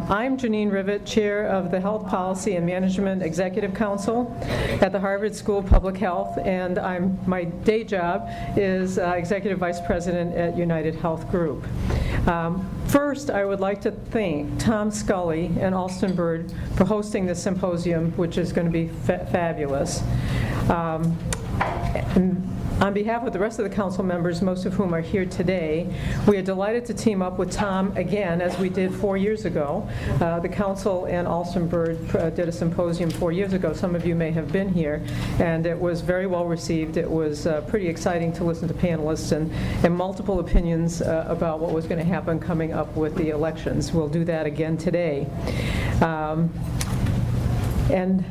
I'm Jeannine Rivet, Chair of the Health Policy and Management Executive Council at the Harvard School of Public Health, and my day job is Executive Vice President at UnitedHealth Group. First, I would like to thank Tom Scully and Alston for hosting this symposium, which is going to be fabulous. On behalf of the rest of the council members, most of whom are here today, we are delighted to team up with Tom again, as we did 4 years ago. The council and Alston did a symposium 4 years ago. Some of you may have been here, and it was very well received. It was pretty exciting to listen to panelists and multiple opinions about what was going to happen coming up with the elections. We'll do that again today. And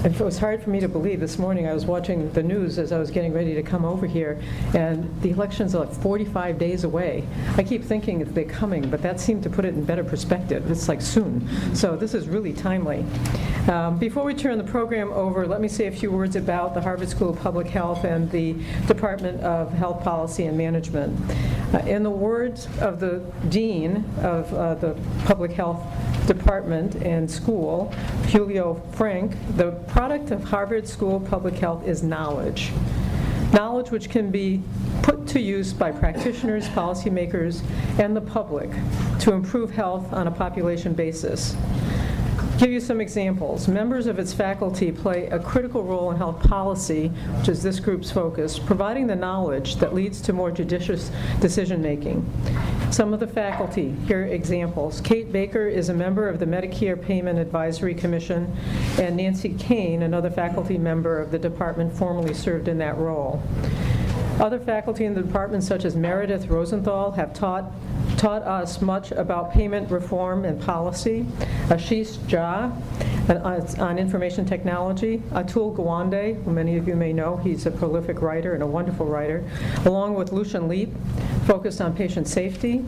it was hard for me to believe. This morning I was watching the news as I was getting ready to come over here, and the elections are like 45 days away. I keep thinking they're coming, but that seemed to put it in better perspective. It's like soon. So this is really timely. Before we turn the program over, let me say a few words about the Harvard School of Public Health and the Department of Health Policy and Management. In the words of the Dean of the Public Health Department and School, Julio Frank, the product of Harvard School of Public Health is knowledge. Knowledge which can be put to use by practitioners, policymakers, and the public to improve health on a population basis. Give you some examples. Members of its faculty play a critical role in health policy, which is this group's focus, providing the knowledge that leads to more judicious decision-making. Some of the faculty, here are examples. Kate Baker is a member of the Medicare Payment Advisory Commission, and Nancy Kane, another faculty member of the department, formerly served in that role. Other faculty in the department, such as Meredith Rosenthal, have taught us much about payment reform and policy. Ashish Jha on information technology. Atul Gawande, who many of you may know, he's a prolific writer and a wonderful writer, along with Lucian Leap, focused on patient safety,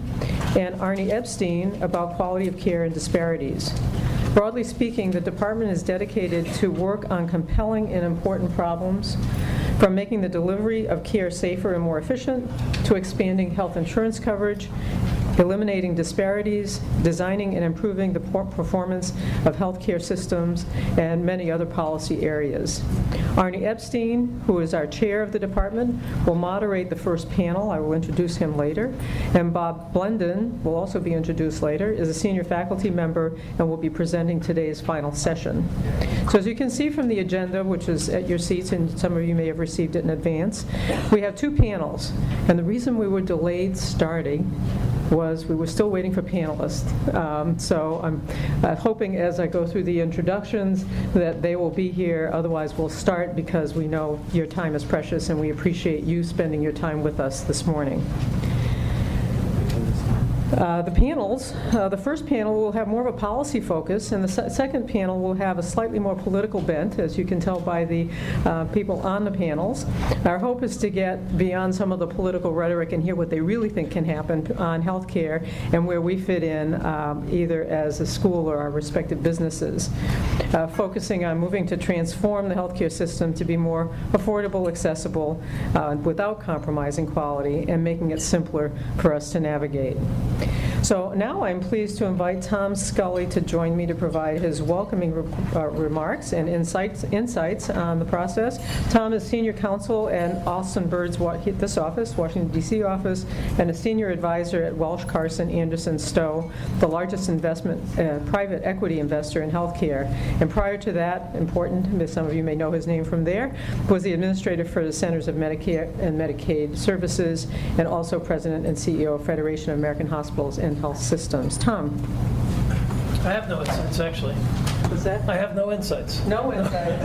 and Arnie Epstein about quality of care and disparities. Broadly speaking, the department is dedicated to work on compelling and important problems, from making the delivery of care safer and more efficient, to expanding health insurance coverage, eliminating disparities, designing and improving the performance of healthcare systems, and many other policy areas. Arnie Epstein, who is our chair of the department, will moderate the first panel. I will introduce him later. And Bob Blendon will also be introduced later, is a senior faculty member and will be presenting today's final session. So as you can see from the agenda, which is at your seats, and some of you may have received it in advance, we have two panels. And the reason we were delayed starting was we were still waiting for panelists. So I'm hoping as I go through the introductions that they will be here. Otherwise, we'll start because we know your time is precious and we appreciate you spending your time with us this morning. The panels, the first panel will have more of a policy focus, and the second panel will have a slightly more political bent, as you can tell by the people on the panels. Our hope is to get beyond some of the political rhetoric and hear what they really think can happen on health care and where we fit in either as a school or our respective businesses, focusing on moving to transform the healthcare system to be more affordable, accessible, without compromising quality, and making it simpler for us to navigate. So now I'm pleased to invite Tom Scully to join me to provide his welcoming remarks and insights on the process. Tom is senior counsel at Alston Bird's this office, Washington, D.C. office, and a senior advisor at Welsh, Carson, Anderson, Stowe, the largest private equity investor in healthcare. And prior to that, important, as some of you may know his name from there, was the administrator for the Centers of Medicare and Medicaid Services, and also president and CEO of Federation of American Hospitals and Health Systems. Tom. I have no insights, actually. What's that? I have no insights. No insights.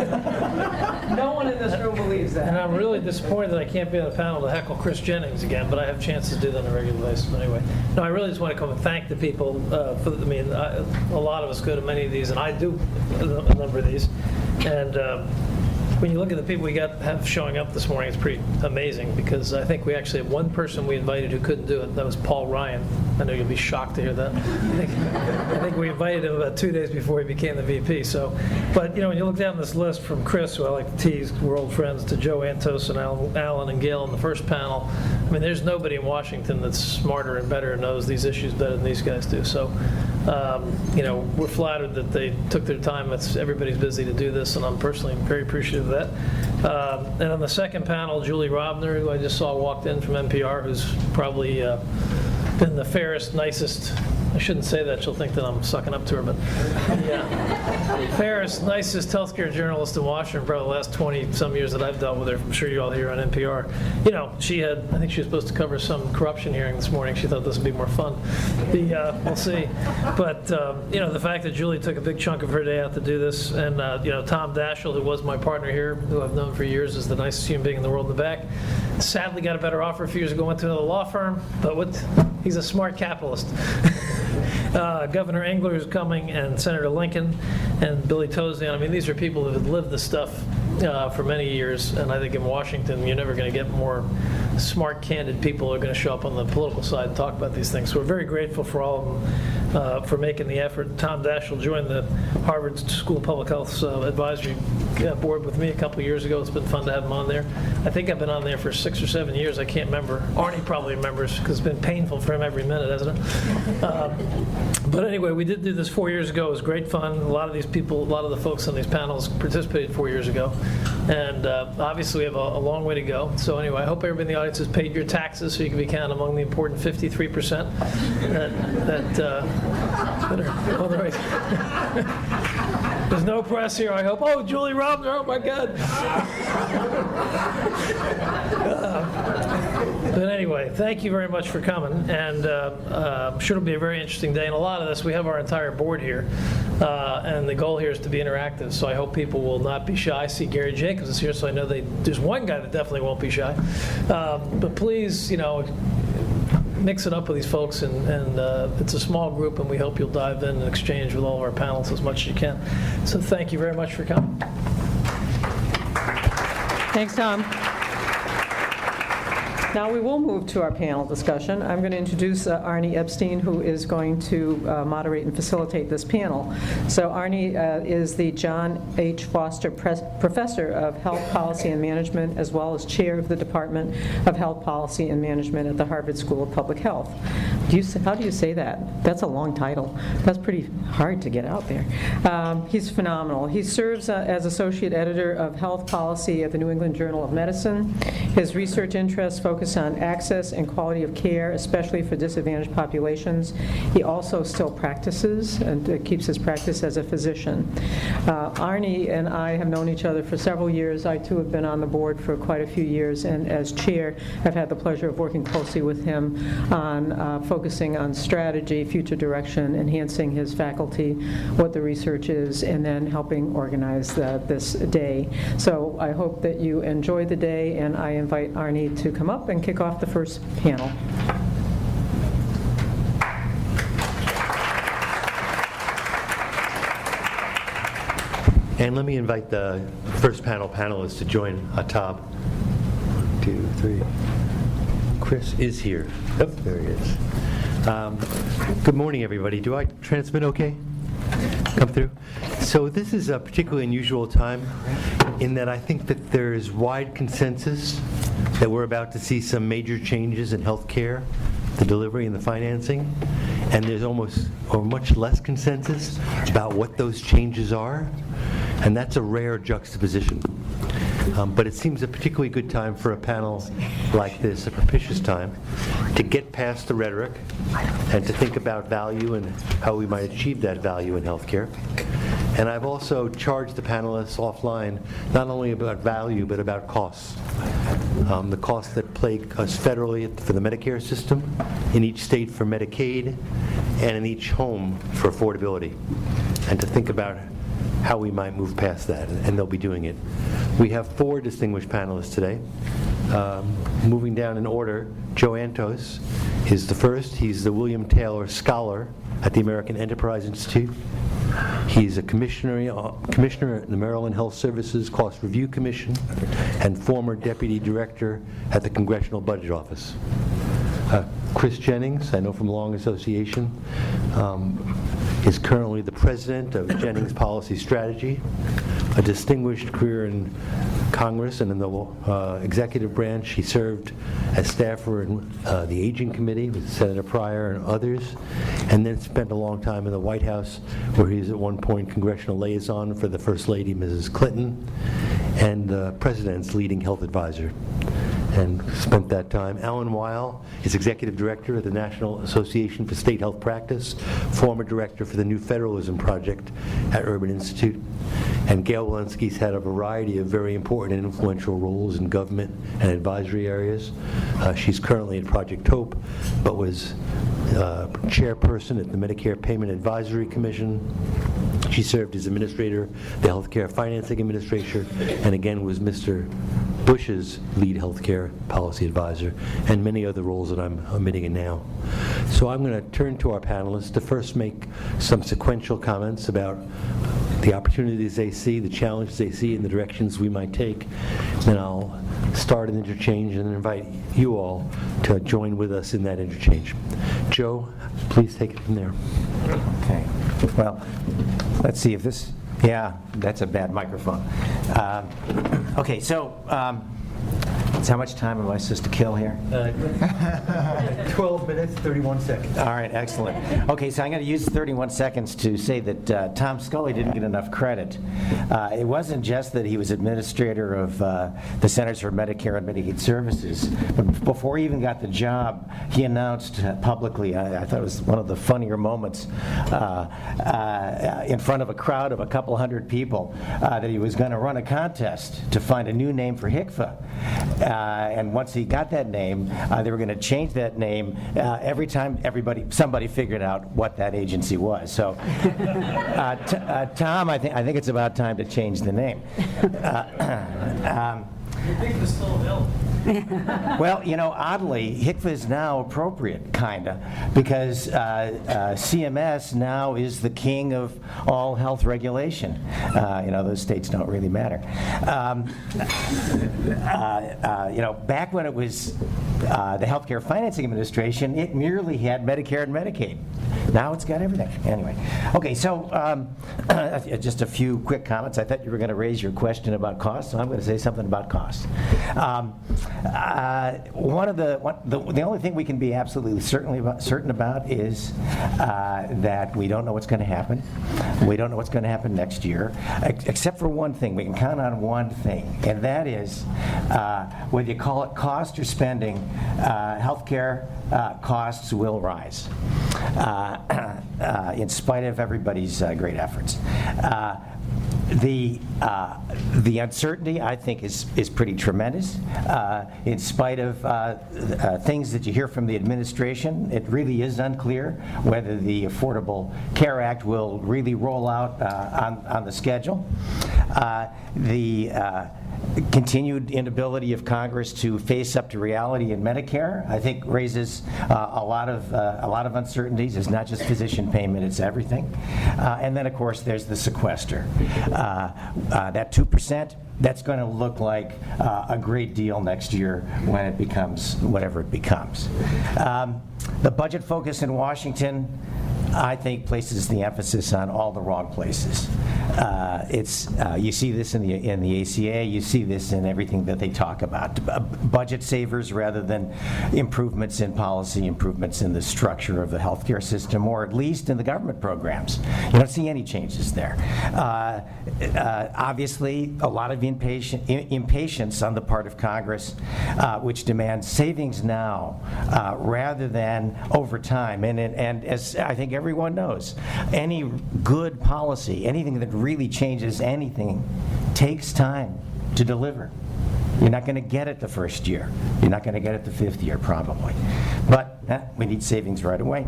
No one in this room believes that. And I'm really disappointed that I can't be on the panel to heckle Chris Jennings again, but I have chances to do that on a regular basis. But anyway, no, I really just want to come and thank the people. A lot of us go to many of these, and I do a number of these. And when you look at the people we have showing up this morning, it's pretty amazing, because I think we actually have one person we invited who couldn't do it. That was Paul Ryan. I know you'll be shocked to hear that. I think we invited him about 2 days before he became the VP. So, but when you look down this list from Chris, who I like to tease, we're old friends, to Joe Antos and Alan and Gail in the first panel, I mean, there's nobody in Washington that's smarter and better and knows these issues better than these guys do. So, we're flattered that they took their time. Everybody's busy to do this, and I'm personally very appreciative of that. And on the second panel, Julie Robner, who I just saw walked in from NPR, who's probably been the fairest, nicest, I shouldn't say that, she'll think that I'm sucking up to her, but the fairest, nicest healthcare journalist in Washington for the last 20-some years that I've dealt with her. I'm sure you all hear on NPR. I think she was supposed to cover some corruption hearing this morning. She thought this would be more fun. We'll see. But, the fact that Julie took a big chunk of her day out to do this, and, Tom Daschle, who was my partner here, who I've known for years, is the nicest human being in the world in the back. Sadly got a better offer a few years ago, went to another law firm, but he's a smart capitalist. Governor Engler is coming, and Senator Lincoln, and Billy Tozian. I mean, these are people who have lived this stuff for many years, and I think in Washington you're never going to get more smart, candid people who are going to show up on the political side and talk about these things. So we're very grateful for all of them for making the effort. Tom Daschle joined the Harvard School of Public Health's advisory board with me a couple years ago. It's been fun to have him on there. I think I've been on there for 6 or 7 years. I can't remember. Arnie probably remembers because it's been painful for him every minute, hasn't it? But anyway, we did do this 4 years ago. It was great fun. A lot of these people, a lot of the folks on these panels participated 4 years ago. And obviously we have a long way to go. So anyway, I hope everybody in the audience has paid your taxes so you can be counted among the important 53% that are on the right. There's no press here, I hope. Oh, Julie Robner, oh my God. But anyway, thank you very much for coming, and I'm sure it'll be a very interesting day. And a lot of this, we have our entire board here, and the goal here is to be interactive, so I hope people will not be shy. I see Gary Jacobs is here, so I know there's one guy that definitely won't be shy. But please, mix it up with these folks, and it's a small group, and we hope you'll dive in and exchange with all of our panels as much as you can. So thank you very much for coming. Thanks, Tom. Now we will move to our panel discussion. I'm going to introduce Arnie Epstein, who is going to moderate and facilitate this panel. So Arnie is the John H. Foster Professor of Health Policy and Management, as well as Chair of the Department of Health Policy and Management at the Harvard School of Public Health. How do you say that? That's a long title. That's pretty hard to get out there. He's phenomenal. He serves as Associate Editor of Health Policy at the New England Journal of Medicine. His research interests focus on access and quality of care, especially for disadvantaged populations. He also still practices and keeps his practice as a physician. Arnie and I have known each other for several years. I too have been on the board for quite a few years, and as chair, I've had the pleasure of working closely with him on focusing on strategy, future direction, enhancing his faculty, what the research is, and then helping organize this day. So I hope that you enjoy the day, and I invite Arnie to come up and kick off the first panel. And let me invite the first panelists to join Atab. 1, 2, 3. Chris is here. Oh, there he is. Good morning, everybody. Do I transmit okay? Come through? So this is a particularly unusual time in that I think that there is wide consensus that we're about to see some major changes in healthcare, the delivery and the financing, and there's much less consensus about what those changes are, and that's a rare juxtaposition. But it seems a particularly good time for a panel like this, a propitious time, to get past the rhetoric and to think about value and how we might achieve that value in healthcare. And I've also charged the panelists offline not only about value, but about costs. The costs that plague us federally for the Medicare system, in each state for Medicaid, and in each home for affordability. And to think about how we might move past that, and they'll be doing it. We have 4 distinguished panelists today. Moving down in order, Joe Antos is the first. He's the William Taylor Scholar at the American Enterprise Institute. He's a commissioner at the Maryland Health Services Cost Review Commission and former deputy director at the Congressional Budget Office. Chris Jennings, I know from long association, is currently the president of Jennings Policy Strategy, a distinguished career in Congress and in the executive branch. He served as staffer in the Aging Committee with Senator Pryor and others, and then spent a long time in the White House, where he was at one point congressional liaison for the First Lady, Mrs. Clinton, and the President's leading health advisor, and spent that time. Alan Weil is Executive Director of the National Association for State Health Practice, former Director for the New Federalism Project at Urban Institute. And Gail Walensky's had a variety of very important and influential roles in government and advisory areas. She's currently at Project Hope, but was chairperson at the Medicare Payment Advisory Commission. She served as administrator, the Healthcare Financing Administrator, and again was Mr. Bush's lead healthcare policy advisor, and many other roles that I'm omitting now. So I'm going to turn to our panelists to first make some sequential comments about the opportunities they see, the challenges they see, and the directions we might take. Then I'll start an interchange and invite you all to join with us in that interchange. Joe, please take it from there. Okay. Well, let's see if this, yeah, that's a bad microphone. Okay, so how much time am I supposed to kill here? 12 minutes, 31 seconds. All right, excellent. Okay, so I'm going to use 31 seconds to say that Tom Scully didn't get enough credit. It wasn't just that he was administrator of the Centers for Medicare and Medicaid Services, but before he even got the job, he announced publicly, I thought it was one of the funnier moments, in front of a crowd of a couple hundred people, that he was going to run a contest to find a new name for HCFA. And once he got that name, they were going to change that name every time somebody figured out what that agency was. So, Tom, I think it's about time to change the name. You think it's still available? Well, you know, oddly, HCFA is now appropriate, kinda, because CMS now is the king of all health regulation. You know, those states don't really matter. You know, back when it was the Healthcare Financing Administration, it merely had Medicare and Medicaid. Now it's got everything. Anyway, okay, so just a few quick comments. I thought you were going to raise your question about cost, so I'm going to say something about cost. The only thing we can be absolutely certain about is that we don't know what's going to happen. We don't know what's going to happen next year, except for one thing. We can count on one thing, and that is whether you call it cost or spending, healthcare costs will rise. In spite of everybody's great efforts. The uncertainty, I think, is pretty tremendous. In spite of things that you hear from the administration, it really is unclear whether the Affordable Care Act will really roll out on the schedule. The continued inability of Congress to face up to reality in Medicare, I think, raises a lot of uncertainties. It's not just physician payment; it's everything. And then, of course, there's the sequester. That 2%, that's going to look like a great deal next year when it becomes whatever it becomes. The budget focus in Washington, I think, places the emphasis on all the wrong places. You see this in the ACA. You see this in everything that they talk about. Budget savers rather than improvements in policy, improvements in the structure of the healthcare system, or at least in the government programs. You don't see any changes there. Obviously, a lot of impatience on the part of Congress, which demands savings now rather than over time. And as I think everyone knows, any good policy, anything that really changes anything, takes time to deliver. You're not going to get it the first year. You're not going to get it the fifth year, probably. But we need savings right away.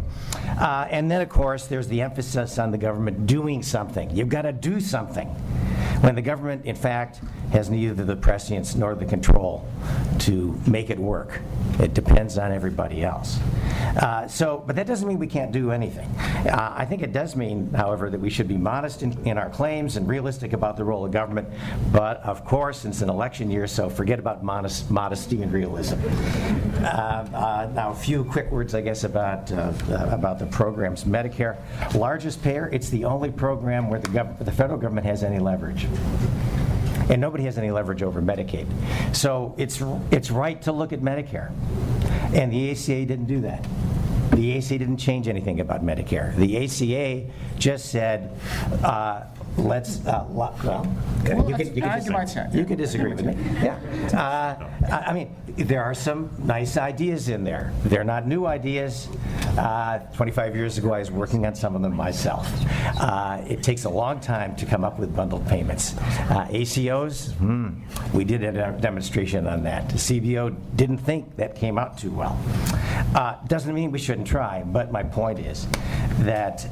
And then, of course, there's the emphasis on the government doing something. You've got to do something. When the government, in fact, has neither the prescience nor the control to make it work. It depends on everybody else. But that doesn't mean we can't do anything. I think it does mean, however, that we should be modest in our claims and realistic about the role of government. But of course, it's an election year, so forget about modesty and realism. Now, a few quick words, I guess, about the programs. Medicare, largest payer. It's the only program where the federal government has any leverage. And nobody has any leverage over Medicaid. So it's right to look at Medicare. And the ACA didn't do that. The ACA didn't change anything about Medicare. The ACA just said, you can disagree with me. Yeah. I mean, there are some nice ideas in there. They're not new ideas. 25 years ago, I was working on some of them myself. It takes a long time to come up with bundled payments. ACOs, we did a demonstration on that. CBO didn't think that came out too well. Doesn't mean we shouldn't try, but my point is that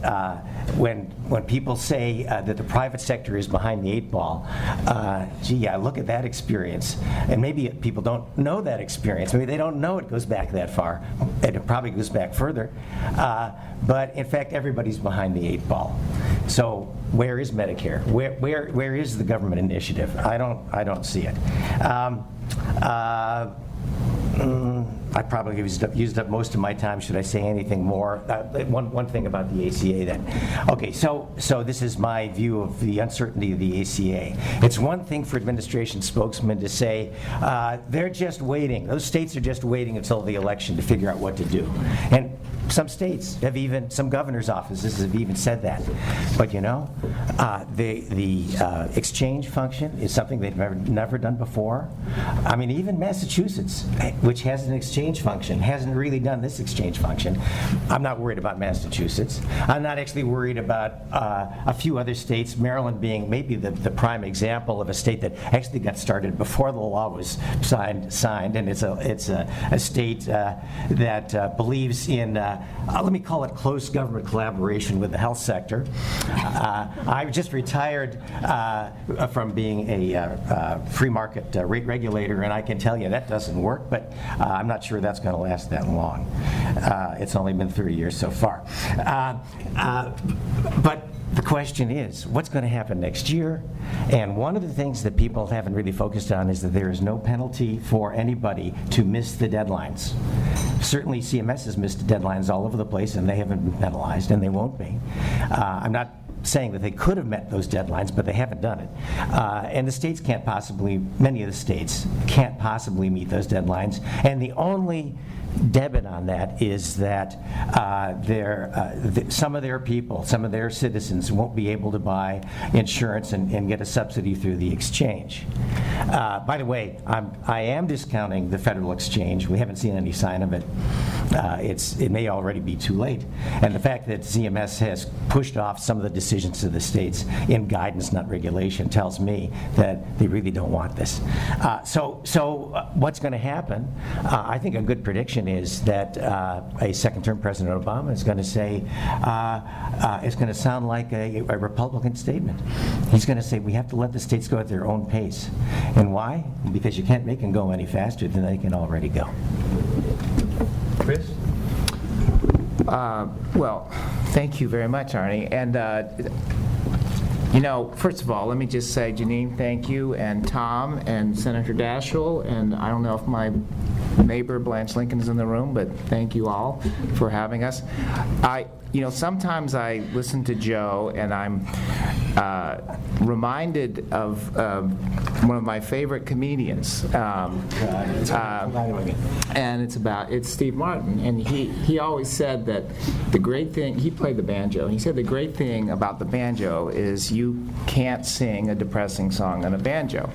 when people say that the private sector is behind the 8 ball, gee, I look at that experience, and maybe people don't know that experience. Maybe they don't know it goes back that far. It probably goes back further. But in fact, everybody's behind the 8 ball. So where is Medicare? Where is the government initiative? I don't see it. I probably used up most of my time. Should I say anything more? One thing about the ACA then. Okay, so this is my view of the uncertainty of the ACA. It's one thing for administration spokesmen to say they're just waiting. Those states are just waiting until the election to figure out what to do. And some states have even, some governor's offices have even said that. But you know, the exchange function is something they've never done before. I mean, even Massachusetts, which has an exchange function, hasn't really done this exchange function. I'm not worried about Massachusetts. I'm not actually worried about a few other states, Maryland being maybe the prime example of a state that actually got started before the law was signed, and it's a state that believes in let me call it close government collaboration with the health sector. I just retired from being a free market rate regulator, and I can tell you that doesn't work, but I'm not sure that's going to last that long. It's only been 30 years so far. But the question is, what's going to happen next year? And one of the things that people haven't really focused on is that there is no penalty for anybody to miss the deadlines. Certainly CMS has missed deadlines all over the place, and they haven't been penalized, and they won't be. I'm not saying that they could have met those deadlines, but they haven't done it. And the states can't possibly, many of the states can't possibly meet those deadlines. And the only debit on that is that some of their people, some of their citizens won't be able to buy insurance and get a subsidy through the exchange. By the way, I am discounting the federal exchange. We haven't seen any sign of it. It may already be too late. And the fact that CMS has pushed off some of the decisions to the states in guidance, not regulation, tells me that they really don't want this. So what's going to happen? I think a good prediction is that a second-term President Obama is going to say, it's going to sound like a Republican statement. He's going to say, we have to let the states go at their own pace. And why? Because you can't make them go any faster than they can already go. Chris? Well, thank you very much, Arnie. And you know, first of all, let me just say, Jeannine, thank you, and Tom, and Senator Daschle, and I don't know if my neighbor Blanche Lincoln is in the room, but thank you all for having us. You know, sometimes I listen to Joe, and I'm reminded of one of my favorite comedians, and it's Steve Martin, and he always said that the great thing, he played the banjo, and he said the great thing about the banjo is you can't sing a depressing song on a banjo.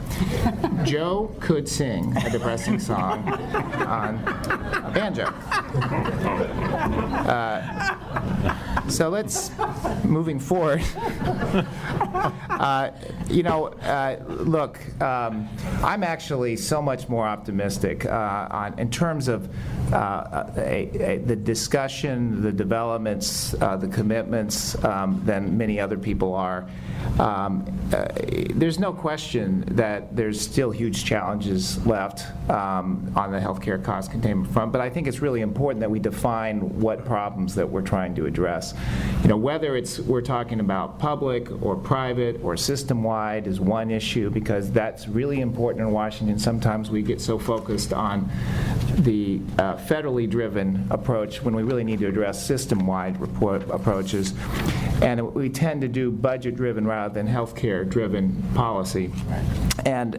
Joe could sing a depressing song on a banjo. So let's, moving forward, look, I'm actually so much more optimistic in terms of the discussion, the developments, the commitments than many other people are. There's no question that there's still huge challenges left on the healthcare cost containment front, but I think it's really important that we define what problems that we're trying to address. Whether we're talking about public or private or system-wide is one issue, because that's really important in Washington. Sometimes we get so focused on the federally driven approach when we really need to address system-wide approaches, and we tend to do budget-driven rather than healthcare-driven policy, and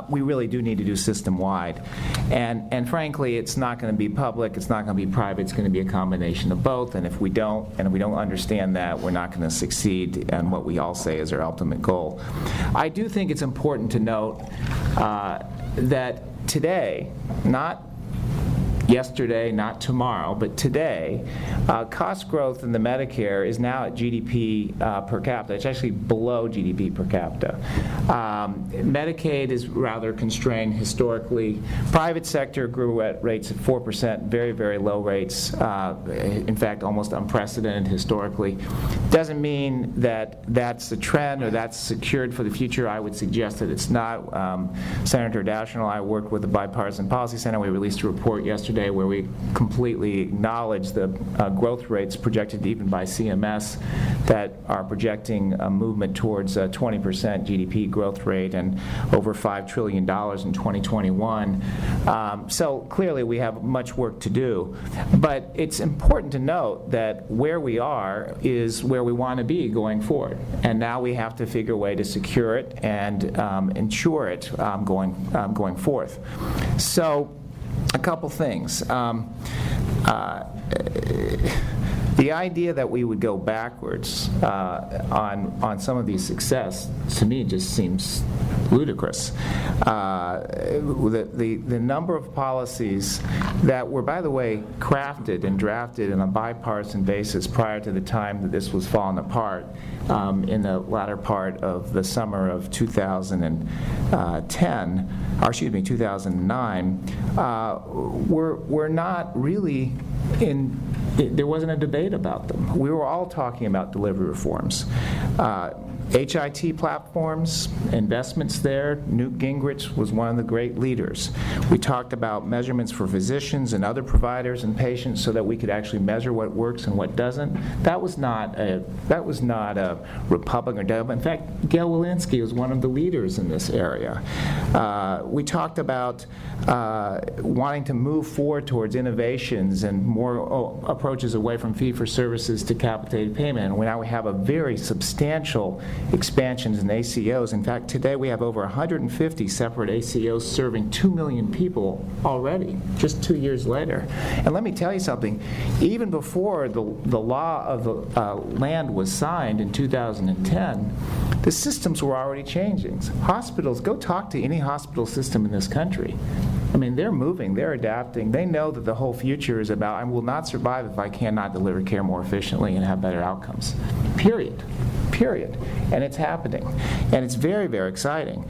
we really do need to do system-wide. And frankly, it's not going to be public, it's not going to be private, it's going to be a combination of both, and if we don't understand that, we're not going to succeed in what we all say is our ultimate goal. I do think it's important to note that today, not yesterday, not tomorrow, but today, cost growth in the Medicare is now at GDP per capita. It's actually below GDP per capita. Medicaid is rather constrained historically. Private sector grew at rates of 4%, very, very low rates, in fact, almost unprecedented historically. Doesn't mean that that's the trend or that's secured for the future. I would suggest that it's not. Senator Daschle and I worked with the Bipartisan Policy Center. We released a report yesterday where we completely acknowledge the growth rates projected even by CMS that are projecting a movement towards a 20% GDP growth rate and over $5 trillion in 2021. So clearly we have much work to do. But it's important to note that where we are is where we want to be going forward. And now we have to figure a way to secure it and ensure it going forth. So a couple things. The idea that we would go backwards on some of these success, to me, just seems ludicrous. The number of policies that were, by the way, crafted and drafted on a bipartisan basis prior to the time that this was falling apart in the latter part of the summer of 2009, were not really there wasn't a debate about them. We were all talking about delivery reforms. HIT platforms, investments there. Newt Gingrich was one of the great leaders. We talked about measurements for physicians and other providers and patients so that we could actually measure what works and what doesn't. That was not a Republican or Democrat. In fact, Gail Walensky was one of the leaders in this area. We talked about wanting to move forward towards innovations and more approaches away from fee-for-services to capitated payment. And now we have a very substantial expansions in ACOs. In fact, today we have over 150 separate ACOs serving 2 million people already, just 2 years later. And let me tell you something, even before the law of the land was signed in 2010, the systems were already changing. Hospitals, go talk to any hospital system in this country. I mean, they're moving, they're adapting. They know that the whole future is about, I will not survive if I cannot deliver care more efficiently and have better outcomes. Period. And it's happening. And it's very, very exciting.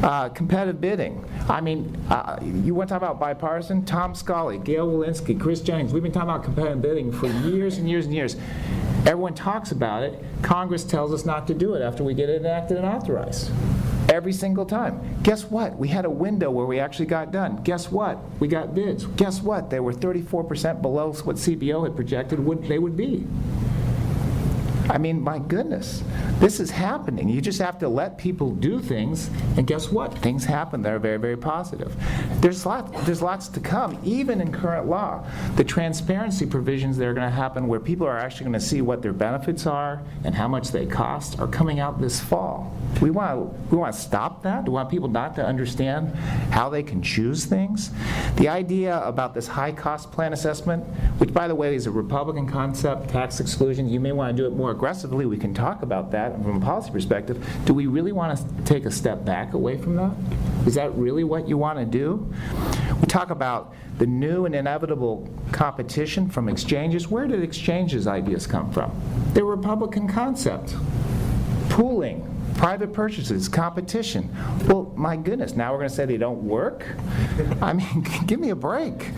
Competitive bidding. I mean, you want to talk about bipartisan? Tom Scully, Gail Walensky, Chris Jennings, we've been talking about competitive bidding for years and years and years. Everyone talks about it. Congress tells us not to do it after we get it enacted and authorized. Every single time. Guess what? We had a window where we actually got done. Guess what? We got bids. Guess what? They were 34% below what CBO had projected they would be. I mean, my goodness, this is happening. You just have to let people do things, and guess what? Things happen that are very, very positive. There's lots to come, even in current law. The transparency provisions that are going to happen where people are actually going to see what their benefits are and how much they cost are coming out this fall. We want to stop that? Do we want people not to understand how they can choose things? The idea about this high-cost plan assessment, which, by the way, is a Republican concept, tax exclusion, you may want to do it more aggressively. We can talk about that. that from a policy perspective, do we really want to take a step back away from that? Is that really what you want to do? We talk about the new and inevitable competition from exchanges. Where did exchanges ideas come from? They're a Republican concept. Pooling, private purchases, competition. Well, my goodness, now we're going to say they don't work? I mean, give me a break.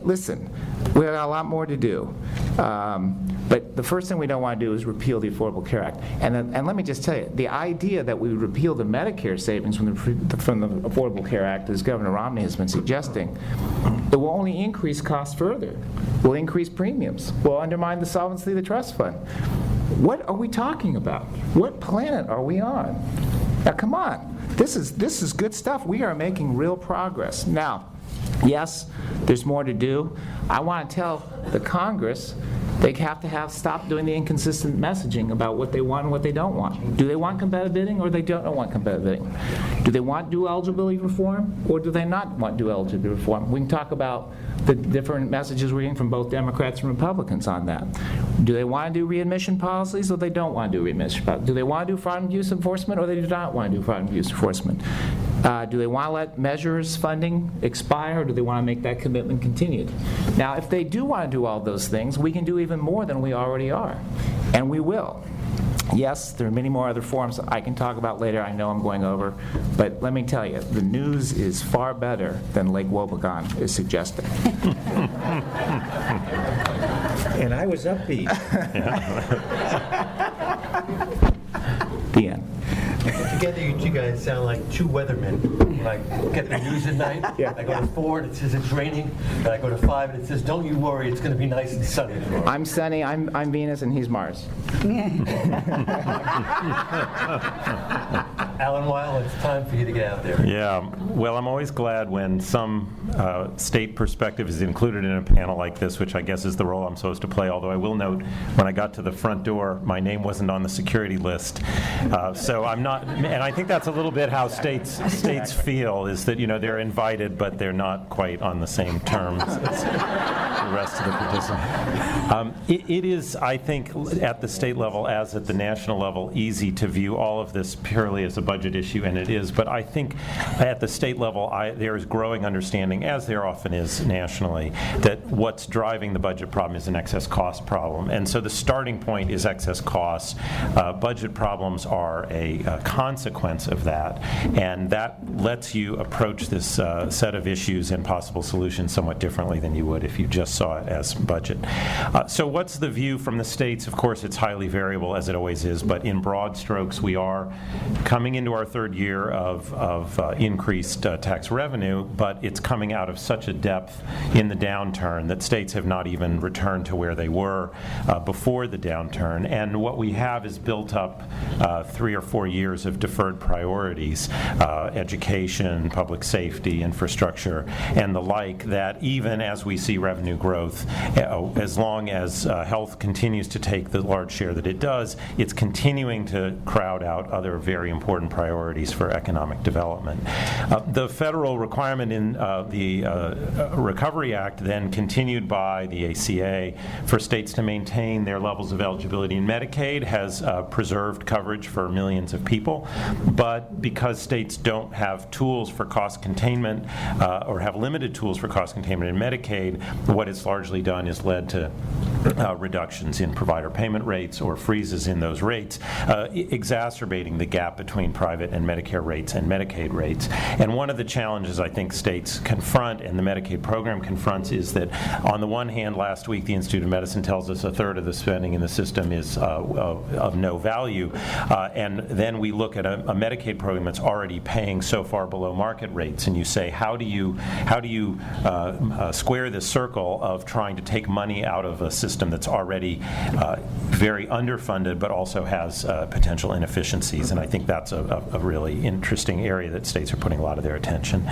Listen, we have a lot more to do. But the first thing we don't want to do is repeal the Affordable Care Act. And let me just tell you, the idea that we would repeal the Medicare savings from the Affordable Care Act, as Governor Romney has been suggesting, it will only increase costs further. Will increase premiums. Will undermine the solvency of the trust fund. What are we talking about? What planet are we on? Now, come on. This is good stuff. We are making real progress. Now, yes, there's more to do. I want to tell the Congress they have to stop doing the inconsistent messaging about what they want and what they don't want. Do they want competitive bidding or they don't want competitive bidding? Do they want dual eligibility reform or do they not want dual eligibility reform? We can talk about the different messages we're getting from both Democrats and Republicans on that. Do they want to do readmission policies or they don't want to do readmission policies? Do they want to do fraud and abuse enforcement or they do not want to do fraud and abuse enforcement? Do they want to let measures funding expire or do they want to make that commitment continued? Now, if they do want to do all those things, we can do even more than we already are, and we will. Yes, there are many more other forms I can talk about later. I know I'm going over, but let me tell you, the news is far better than Lake Wobegon is suggesting. And I was upbeat. The end. Together, you two guys sound like two weathermen. When I get the news at night, I go to 4 and it says it's raining, and I go to 5 and it says, don't you worry, it's going to be nice and sunny tomorrow. I'm Sunny, I'm Venus, and he's Mars. Alan Weil, it's time for you to get out there. Yeah, well, I'm always glad when some state perspective is included in a panel like this, which I guess is the role I'm supposed to play, although I will note, when I got to the front door, my name wasn't on the security list. So I'm not, and I think that's a little bit how states feel, is that, you know, they're invited, but they're not quite on the same terms as the rest of the participants. It is, I think, at the state level, as at the national level, easy to view all of this purely as a budget issue, and it is, but I think at the state level, there is growing understanding, as there often is nationally, that what's driving the budget problem is an excess cost problem, and so the starting point is excess costs. Budget problems are a consequence of that, and that lets you approach this set of issues and possible solutions somewhat differently than you would if you just saw it as budget. So what's the view from the states? Of course, it's highly variable, as it always is, but in broad strokes, we are coming into our third year of increased tax revenue, but it's coming out of such a depth in the downturn that states have not even returned to where they were before the downturn, and what we have is built up 3 or 4 years of deferred priorities, education, public safety, infrastructure, and the like, that even as we see revenue growth, as long as health continues to take the large share that it does, it's continuing to crowd out other very important priorities for economic development. The federal requirement in the Recovery Act, then continued by the ACA, for states to maintain their levels of eligibility in Medicaid, has preserved coverage for millions of people, but because states don't have tools for cost containment or have limited tools for cost containment in Medicaid, what it's largely done is led to reductions in provider payment rates or freezes in those rates, exacerbating the gap between private and Medicare rates and Medicaid rates. And one of the challenges I think states confront and the Medicaid program confronts is that, on the one hand, last week the Institute of Medicine tells us a third of the spending in the system is of no value, and then we look at a Medicaid program that's already paying so far below market rates, and you say, how do you square this circle of trying to take money out of a system that's already very underfunded but also has potential inefficiencies? And I think that's a really interesting area that states are putting a lot of their attention.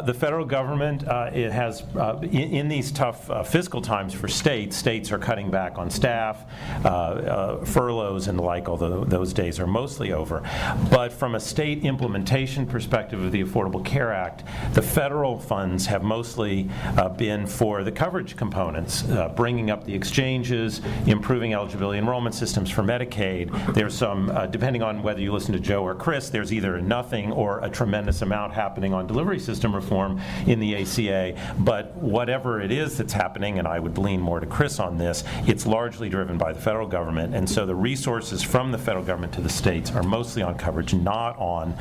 The federal government, it has, in these tough fiscal times for states are cutting back on staff, furloughs and the like, although those days are mostly over. But from a state implementation perspective of the Affordable Care Act, the federal funds have mostly been for the coverage components, bringing up the exchanges, improving eligibility enrollment systems for Medicaid. There's some, depending on whether you listen to Joe or Chris, there's either nothing or a tremendous amount happening on delivery system reform in the ACA. But whatever it is that's happening, and I would lean more to Chris on this, it's largely driven by the federal government. And so the resources from the federal government to the states are mostly on coverage, not on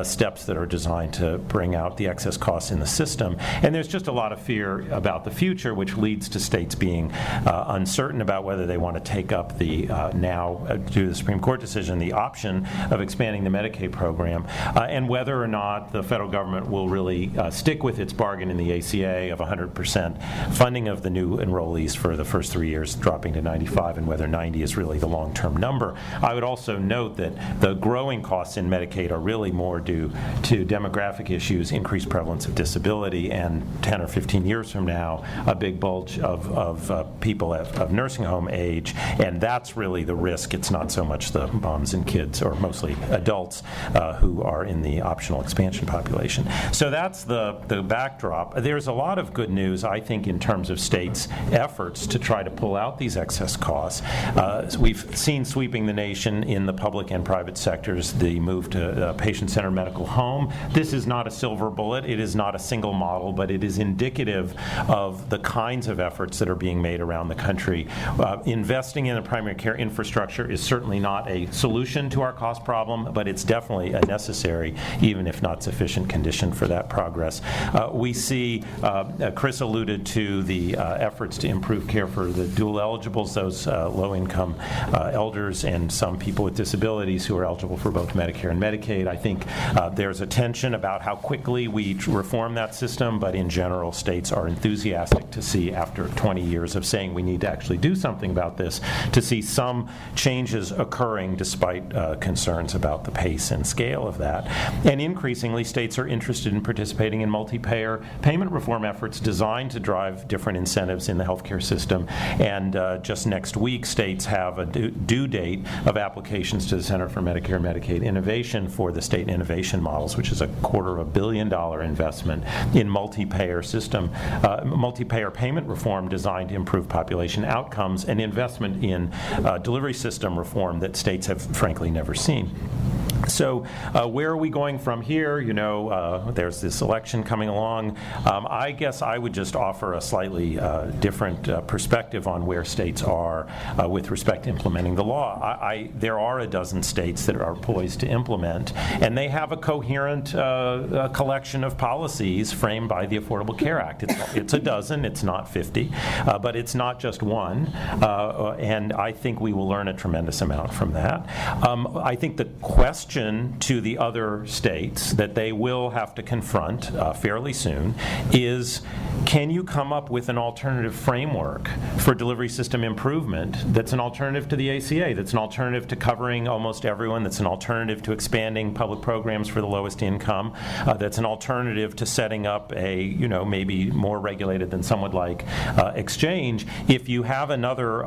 steps that are designed to bring out the excess costs in the system. And there's just a lot of fear about the future, which leads to states being uncertain about whether they want to take up the now, due to the Supreme Court decision, the option of expanding the Medicaid program, and whether or not the federal government will really stick with its bargain in the ACA of 100% funding of the new enrollees for the first 3 years, dropping to 95, and whether 90 is really the long-term number. I would also note that the growing costs in Medicaid are really more due to demographic issues, increased prevalence of disability, and 10 or 15 years from now, a big bulge of people of nursing home age, and that's really the risk. It's not so much the moms and kids, or mostly adults, who are in the optional expansion population. So that's the backdrop. There's a lot of good news, I think, in terms of states' efforts to try to pull out these excess costs. We've seen sweeping the nation in the public and private sectors the move to patient-centered medical home. This is not a silver bullet. It is not a single model, but it is indicative of the kinds of efforts that are being made around the country. Investing in the primary care infrastructure is certainly not a solution to our cost problem, but it's definitely a necessary, even if not sufficient, condition for that progress. We see, Chris alluded to the efforts to improve care for the dual eligibles, those low-income elders and some people with disabilities who are eligible for both Medicare and Medicaid. I think there's a tension about how quickly we reform that system, but in general, states are enthusiastic to see, after 20 years of saying we need to actually do something about this, to see some changes occurring despite concerns about the pace and scale of that. And increasingly, states are interested in participating in multi-payer payment reform efforts designed to drive different incentives in the healthcare system. And just next week, states have a due date of applications to the Center for Medicare and Medicaid Innovation for the state innovation models, which is a $250 million investment in multi-payer system, multi-payer payment reform designed to improve population outcomes, and investment in delivery system reform that states have frankly never seen. So where are we going from here? You know, there's this election coming along. I guess I would just offer a slightly different perspective on where states are with respect to implementing the law. There are a dozen states that are poised to implement, and they have a coherent collection of policies framed by the Affordable Care Act. It's a dozen, it's not 50, but it's not just one, and I think we will learn a tremendous amount from that. I think the question to the other states that they will have to confront fairly soon is, can you come up with an alternative framework for delivery system improvement that's an alternative to the ACA, that's an alternative to covering almost everyone, that's an alternative to expanding public programs for the lowest income, that's an alternative to setting up a, you know, maybe more regulated than some would like exchange. If you have another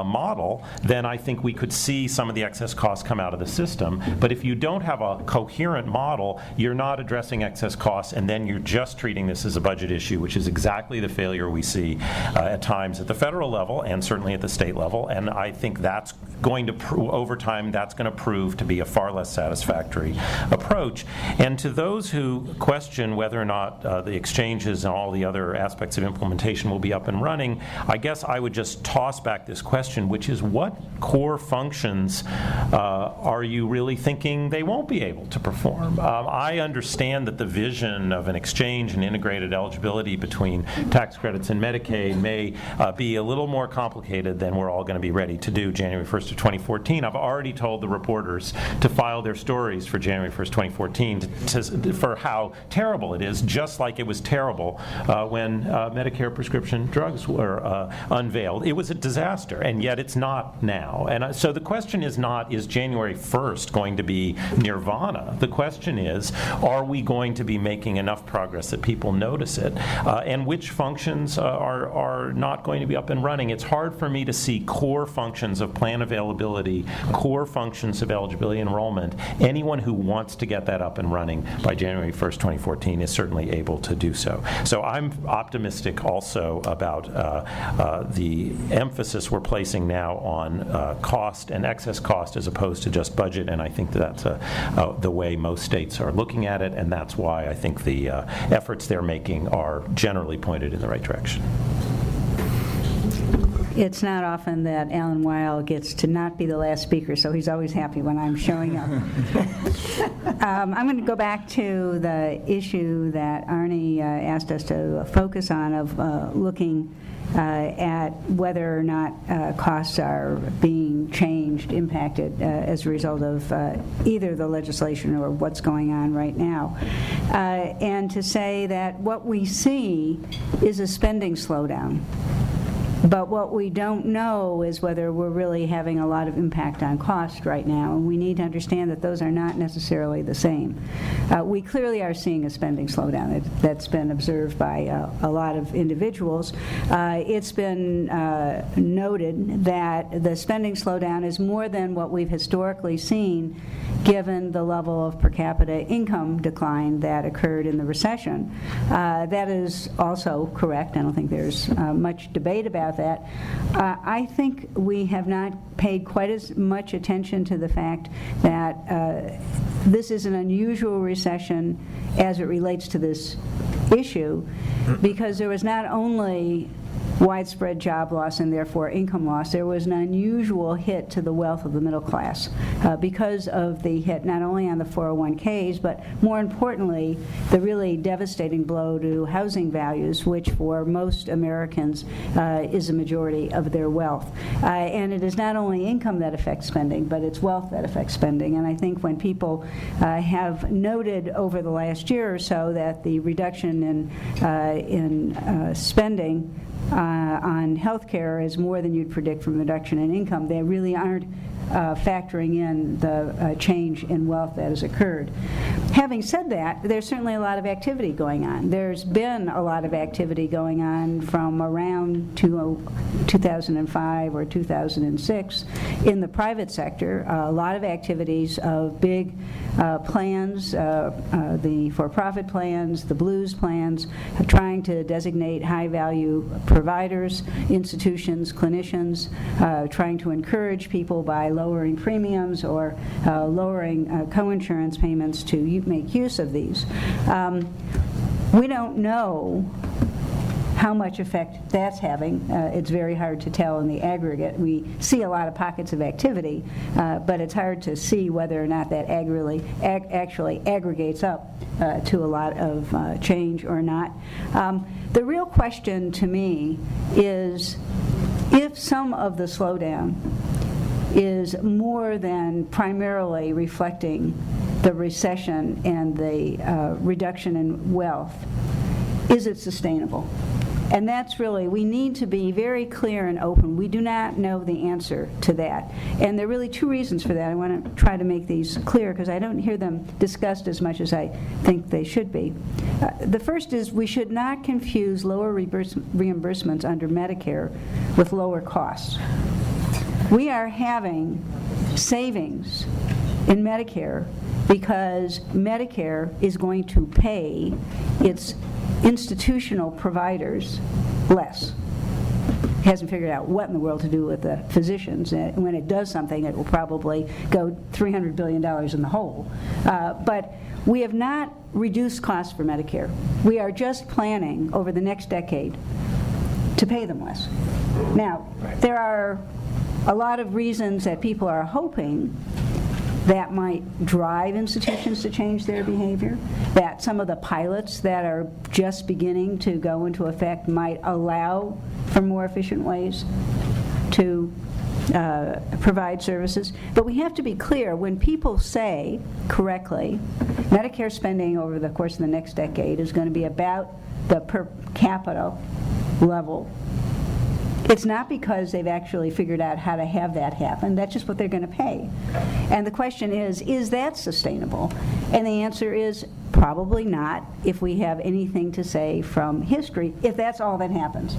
model, then I think we could see some of the excess costs come out of the system. But if you don't have a coherent model, you're not addressing excess costs, and then you're just treating this as a budget issue, which is exactly the failure we see at times at the federal level and certainly at the state level. And I think that's going to, over time, that's going to prove to be a far less satisfactory approach. And to those who question whether or not the exchanges and all the other aspects of implementation will be up and running, I guess I would just toss back this question, which is, what core functions are you really thinking they won't be able to perform? I understand that the vision of an exchange and integrated eligibility between tax credits and Medicaid may be a little more complicated than we're all going to be ready to do January 1st of 2014. I've already told the reporters to file their stories for January 1st, 2014 for how terrible it is, just like it was terrible when Medicare prescription drugs were unveiled. It was a disaster, and yet it's not now. And so the question is not, is January 1st going to be be nirvana. The question is, are we going to be making enough progress that people notice it? And which functions are not going to be up and running? It's hard for me to see core functions of plan availability, core functions of eligibility enrollment. Anyone who wants to get that up and running by January 1st, 2014 is certainly able to do so. So I'm optimistic also about the emphasis we're placing now on cost and excess cost as opposed to just budget, and I think that's the way most states are looking at it, and that's why I think the efforts they're making are generally pointed in the right direction. It's not often that Alan Weil gets to not be the last speaker, so he's always happy when I'm showing up. I'm going to go back to the issue that Arnie asked us to focus on of looking at whether or not costs are being changed, impacted as a result of either the legislation or what's going on right now. And to say that what we see is a spending slowdown. But what we don't know is whether we're really having a lot of impact on cost right now, and we need to understand that those are not necessarily the same. We clearly are seeing a spending slowdown that's been observed by a lot of individuals. It's been noted that the spending slowdown is more than what we've historically seen given the level of per capita income decline that occurred in the recession. That is also correct. I don't think there's much debate about that. I think we have not paid quite as much attention to the fact that this is an unusual recession as it relates to this issue, because there was not only widespread job loss and therefore income loss, there was an unusual hit to the wealth of the middle class because of the hit not only on the 401ks, but more importantly, the really devastating blow to housing values, which for most Americans is a majority of their wealth. And it is not only income that affects spending, but it's wealth that affects spending. And I think when people have noted over the last year or so that the reduction in spending on health care is more than you'd predict from reduction in income, they really aren't factoring in the change in wealth that has occurred. Having said that, there's certainly a lot of activity going on. There's been a lot of activity going on from around 2005 or 2006 in the private sector. A lot of activities of big plans, the for-profit plans, the blues plans, trying to designate high-value providers, institutions, clinicians, trying to encourage people by lowering premiums or lowering coinsurance payments to make use of these. We don't know how much effect that's having. It's very hard to tell in the aggregate. We see a lot of pockets of activity, but it's hard to see whether or not that actually aggregates up to a lot of change or not. The real question to me is if some of the slowdown is more than primarily reflecting the recession and the reduction in wealth, is it sustainable? And that's really, we need to be very clear and open. We do not know the answer to that. And there are really two reasons for that. I want to try to make these clear because I don't hear them discussed as much as I think they should be. The first is we should not confuse lower reimbursements under Medicare with lower costs. We are having savings in Medicare because Medicare is going to pay its institutional providers less. It hasn't figured out what in the world to do with the physicians. When it does something, it will probably go $300 billion in the hole. But we have not reduced costs for Medicare. We are just planning over the next decade to pay them less. Now, there are a lot of reasons that people are hoping that might drive institutions to change their behavior, that some of the pilots that are just beginning to go into effect might allow for more efficient ways to provide services. But we have to be clear, when people say, correctly, Medicare spending over the course of the next decade is going to be about the per capita level, It's not because they've actually figured out how to have that happen. That's just what they're going to pay. And the question is that sustainable? And the answer is probably not, if we have anything to say from history, if that's all that happens.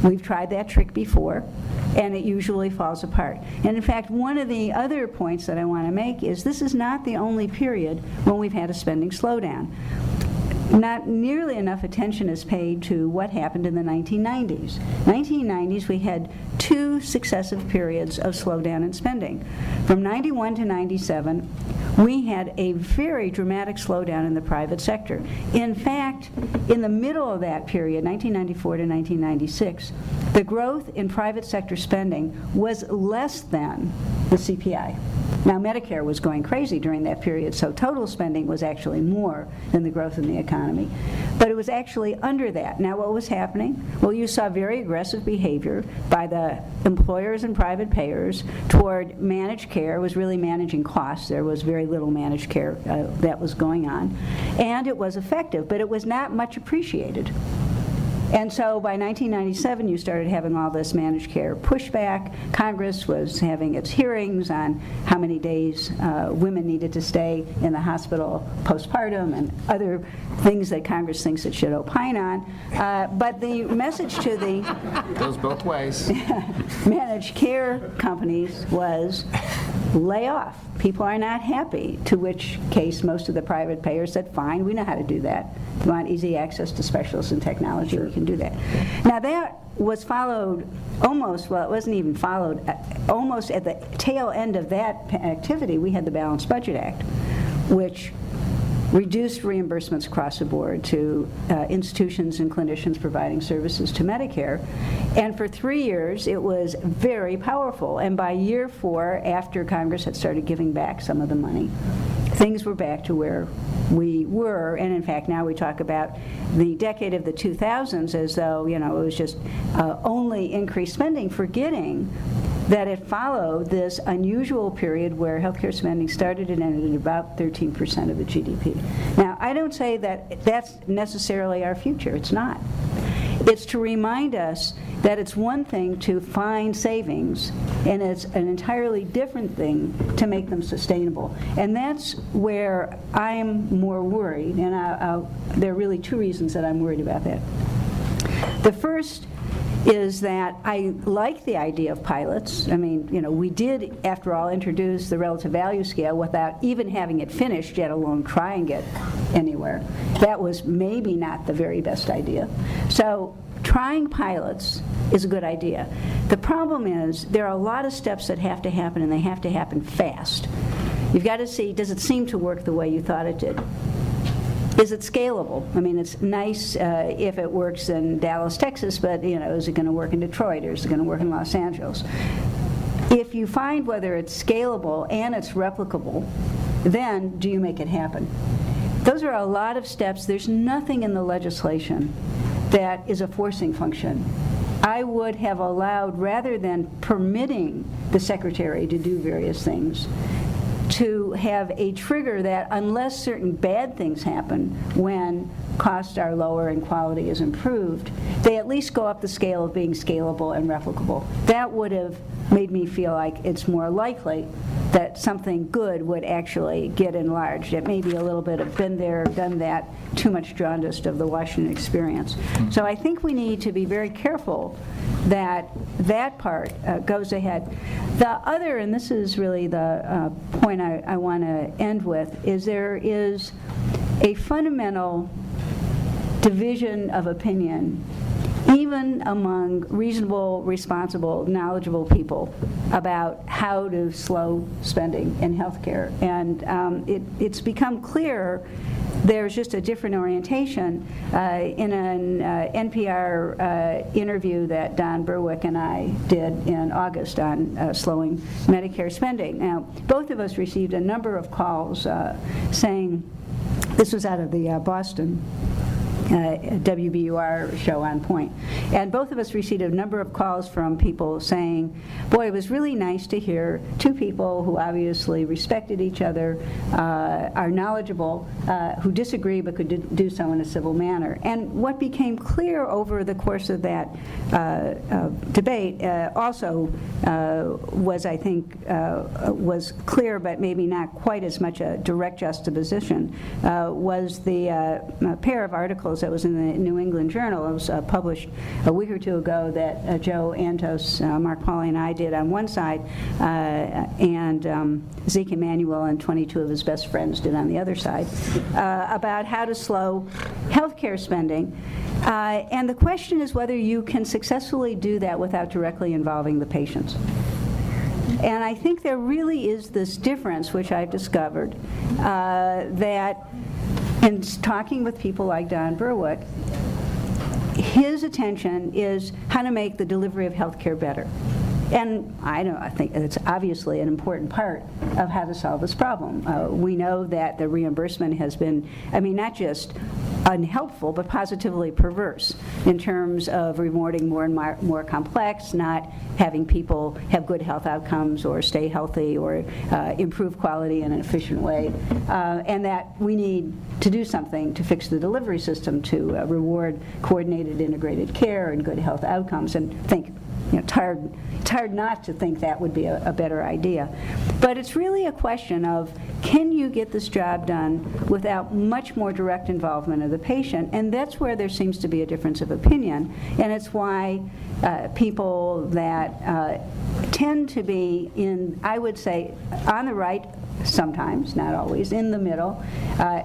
We've tried that trick before, and it usually falls apart. And in fact, one of the other points that I want to make is this is not the only period when we've had a spending slowdown. Not nearly enough attention is paid to what happened in the 1990s. 1990s, we had 2 successive periods of slowdown in spending. From 91 to 97, we had a very dramatic slowdown in the private sector. In fact, in the middle of that period, 1994 to 1996, the growth in private sector spending was less than the CPI. Now, Medicare was going crazy during that period, so total spending was actually more than the growth in the economy. But it was actually under that. Now, what was happening? Well, you saw very aggressive behavior by the employers and private payers toward managed care. It was really managing costs. There was very little managed care that was going on. And it was effective, but it was not much appreciated. And so by 1997, you started having all this managed care pushback. Congress was having its hearings on how many days women needed to stay in the hospital postpartum and other things that Congress thinks it should opine on. But the message to the Goes both ways. managed care companies was lay off. People are not happy, to which case most of the private payers said, fine, we know how to do that. If you want easy access to specialists and technology, we can do that. Now that was followed almost, well, it wasn't even followed, almost at the tail end of that activity, we had the Balanced Budget Act, which reduced reimbursements across the board to institutions and clinicians providing services to Medicare. And for 3 years, it was very powerful. And by year 4, after Congress had started giving back some of the money, things were back to where we were. And in fact, now we talk about the decade of the 2000s as though, it was just only increased spending, forgetting that it followed this unusual period where healthcare spending started and ended at about 13% of the GDP. Now, I don't say that that's necessarily our future. It's not. It's to remind us that it's one thing to find savings, and it's an entirely different thing to make them sustainable. And that's where I'm more worried, and there are really 2 reasons that I'm worried about that. The first is that I like the idea of pilots. I mean, we did, after all, introduce the relative value scale without even having it finished, yet alone try and get anywhere. That was maybe not the very best idea. So trying pilots is a good idea. The problem is there are a lot of steps that have to happen, and they have to happen fast. You've got to see, does it seem to work the way you thought it did? Is it scalable? I mean, it's nice if it works in Dallas, Texas, but is it going to work in Detroit, or is it going to work in Los Angeles? If you find whether it's scalable and it's replicable, then do you make it happen? Those are a lot of steps. There's nothing in the legislation that is a forcing function. I would have allowed, rather than permitting the secretary to do various things, to have a trigger that unless certain bad things happen when costs are lower and quality is improved, they at least go up the scale of being scalable and replicable. That would have made me feel like it's more likely that something good would actually get enlarged. It may be a little bit of been there, done that, too much jaundiced of the Washington experience. So I think we need to be very careful that that part goes ahead. The other, and this is really the point I want to end with, is there is a fundamental division of opinion, even among reasonable, responsible, knowledgeable people, about how to slow spending in healthcare. And it's become clear there's just a different orientation. In an NPR interview that Don Berwick and I did in August on slowing Medicare spending. Now, both of us received a number of calls saying, this was out of the Boston WBUR show On Point. And both of us received a number of calls from people saying, boy, it was really nice to hear two people who obviously respected each other, are knowledgeable, who disagree but could do so in a civil manner. And what became clear over the course of that debate also was, I think, was clear, but maybe not quite as much a direct juxtaposition, was the pair of articles that was in the New England Journal. It was published a week or two ago that Joe Antos, Mark Pauly, and I did on one side, and Zeke Emanuel and 22 of his best friends did on the other side, about how to slow healthcare spending. And the question is whether you can successfully do that without directly involving the patients. And I think there really is this difference, which I've discovered, that in talking with people like Don Berwick, his attention is how to make the delivery of health care better. And I think it's obviously an important part of how to solve this problem. We know that the reimbursement has been, not just unhelpful, but positively perverse in terms of rewarding more and more complex, not having people have good health outcomes or stay healthy or improve quality in an efficient way, and that we need to do something to fix the delivery system to reward coordinated integrated care and good health outcomes, and think, it's hard not to think that would be a better idea. But it's really a question of, can you get this job done without much more direct involvement of the patient? And that's where there seems to be a difference of opinion. And it's why people that tend to be I would say, on the right, sometimes, not always, in the middle,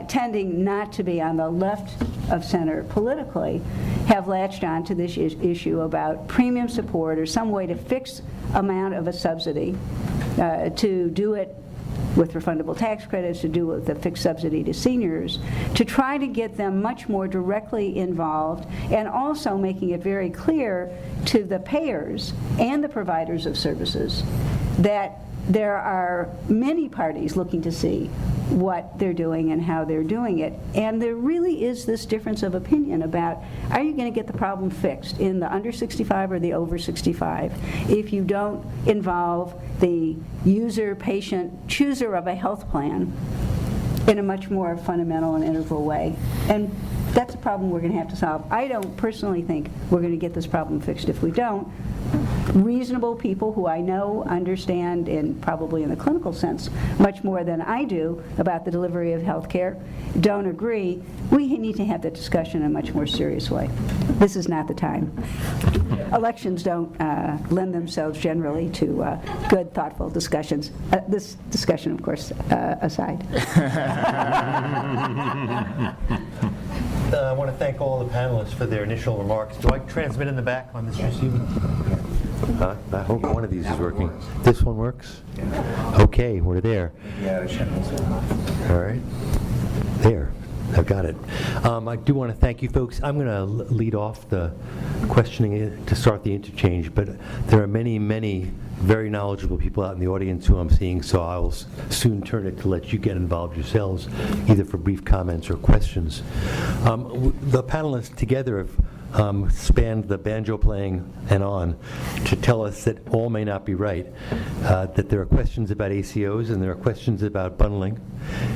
tending not to be on the left of center politically, have latched on to this issue about premium support or some way to fix amount of a subsidy, to do it with refundable tax credits, to do with the fixed subsidy to seniors, to try to get them much more directly involved, and also making it very clear to the payers and the providers of services that there are many parties looking to see what they're doing and how they're doing it. And there really is this difference of opinion about, are you going to get the problem fixed in the under 65 or the over 65 if you don't involve the user, patient, chooser of a health plan in a much more fundamental and integral way. And that's a problem we're going to have to solve. I don't personally think we're going to get this problem fixed if we don't. Reasonable people who I know understand, and probably in the clinical sense, much more than I do about the delivery of health care, don't agree. We need to have that discussion in a much more serious way. This is not the time. Elections don't lend themselves generally to good, thoughtful discussions. This discussion, of course, aside. I want to thank all the panelists for their initial remarks. Do I transmit in the back on this receiver? I hope one of these is working. This one works? Okay, we're there. All right. There. I've got it. I do want to thank you folks. I'm going to lead off the questioning to start the interchange, but there are many, many very knowledgeable people out in the audience who I'm seeing, so I will soon turn it to let you get involved yourselves, either for brief comments or questions. The panelists together have spanned the banjo playing and on to tell us that all may not be right, that there are questions about ACOs and there are questions about bundling,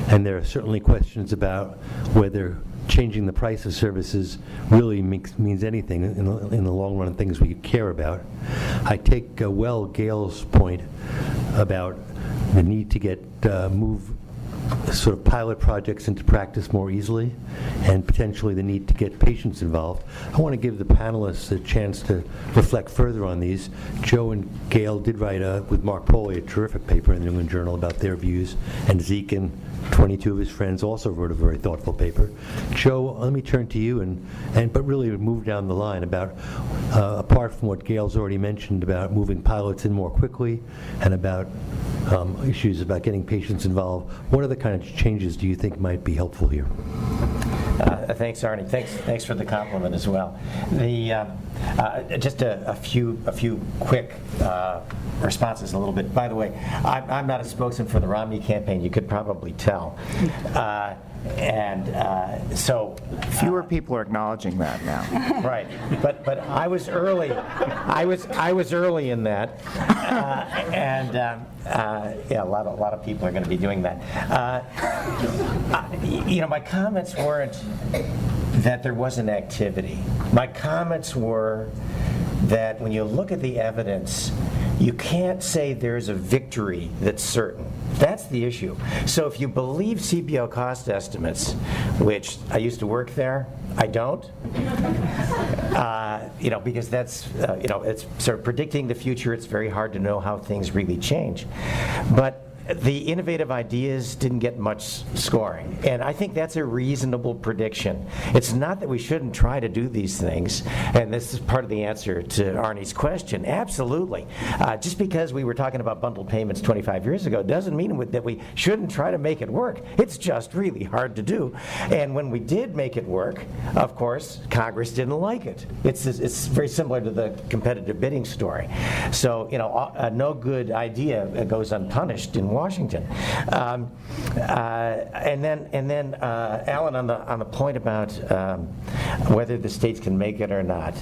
and there are certainly questions about whether changing the price of services really means anything in the long run, things we care about. I take Gail's point about the need to move sort of pilot projects into practice more easily, and potentially the need to get patients involved. I want to give the panelists a chance to reflect further on these. Joe and Gail did write, with Mark Pauly, a terrific paper in the New England Journal about their views, and Zeke and 22 of his friends also wrote a very thoughtful paper. Joe, let me turn to you, but really move down the line about, apart from what Gail's already mentioned about moving pilots in more quickly and about issues about getting patients involved, what other kind of changes do you think might be helpful here? Thanks, Arnie. Thanks for the compliment as well. Just a few quick responses a little bit. By the way, I'm not a spokesman for the Romney campaign. You could probably tell. So Fewer people are acknowledging that now. right, but I was early. I was early in that, yeah, a lot of people are going to be doing that. My comments weren't that there wasn't activity. My comments were that when you look at the evidence, you can't say there's a victory that's certain. That's the issue. So if you believe CBO cost estimates, which I used to work there, I don't, because that's, it's sort of predicting the future. It's very hard to know how things really change. But the innovative ideas didn't get much scoring, and I think that's a reasonable prediction. It's not that we shouldn't try to do these things, and this is part of the answer to Arnie's question. Absolutely. Just because we were talking about bundled payments 25 years ago doesn't mean that we shouldn't try to make it work. It's just really hard to do. And when we did make it work, of course, Congress didn't like it. It's very similar to the competitive bidding story. So, no good idea goes unpunished in Washington. And then Alan, on the point about whether the states can make it or not,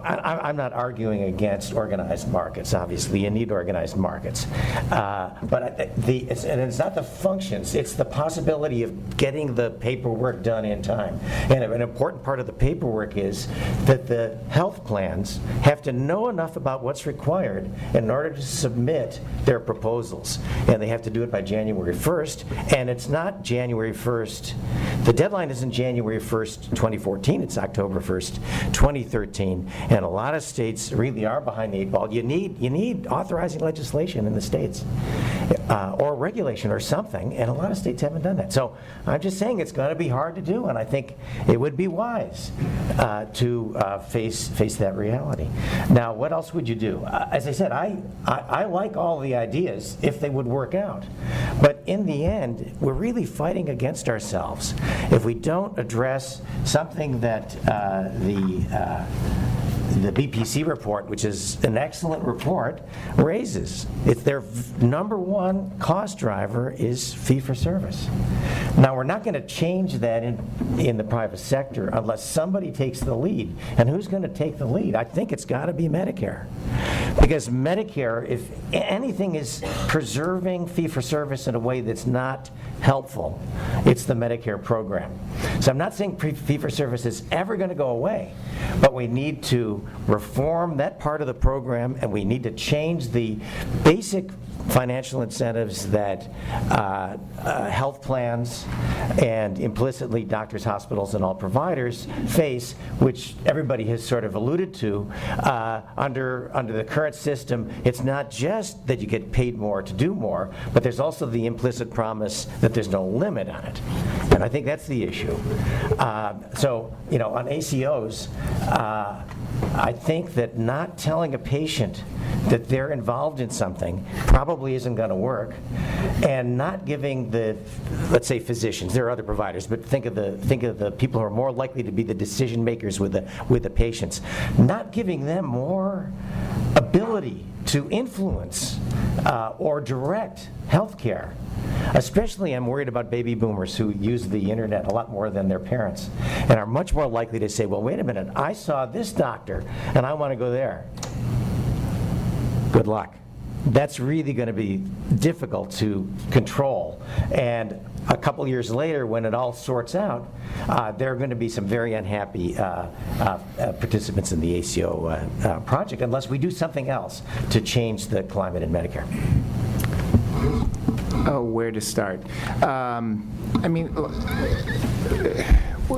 I'm not arguing against organized markets. Obviously, you need organized markets, but it's not the functions; it's the possibility of getting the paperwork done in time. And an important part of the paperwork is that the health plans have to know enough about what's required in order to submit their proposals, and they have to do it by January 1st, and it's not January 1st. The deadline isn't January 1st, 2014, it's October 1st, 2013, and a lot of states really are behind the eight ball. You need authorizing legislation in the states, or regulation or something, and a lot of states haven't done that. So I'm just saying it's going to be hard to do, and I think it would be wise to face that reality. Now, what else would you do? As I said, I like all the ideas if they would work out. But in the end, we're really fighting against ourselves if we don't address something that the BPC report, which is an excellent report, raises. It's their number one cost driver is fee-for-service. Now, we're not going to change that in the private sector unless somebody takes the lead. And who's going to take the lead? I think it's got to be Medicare. Because Medicare, if anything is preserving fee-for-service in a way that's not helpful, it's the Medicare program. So I'm not saying fee-for-service is ever going to go away, but we need to reform that part of the program, and we need to change the basic financial incentives that health plans and implicitly doctors, hospitals, and all providers face, which everybody has sort of alluded to. Under the current system, it's not just that you get paid more to do more, but there's also the implicit promise that there's no limit on it. And I think that's the issue. So, on ACOs, I think that not telling a patient that they're involved in something probably isn't going to work, and not giving the, let's say, physicians, there are other providers, but think of the people who are more likely to be the decision makers with the patients, not giving them more ability to influence or direct health care. Especially, I'm worried about baby boomers who use the internet a lot more than their parents and are much more likely to say, well, wait a minute, I saw this doctor and I want to go there. Good luck. That's really going to be difficult to control. And a couple years later, when it all sorts out, there are going to be some very unhappy participants in the ACO project unless we do something else to change the climate in Medicare. Oh, where to start?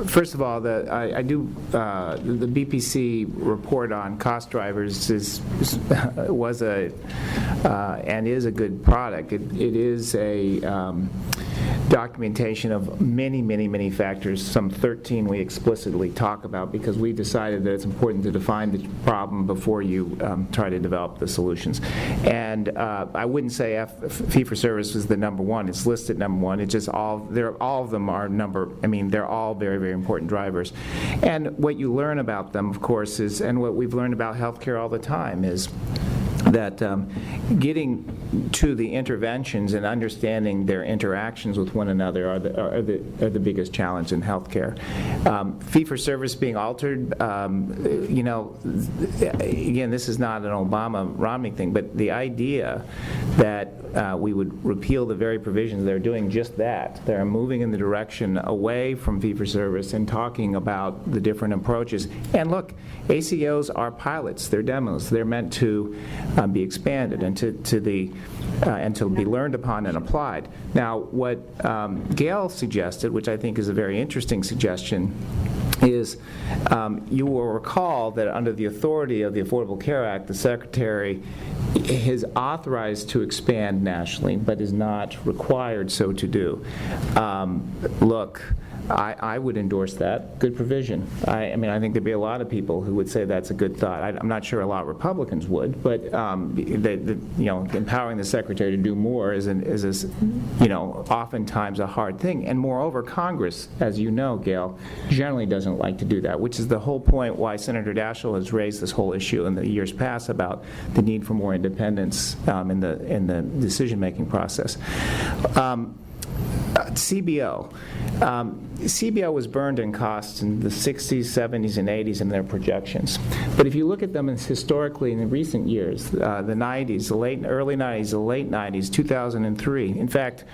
First of all, the BPC report on cost drivers was and is a good product. It is a documentation of many, many, many factors. Some 13 we explicitly talk about because we decided that it's important to define the problem before you try to develop the solutions. And I wouldn't say fee-for-service is the number one. It's listed number one. It's just all of them are they're all very, very important drivers. And what you learn about them, of course, and what we've learned about healthcare all the time is that getting to the interventions and understanding their interactions with one another are the biggest challenge in healthcare. Fee-for-service being altered, again, this is not an Obama-Romney thing, but the idea that we would repeal the very provisions, they're doing just that. They're moving in the direction away from fee-for-service and talking about the different approaches. And look, ACOs are pilots, they're demos, they're meant to be expanded and to be learned upon and applied. Now, what Gail suggested, which I think is a very interesting suggestion, is you will recall that under the authority of the Affordable Care Act, the Secretary is authorized to expand nationally, but is not required so to do. Look, I would endorse that. Good provision. I mean, I think there'd be a lot of people who would say that's a good thought. I'm not sure a lot of Republicans would, but empowering the Secretary to do more is oftentimes a hard thing. And moreover, Congress, as you know, Gail, generally doesn't like to do that, which is the whole point why Senator Daschle has raised this whole issue in the years past about the need for more independence in the decision-making process. CBO. CBO was burned in costs in the 60s, 70s, and 80s in their projections. But if you look at them historically in the recent years, the 90s, early 90s, the late 90s, 2003, in fact,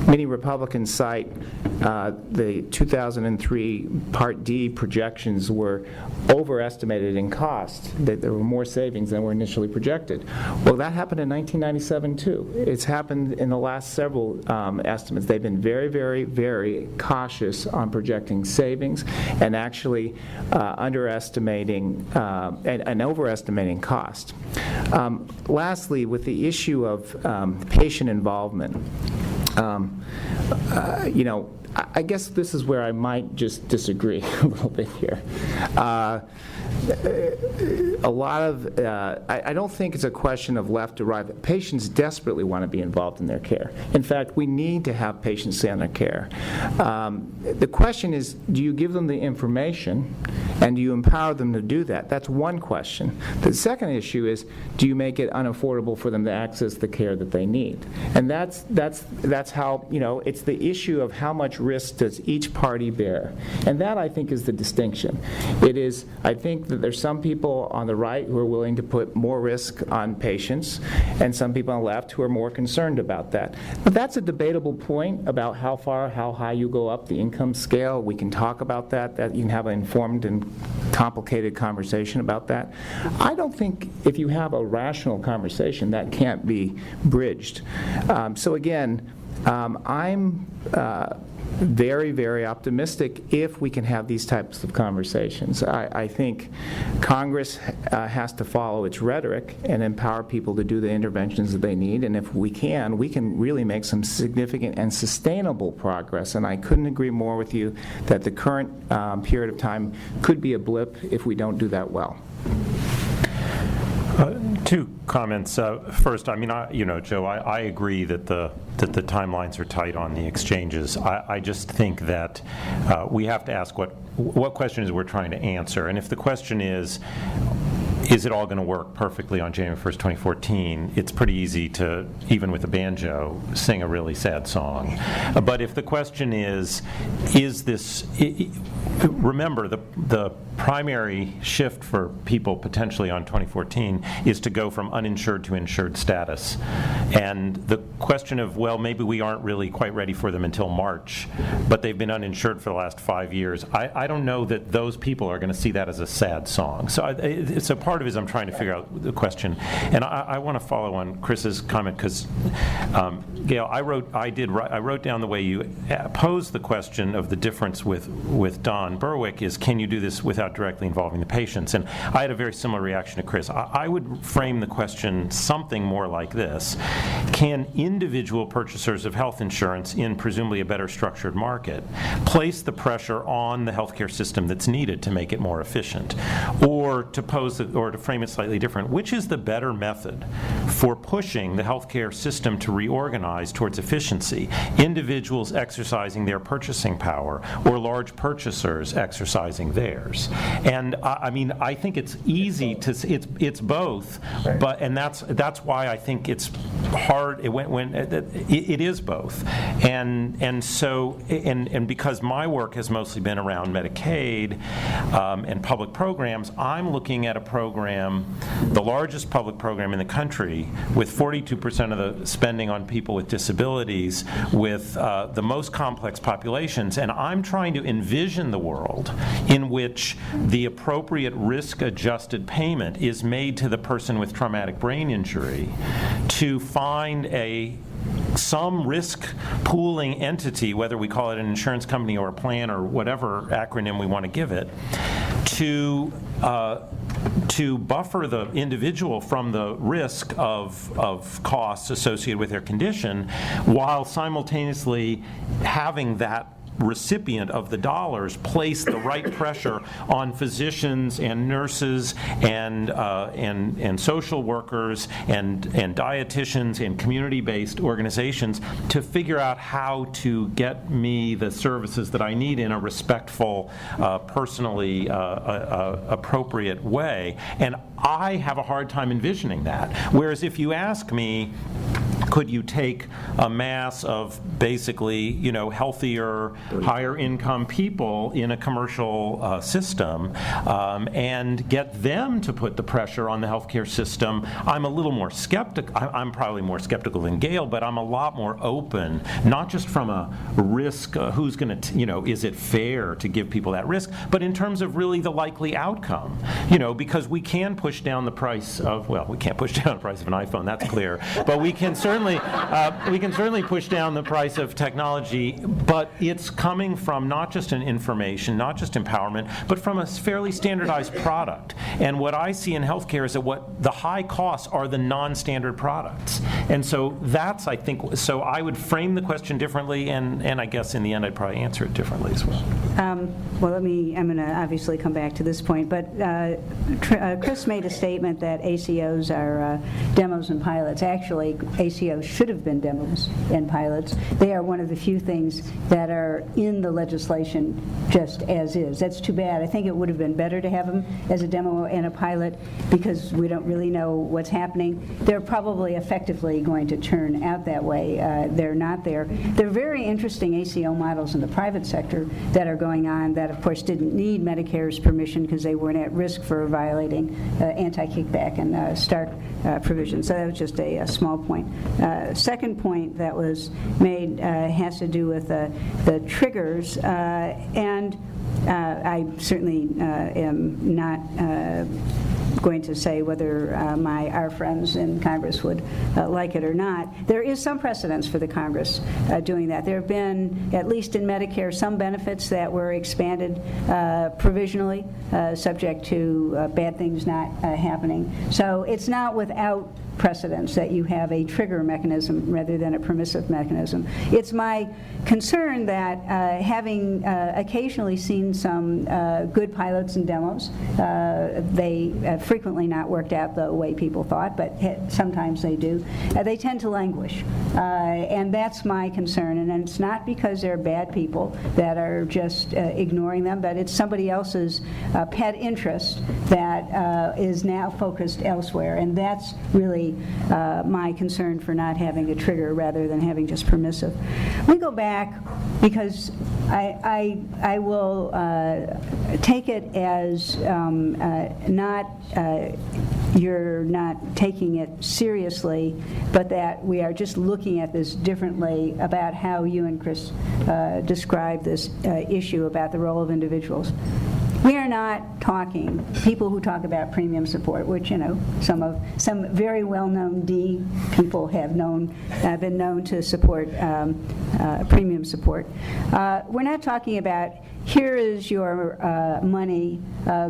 many Republicans cite the 2003 Part D projections were overestimated in cost, that there were more savings than were initially projected. Well, that happened in 1997 too. It's happened in the last several estimates. They've been very, very, very cautious on projecting savings and actually underestimating and overestimating cost. Lastly, with the issue of patient involvement, I guess this is where I might just disagree a little bit here. A lot of, I don't think it's a question of left or right. Patients desperately want to be involved in their care. In fact, we need to have patient-centered care. The question is, do you give them the information and do you empower them to do that? That's one question. The second issue is, do you make it unaffordable for them to access the care that they need? And that's how, it's the issue of how much risk does each party bear. And that, I think, is the distinction. It is, I think that there's some people on the right who are willing to put more risk on patients, and some people on the left who are more concerned about that. But that's a debatable point about how high you go up the income scale. We can talk about that you can have an informed and complicated conversation about that. I don't think if you have a rational conversation, that can't be bridged. So again, I'm very, very optimistic if we can have these types of conversations. I think Congress has to follow its rhetoric and empower people to do the interventions that they need, and if we can really make some significant and sustainable progress, and I couldn't agree more with you that the current period of time could be a blip if we don't do that well. Two comments. First, Joe, I agree that the timelines are tight on the exchanges. I just think that we have to ask what questions we're trying to answer. And if the question is it all going to work perfectly on January 1st, 2014, it's pretty easy to, even with a banjo, sing a really sad song. But if the question is this, remember, the primary shift for people potentially on 2014 is to go from uninsured to insured status. And the question of, well, maybe we aren't really quite ready for them until March, but they've been uninsured for the last 5 years. I don't know that those people are going to see that as a sad song. So it's a part of it is I'm trying to figure out the question. And I want to follow on Chris's comment because, Gail, I wrote down the way you posed the question of the difference with Don Berwick is, can you do this without directly involving the patients? And I had a very similar reaction to Chris. I would frame the question something more like this. Can individual purchasers of health insurance in presumably a better structured market place the pressure on the healthcare system that's needed to make it more efficient? Or to frame it slightly different, which is the better method for pushing the healthcare system to reorganize towards efficiency, individuals exercising their purchasing power or large purchasers exercising theirs. And I mean, I think it's easy to, it's both, but, and that's why I think it's hard, it is both. And so, and because my work has mostly been around Medicaid and public programs, I'm looking at a program, the largest public program in the country, with 42% of the spending on people with disabilities, with the most complex populations, and I'm trying to envision the world in which the appropriate risk-adjusted payment is made to the person with traumatic brain injury to find some risk pooling entity, whether we call it an insurance company or a plan or whatever acronym we want to give it, to buffer the individual from the risk of costs associated with their condition, while simultaneously having that recipient of the dollars place the right pressure on physicians and nurses and social workers and dietitians and community-based organizations to figure out how to get me the services that I need in a respectful, personally appropriate way. And I have a hard time envisioning that. Whereas if you ask me, could you take a mass of basically, healthier, higher income people in a commercial system and get them to put the pressure on the healthcare system? I'm a little more skeptical. I'm probably more skeptical than Gail, but I'm a lot more open, not just from a risk, who's going to, is it fair to give people that risk, but in terms of really the likely outcome, because we can push down the price of, well, we can't push down the price of an iPhone, that's clear, but we can certainly push down the price of technology, but it's coming from not just an information, not just empowerment, but from a fairly standardized product. And what I see in healthcare is that what the high costs are the non-standard products. And so that's, I think, so I would frame the question differently, and I guess in the end I'd probably answer it differently as well. Well, I'm going to obviously come back to this point, but Chris made a statement that ACOs are demos and pilots. Actually, ACOs should have been demos and pilots. They are one of the few things that are in the legislation just as is. That's too bad. I think it would have been better to have them as a demo and a pilot because we don't really know what's happening. They're probably effectively going to turn out that way. They're not there. There are very interesting ACO models in the private sector that are going on that, of course, didn't need Medicare's permission because they weren't at risk for violating anti-kickback and START provisions. So that was just a small point. Second point that was made has to do with the triggers, and I certainly am not going to say whether our friends in Congress would like it or not. There is some precedence for the Congress doing that. There have been, at least in Medicare, some benefits that were expanded provisionally, subject to bad things not happening. So it's not without precedence that you have a trigger mechanism rather than a permissive mechanism. It's my concern that having occasionally seen some good pilots and demos, they have frequently not worked out the way people thought, but sometimes they do. They tend to languish, and that's my concern. And it's not because they're bad people that are just ignoring them, but it's somebody else's pet interest that is now focused elsewhere, and that's really my concern for not having a trigger rather than having just permissive. We go back because I will take it as not you're not taking it seriously, but that we are just looking at this differently about how you and Chris described this issue about the role of individuals. We are not talking, people who talk about premium support, which, some very well-known D people have been known to support premium support. We're not talking about, here is your money,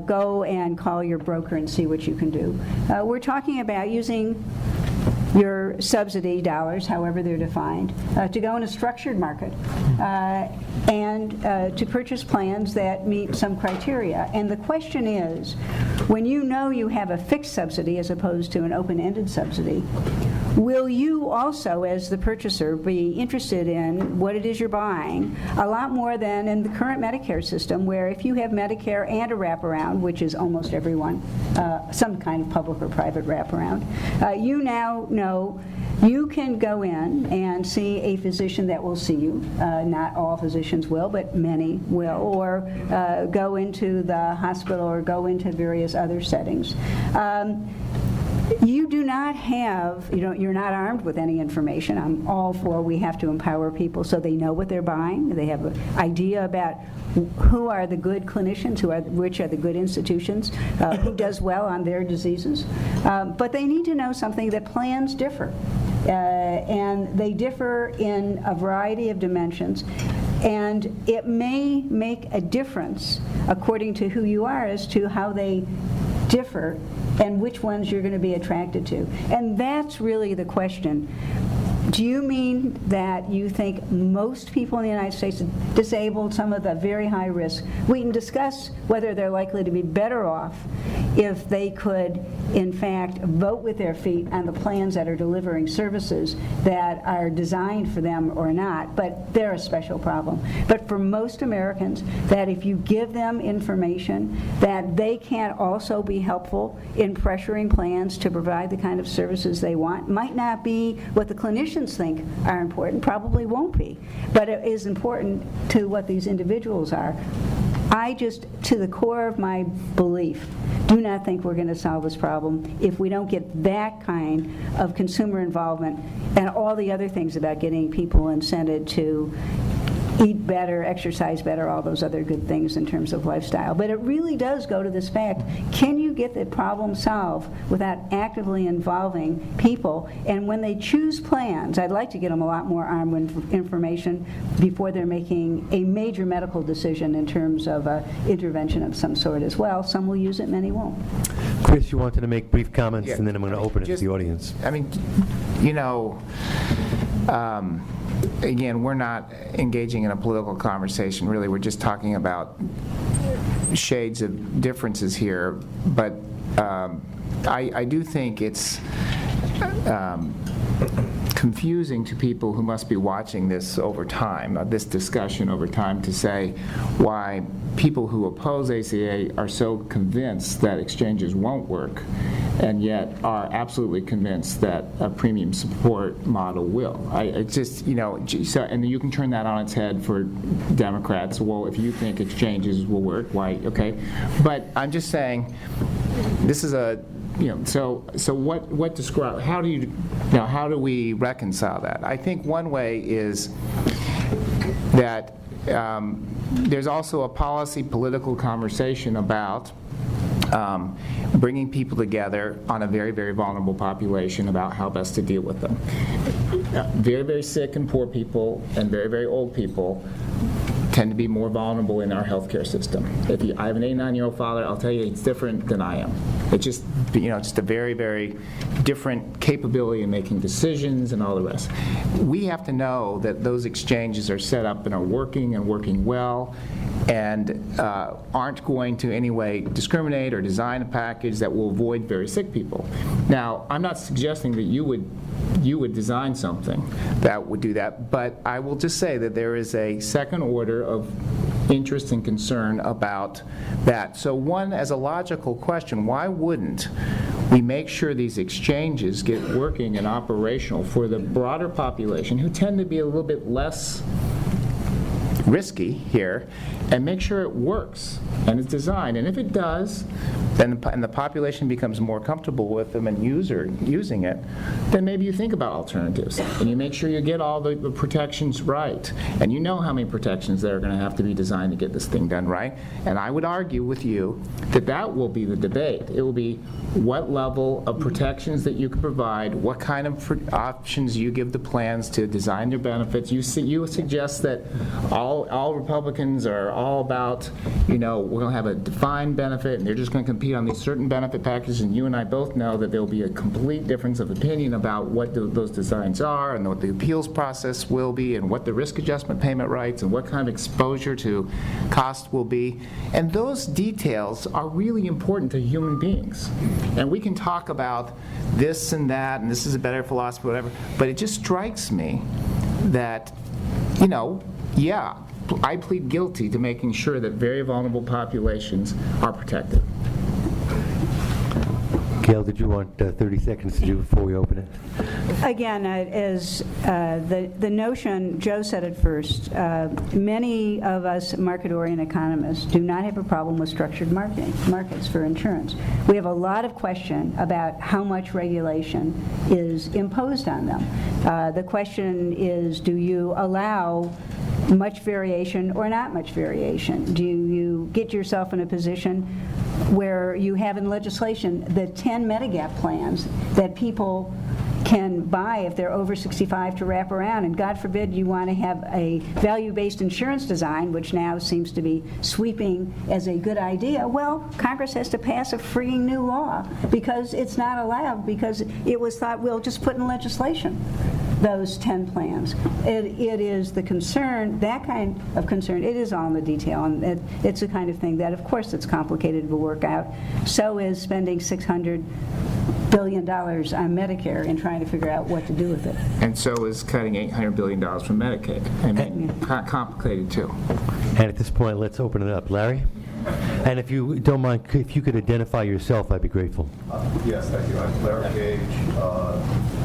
go and call your broker and see what you can do. We're talking about using your subsidy dollars, however they're defined, to go in a structured market and to purchase plans that meet some criteria. And the question is, when you know you have a fixed subsidy as opposed to an open-ended subsidy, will you also, as the purchaser, be interested in what it is you're buying a lot more than in the current Medicare system, where if you have Medicare and a wraparound, which is almost everyone, some kind of public or private wraparound, you now know you can go in and see a physician that will see you. Not all physicians will, but many will, or go into the hospital or go into various other settings. You do not have, you're not armed with any information. I'm all for we have to empower people so they know what they're buying. They have an idea about who are the good clinicians, which are the good institutions, who does well on their diseases. But they need to know something, that plans differ. And they differ in a variety of dimensions. And it may make a difference according to who you are as to how they differ and which ones you're going to be attracted to. And that's really the question. Do you mean that you think most people in the United States are disabled, some of the very high risk? We can discuss whether they're likely to be better off if they could, in fact, vote with their feet on the plans that are delivering services that are designed for them or not, but they're a special problem. But for most Americans, that if you give them information, that they can also be helpful in pressuring plans to provide the kind of services they want. Might not be what the clinicians think are important, probably won't be, but it is important to what these individuals are. I just, to the core of my belief, do not think we're going to solve this problem if we don't get that kind of consumer involvement and all the other things about getting people incented to eat better, exercise better, all those other good things in terms of lifestyle. But it really does go to this fact, can you get the problem solved without actively involving people? And when they choose plans, I'd like to get them a lot more armed with information before they're making a major medical decision in terms of intervention of some sort as well. Some will use it, many won't. Chris, you wanted to make brief comments, Yeah. and then I'm going to open it to Just- the audience. I mean, again, we're not engaging in a political conversation, really. We're just talking about shades of differences here. But I do think it's confusing to people who must be watching this over time, this discussion over time, to say why people who oppose ACA are so convinced that exchanges won't work, and yet are absolutely convinced that a premium support model will. It's just, so, and you can turn that on its head for Democrats. Well, if you think exchanges will work, why, okay. But I'm just saying, this is a, so what describe, how do we reconcile that? I think one way is that there's also a policy political conversation about bringing people together on a very, very vulnerable population about how best to deal with them. Very, very sick and poor people and very, very old people tend to be more vulnerable in our healthcare system. I have an 89-year-old father, I'll tell you it's different than I am. It's just, just a very, very different capability in making decisions and all the rest. We have to know that those exchanges are set up and are working and working well, and aren't going to in any way discriminate or design a package that will avoid very sick people. Now, I'm not suggesting that you would design something that would do that, but I will just say that there is a second order of interest and concern about that. So one, as a logical question, why wouldn't we make sure these exchanges get working and operational for the broader population who tend to be a little bit less risky here, and make sure it works and is designed. And if it does, then the population becomes more comfortable with them and using it, then maybe you think about alternatives. And you make sure you get all the protections right. And you know how many protections that are going to have to be designed to get this thing done right. And I would argue with you that that will be the debate. It will be what level of protections that you can provide, what kind of options you give the plans to design their benefits. You suggest that all all Republicans are all about, we're going to have a defined benefit, and they're just going to compete on these certain benefit packages, and you and I both know that there will be a complete difference of opinion about what those designs are, and what the appeals process will be, and what the risk adjustment payment rights, and what kind of exposure to cost will be. And those details are really important to human beings. And we can talk about this and that, and this is a better philosophy, whatever, but it just strikes me that, yeah, I plead guilty to making sure that very vulnerable populations are protected. Gail, did you want 30 seconds to do before we open it? Again, as the notion, Joe said it first, many of us market-oriented economists do not have a problem with structured markets for insurance. We have a lot of question about how much regulation is imposed on them. The question is, do you allow much variation or not much variation? Do you get yourself in a position where you have in legislation the 10 Medigap plans that people can buy if they're over 65 to wrap around, and God forbid you want to have a value-based insurance design, which now seems to be sweeping as a good idea. Well, Congress has to pass a freaking new law because it's not allowed, because it was thought we'll just put in legislation those 10 plans. It is the concern, that kind of concern, it is all in the detail, and it's the kind of thing that, of course, it's complicated to work out. So is spending $600 billion on Medicare and trying to figure out what to do with it. And so is cutting $800 billion from Medicaid. I mean, complicated too. And at this point, let's open it up. Larry? And if you don't mind, if you could identify yourself, I'd be grateful. Yes, thank you. I'm Larry Gage,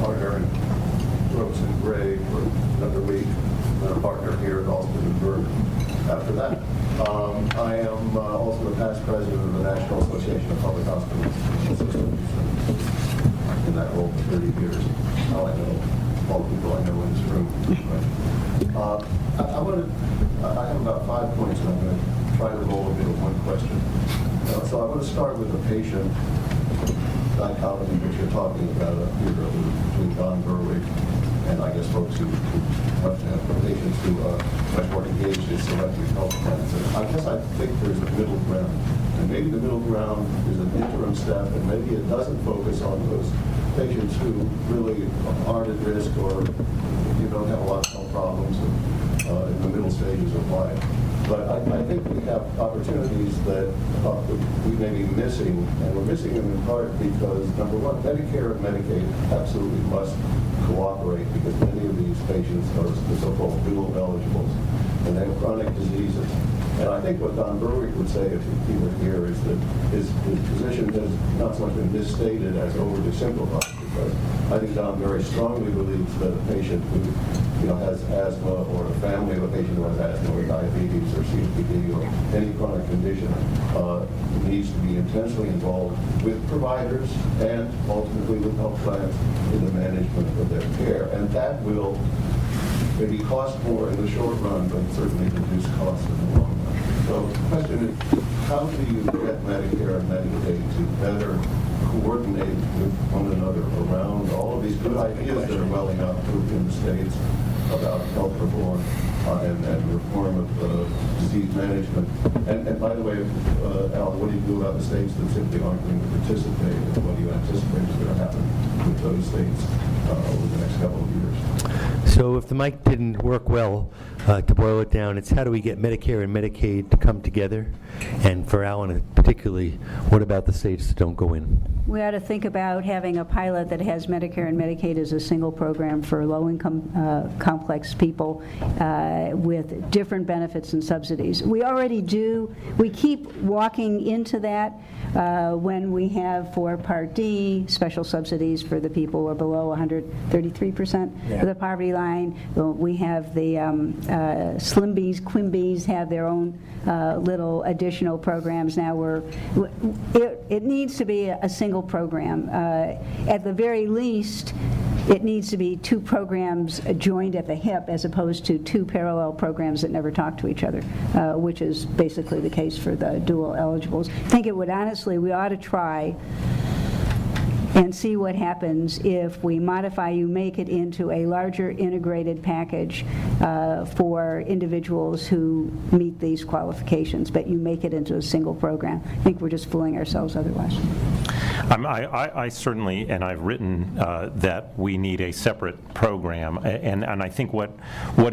partner in Brooks and Gray for another week, and a partner here at Alston and Berg after that. I am also the past president of the National Association of Public Hospitals Systems, in that role for 30 years. Now I know all the people I know in this room. I have about 5 points, and I'm going to try to roll into one question. So I want to start with the patient dichotomy that you're talking about up here between Don Berwick and I guess folks who have to have patients who are much more engaged in selecting health plans. And I guess I think there's a middle ground. And maybe the middle ground is an interim step, and maybe it doesn't focus on those patients who really aren't at risk or don't have a lot of health problems in the middle stages of life. But I think we have opportunities that we may be missing, and we're missing them in part because, number one, Medicare and Medicaid absolutely must cooperate, because many of these patients are the so-called dual eligibles, and they have chronic diseases. And I think what Don Berwick would say if he were here is that his position has not so much been misstated as overly simplified, because I think Don very strongly believes that a patient who has asthma, or a family of a patient who has asthma or diabetes or COPD or any chronic condition needs to be intensely involved with providers and ultimately with health plans in the management of their care. And that will maybe cost more in the short run, but certainly reduce costs in the long run. So the question is, how do you get Medicare and Medicaid to better coordinate with one another around all of these good ideas that are welling up in the states about health reform and reform of disease management? And by the way, Al, what do you do about the states that simply aren't going to participate, and what do you anticipate is going to happen with those states over the next couple of years? So if the mic didn't work well, to boil it down, it's how do we get Medicare and Medicaid to come together? And for Alan particularly, what about the states that don't go in? We ought to think about having a pilot that has Medicare and Medicaid as a single program for low-income complex people with different benefits and subsidies. We already do. We keep walking into that when we have for Part D special subsidies for the people who are below 133% of the poverty line. We have the Slimbies, Quimbies have their own little additional programs now. It needs to be a single program. At the very least, it needs to be two programs joined at the hip as opposed to two parallel programs that never talk to each other, which is basically the case for the dual eligibles. I think it would honestly, we ought to try and see what happens if we modify, you make it into a larger integrated package for individuals who meet these qualifications, but you make it into a single program. I think we're just fooling ourselves otherwise. I certainly, and I've written that we need a separate program, and I think what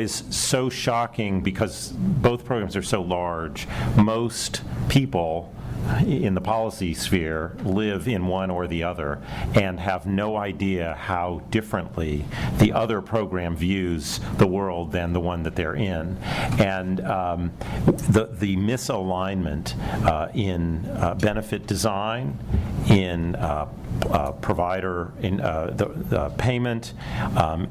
is so shocking, because both programs are so large, most people in the policy sphere live in one or the other and have no idea how differently the other program views the world than the one that they're in. And the misalignment in benefit design, in provider in the payment,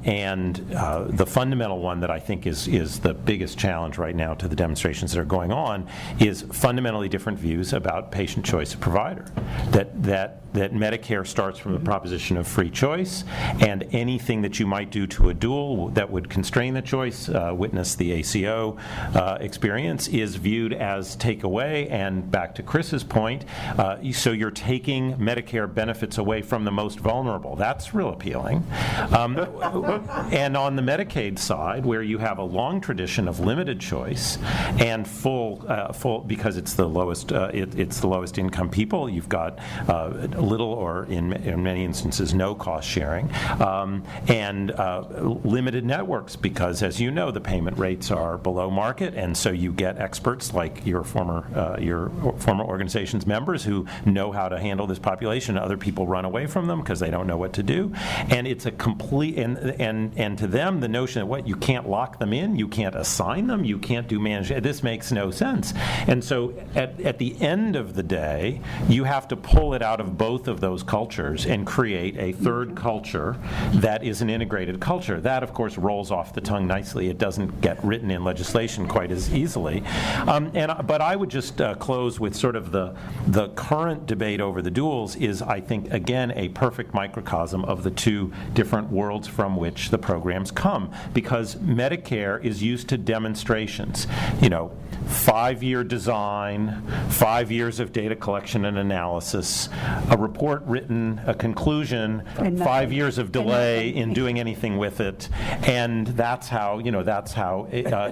and the fundamental one that I think is the biggest challenge right now to the demonstrations that are going on is fundamentally different views about patient choice of provider. That Medicare starts from the proposition of free choice, and anything that you might do to a dual that would constrain the choice, witness the ACO experience, is viewed as takeaway. And back to Chris's point, so you're taking Medicare benefits away from the most vulnerable. That's real appealing. And on the Medicaid side, where you have a long tradition of limited choice and full because it's the lowest income people, you've got little or in many instances no cost sharing, and limited networks, because as you know the payment rates are below market, and so you get experts like your former organization's members who know how to handle this population. Other people run away from them because they don't know what to do, and it's a complete and to them the notion that what you can't lock them in, you can't assign them, you can't do management. This makes no sense. And so at the end of the day, you have to pull it out of both of those cultures and create a third culture that is an integrated culture. That, of course, rolls off the tongue nicely. It doesn't get written in legislation quite as easily. But I would just close with sort of the current debate over the duals is, I think, again, a perfect microcosm of the two different worlds from which the programs come, because Medicare is used to demonstrations. 5-year design, 5 years of data collection and analysis, a report written, a conclusion, 5 years of delay in doing anything with it, and that's how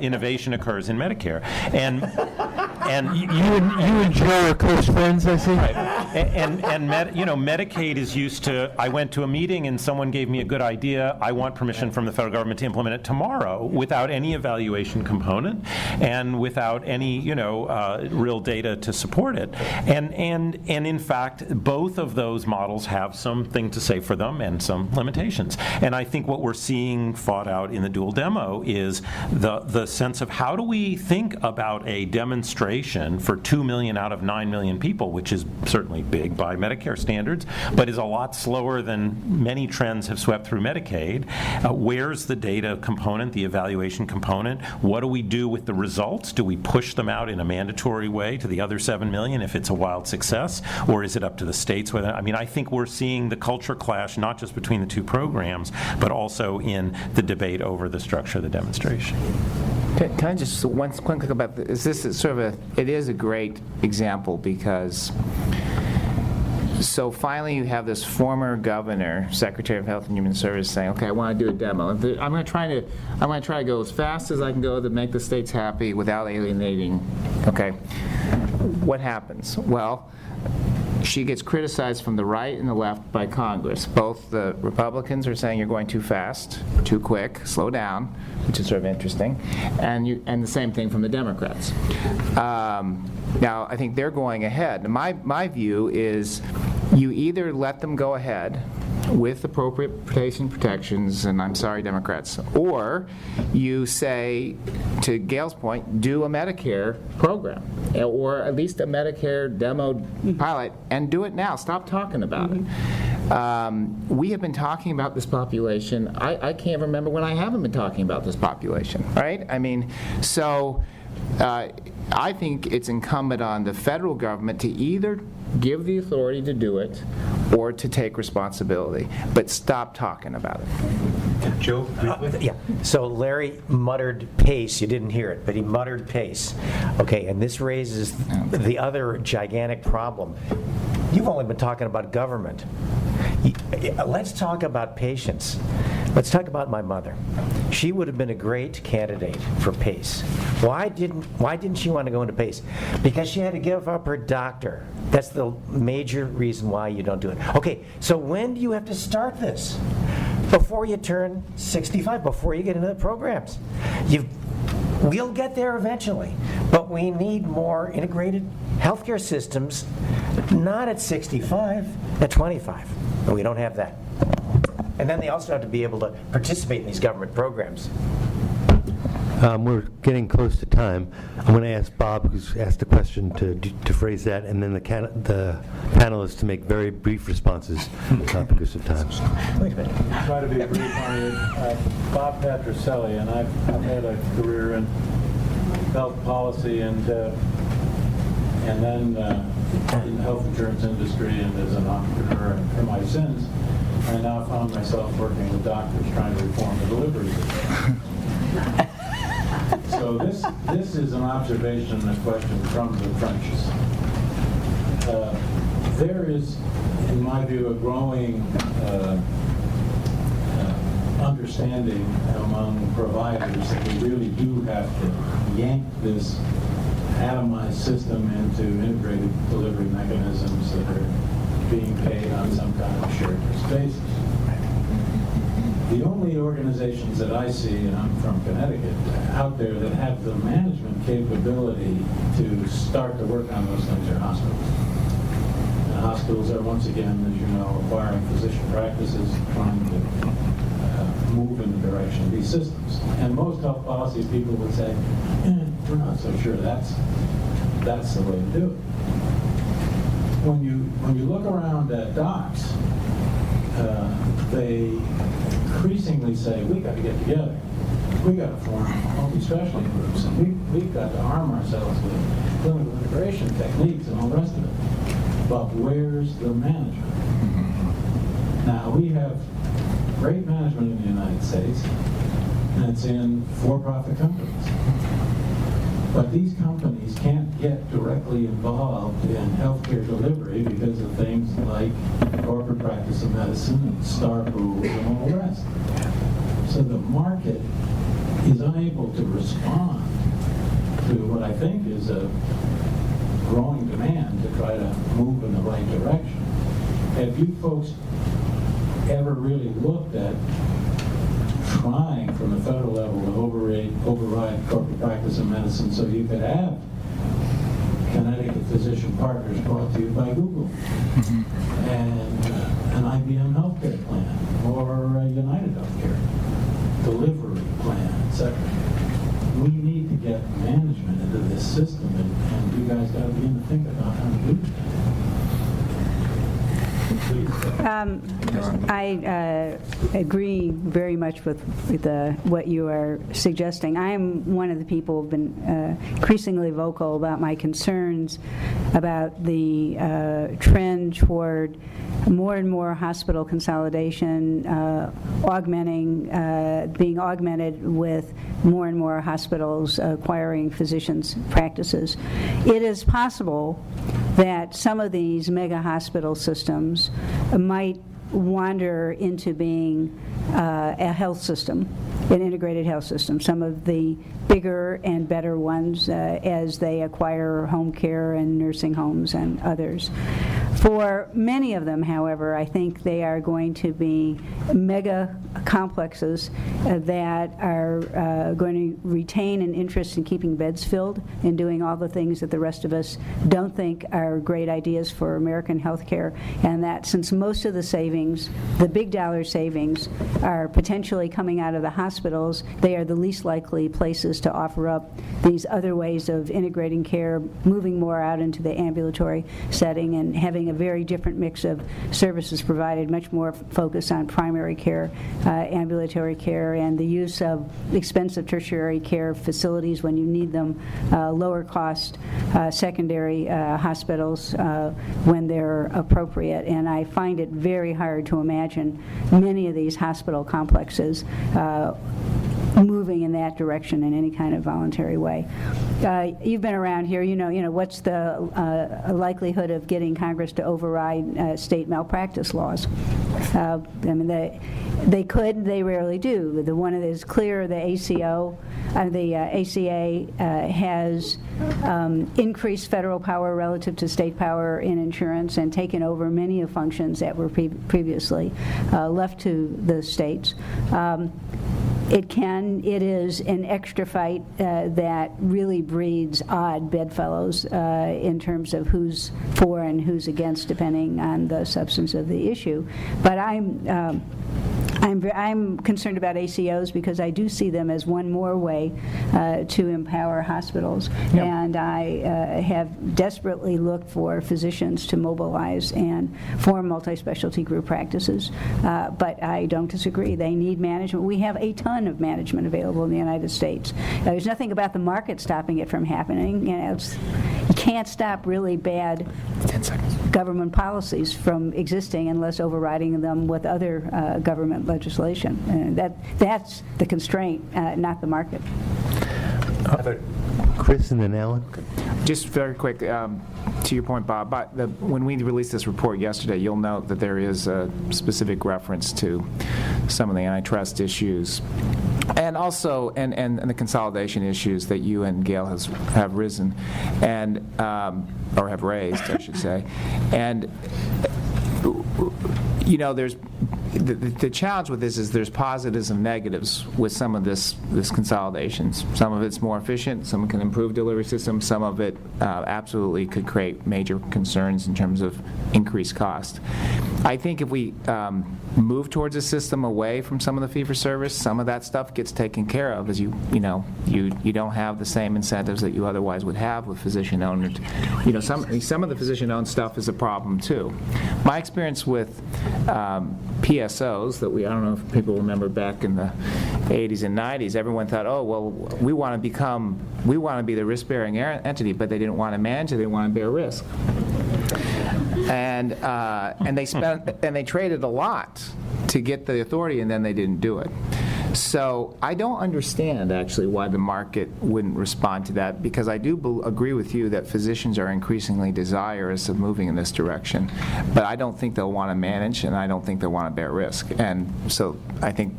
innovation occurs in Medicare. And you and Joe are close friends, I see. Right. And Medicaid is used to, I went to a meeting and someone gave me a good idea, I want permission from the federal government to implement it tomorrow, without any evaluation component and without any real data to support it. And in fact, both of those models have something to say for them and some limitations. And I think what we're seeing fought out in the dual demo is the sense of how do we think about a demonstration for 2 million out of 9 million people, which is certainly big by Medicare standards, but is a lot slower than many trends have swept through Medicaid. Where's the data component, the evaluation component? What do we do with the results? Do we push them out in a mandatory way to the other 7 million if it's a wild success, or is it up to the states? I think we're seeing the culture clash not just between the two programs, but also in the debate over the structure of the demonstration. Can I just one quick about this? This is sort of it is a great example, because so finally you have this former governor, Secretary of Health and Human Services, saying, okay, I want to do a demo. I'm going to try to go as fast as I can go to make the states happy without alienating. Okay. What happens? Well, she gets criticized from the right and the left by Congress. Both the Republicans are saying you're going too fast, too quick, slow down, which is sort of interesting, and the same thing from the Democrats. Now, I think they're going ahead. My view is you either let them go ahead with appropriate patient protections, and I'm sorry, Democrats, or you say, to Gail's point, do a Medicare program, or at least a Medicare demo pilot, and do it now. Stop talking about it. We have been talking about this population. I can't remember when I haven't been talking about this population, right? I think it's incumbent on the federal government to either give the authority to do it or to take responsibility, but stop talking about it. Joe? Yeah. So Larry muttered pace. You didn't hear it, but he muttered pace. Okay, and this raises the other gigantic problem. You've only been talking about government. Let's talk about patience. Let's talk about my mother. She would have been a great candidate for PACE. Why didn't she want to go into PACE? Because she had to give up her doctor. That's the major reason why you don't do it. Okay, so when do you have to start this? Before you turn 65, before you get into the programs. We'll get there eventually, but we need more integrated healthcare systems, not at 65, at 25. And we don't have that. And then they also have to be able to participate in these government programs. We're getting close to time. I'm going to ask Bob, who's asked a question, to phrase that, and then the panelists to make very brief responses because of time. Wait a minute. Try to be brief on you. Bob Patricelli, and I've had a career in health policy and then in the health insurance industry and as an entrepreneur. And for my sins, I now found myself working with doctors trying to reform the delivery system. So this is an observation and a question from the trenches. There is, in my view, a growing understanding among providers that we really do have to yank this atomized system into integrated delivery mechanisms that are being paid on some kind of shared basis. The only organizations that I see, and I'm from Connecticut, out there that have the management capability to start to work on those things are hospitals. And hospitals are, once again, as you know, acquiring physician practices, trying to move in the direction of these systems. And most health policy people would say, we're not so sure that's the way to do it. When you look around at docs, they increasingly say, we got to get together. We got to form multi-specialty groups, and we've got to arm ourselves with clinical integration techniques and all the rest of it. But where's the management? Now, we have great management in the United States, and it's in for-profit companies. But these companies can't get directly involved in healthcare delivery because of things like corporate practice of medicine and star pools and all the rest. So the market is unable to respond to what I think is a growing demand to try to move in the right direction. Have you folks ever really looked at trying from the federal level to override corporate practice of medicine so you could have Connecticut Physician Partners brought to you by Google and an IBM healthcare plan or a UnitedHealth delivery plan, etc. We need to get management into this system, and you guys got to begin to think about how to do that. I agree very much with what you are suggesting. I am one of the people who have been increasingly vocal about my concerns about the trend toward more and more hospital consolidation, being augmented with more and more hospitals acquiring physicians' practices. It is possible that some of these mega hospital systems might wander into being a health system, an integrated health system. Some of the bigger and better ones as they acquire home care and nursing homes and others. For many of them, however, I think they are going to be mega complexes that are going to retain an interest in keeping beds filled and doing all the things that the rest of us don't think are great ideas for American healthcare, and that since most of the savings, the big dollar savings, are potentially coming out of the hospitals, they are the least likely places to offer up these other ways of integrating care, moving more out into the ambulatory setting and having a very different mix of services provided, much more focus on primary care, ambulatory care, and the use of expensive tertiary care facilities when you need them, lower cost secondary hospitals when they're appropriate. And I find it very hard to imagine many of these hospital complexes moving in that direction in any kind of voluntary way. You've been around here, you know, what's the likelihood of getting Congress to override state malpractice laws? I mean, they could, they rarely do. The one that is clear, the ACA has increased federal power relative to state power in insurance and taken over many of functions that were previously left to the states. It is an extra fight that really breeds odd bedfellows in terms of who's for and who's against, depending on the substance of the issue. But I'm concerned about ACOs because I do see them as one more way to empower hospitals, and I have desperately looked for physicians to mobilize and form multi-specialty group practices, but I don't disagree. They need management. We have a ton of management available in the United States. There's nothing about the market stopping it from happening. You know, you can't stop really bad government policies from existing unless overriding them with other government legislation. And that's the constraint, not the market. Chris and then Alan. Just very quick, to your point, Bob, when we released this report yesterday, you'll note that there is a specific reference to some of the antitrust issues and also and the consolidation issues that you and Gail have risen and or have raised, I should say. And you know, there's the challenge with this is there's positives and negatives with some of this consolidations. Some of it's more efficient, some can improve delivery systems, some of it absolutely could create major concerns in terms of increased cost. I think if we move towards a system away from some of the fee-for-service, some of that stuff gets taken care of, as you don't have the same incentives that you otherwise would have with physician-owned. You know, some of the physician-owned stuff is a problem too. My experience with PSOs that I don't know if people remember back in the 80s and 90s, everyone thought, oh, well, we want to be the risk-bearing entity, but they didn't want to manage it, they want to bear risk. And they traded a lot to get the authority, and then they didn't do it. So I don't understand actually why the market wouldn't respond to that, because I do agree with you that physicians are increasingly desirous of moving in this direction, but I don't think they'll want to manage, and I don't think they'll want to bear risk. And so I think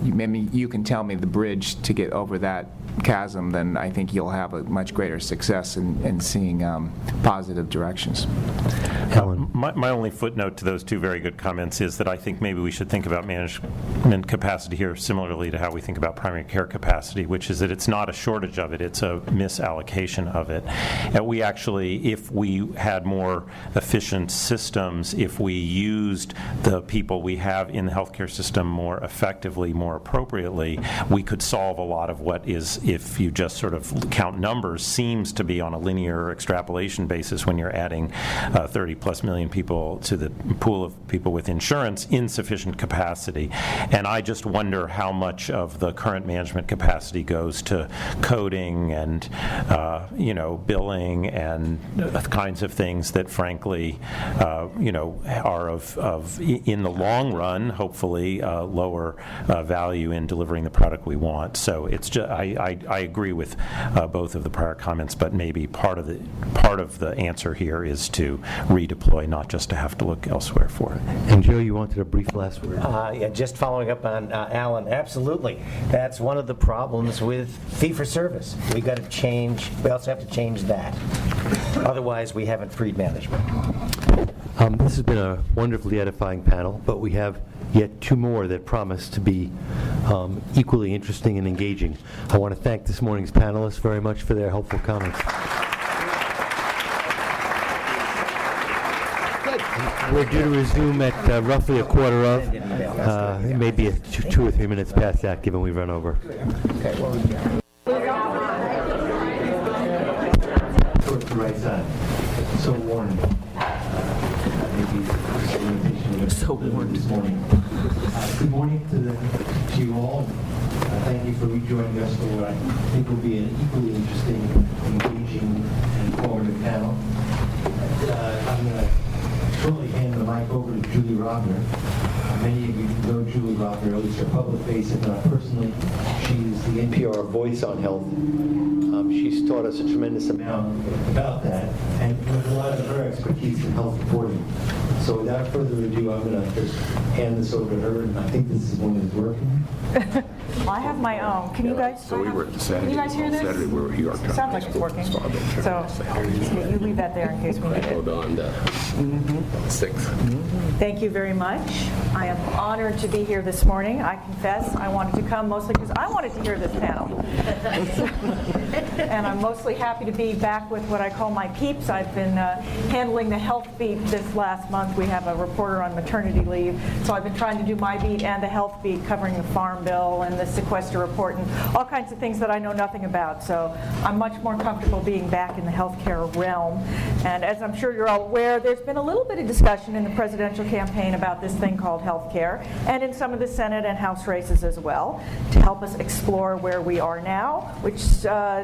maybe you can tell me the bridge to get over that chasm, then I think you'll have a much greater success in seeing positive directions. Alan. My only footnote to those two very good comments is that I think maybe we should think about management capacity here similarly to how we think about primary care capacity, which is that it's not a shortage of it, it's a misallocation of it. And we actually, if we had more efficient systems, if we used the people we have in the healthcare system more effectively, more appropriately, we could solve a lot of what is, if you just sort of count numbers, seems to be on a linear extrapolation basis when you're adding 30+ million people to the pool of people with insurance, insufficient capacity. And I just wonder how much of the current management capacity goes to coding and billing and the kinds of things that frankly are of in the long run hopefully lower value in delivering the product we want. So it's just I agree with both of the prior comments, but maybe part of the answer here is to redeploy, not just to have to look elsewhere for it. And Joe, you wanted a brief last word? Yeah, just following up on Alan, absolutely. That's one of the problems with fee-for-service. We got to change. We also have to change that. Otherwise, we haven't freed management. This has been a wonderfully edifying panel, but we have yet two more that promise to be equally interesting and engaging. I want to thank this morning's panelists very much for their helpful comments. We're due to resume at roughly 1:15. It may be 2 or 3 minutes past that, given we run over. Towards the right side. So warm. So warm this morning. Good morning to you all. Thank you for rejoining us for what I think will be an equally interesting, engaging, and informative panel. I'm going to shortly hand the mic over to Julie Robner. Many of you know Julie Robner, at least her public face, if not personally. She's the NPR voice on health. She's taught us a tremendous amount about that, and with a lot of her expertise in health reporting. So without further ado, I'm going to just hand this over to her, and I think this is one that's working. I have my own. Can you guys? So we were at the Saturday. Can you guys hear this? Saturday we were at York. Sounds like it's working. So you leave that there in case we need it. Hold on to 6. Thank you very much. I am honored to be here this morning. I confess I wanted to come mostly because I wanted to hear this panel. And I'm mostly happy to be back with what I call my peeps. I've been handling the health beat this last month. We have a reporter on maternity leave. So I've been trying to do my beat and the health beat, covering the Farm Bill and the sequester report and all kinds of things that I know nothing about. So I'm much more comfortable being back in the healthcare realm. And as I'm sure you're all aware, there's been a little bit of discussion in the presidential campaign about this thing called healthcare, and in some of the Senate and House races as well, to help us explore where we are now, which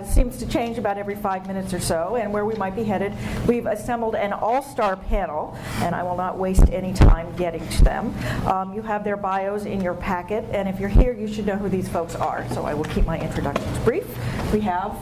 seems to change about every 5 minutes or so, and where we might be headed. We've assembled an all-star panel, and I will not waste any time getting to them. You have their bios in your packet, and if you're here, you should know who these folks are, so I will keep my introductions brief. We have,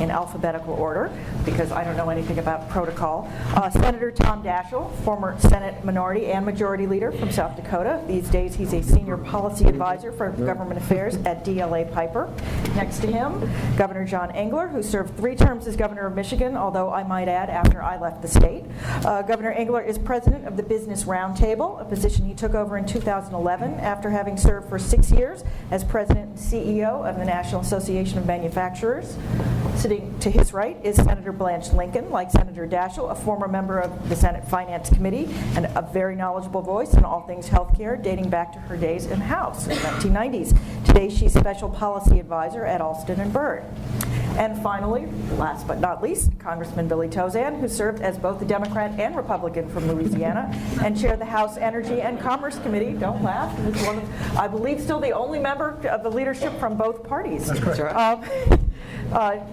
in alphabetical order, because I don't know anything about protocol, Senator Tom Daschle, former Senate Minority and Majority Leader from South Dakota. These days, he's a Senior Policy Advisor for Government Affairs at DLA Piper. Next to him, Governor John Engler, who served 3 terms as Governor of Michigan, although I might add, after I left the state. Governor Engler is President of the Business Roundtable, a position he took over in 2011 after having served for 6 years as President and CEO of the National Association of Manufacturers. Sitting to his right is Senator Blanche Lincoln, like Senator Daschle, a former member of the Senate Finance Committee and a very knowledgeable voice in all things healthcare, dating back to her days in the House in the 1990s. Today, she's Special Policy Advisor at Alston and Bird. And finally, last but not least, Congressman Billy Tozan, who served as both a Democrat and Republican from Louisiana and chaired the House Energy and Commerce Committee. Don't laugh. He's one of, I believe, still the only member of the leadership from both parties. That's correct.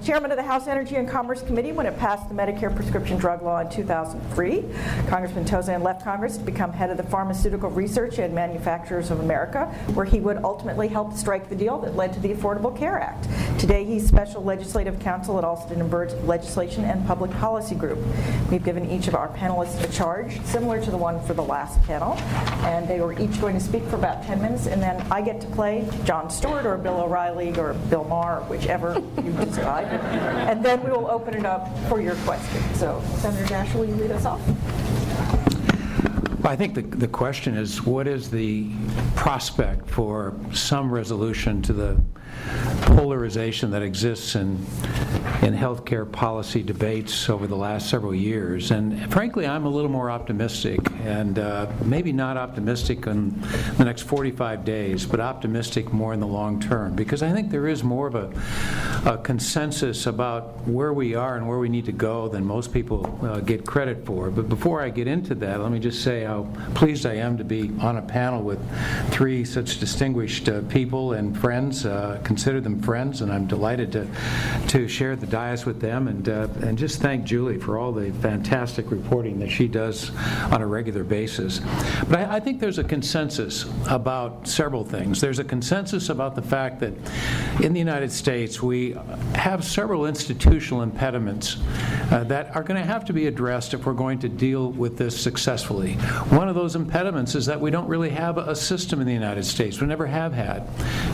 Chairman of the House Energy and Commerce Committee when it passed the Medicare prescription drug law in 2003. Congressman Tozan left Congress to become head of the Pharmaceutical Research and Manufacturers of America, where he would ultimately help strike the deal that led to the Affordable Care Act. Today, he's Special Legislative Counsel at Alston and Bird's Legislation and Public Policy Group. We've given each of our panelists a charge, similar to the one for the last panel, and they were each going to speak for about 10 minutes, and then I get to play Jon Stewart or Bill O'Reilly or Bill Maher, whichever you decide, and then we will open it up for your questions. So, Senator Daschle, will you lead us off? I think the question is, what is the prospect for some resolution to the polarization that exists in healthcare policy debates over the last several years? And frankly, I'm a little more optimistic, and maybe not optimistic in the next 45 days, but optimistic more in the long term, because I think there is more of a consensus about where we are and where we need to go than most people get credit for. But before I get into that, let me just say how pleased I am to be on a panel with 3 such distinguished people and friends. Consider them friends, and I'm delighted to share the dais with them, and just thank Julie for all the fantastic reporting that she does on a regular basis. But I think there's a consensus about several things. There's a consensus about the fact that in the United States we have several institutional impediments that are going to have to be addressed if we're going to deal with this successfully. One of those impediments is that we don't really have a system in the United States. We never have had.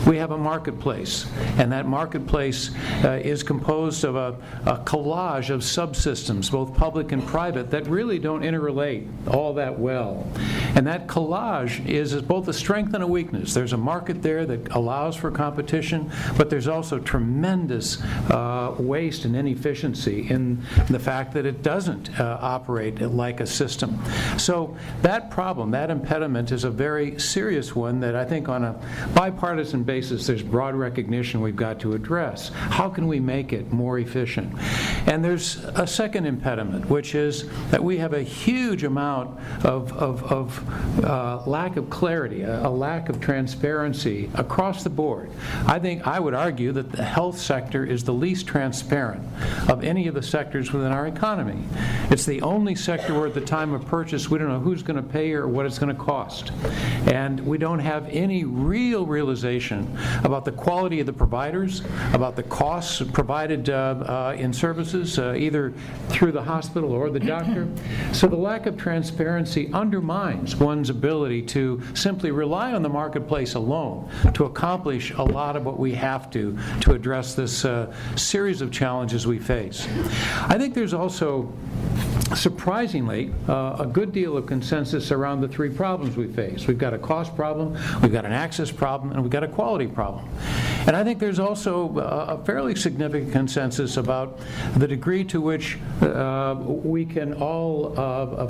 We have a marketplace, and that marketplace is composed of a collage of subsystems, both public and private, that really don't interrelate all that well. And that collage is both a strength and a weakness. There's a market there that allows for competition, but there's also tremendous waste and inefficiency in the fact that it doesn't operate like a system. So that problem, that impediment, is a very serious one that I think on a bipartisan basis there's broad recognition we've got to address. How can we make it more more efficient. And there's a second impediment, which is that we have a huge amount of lack of clarity, a lack of transparency across the board. I would argue that the health sector is the least transparent of any of the sectors within our economy. It's the only sector where at the time of purchase we don't know who's going to pay or what it's going to cost. And we don't have any real realization about the quality of the providers, about the costs provided in services, either through the hospital or the doctor. So the lack of transparency undermines one's ability to simply rely on the marketplace alone to accomplish a lot of what we have to address this series of challenges we face. I think there's also, surprisingly, a good deal of consensus around the three problems we face. We've got a cost problem, we've got an access problem, and we've got a quality problem. And I think there's also a fairly significant consensus about the degree to which we can all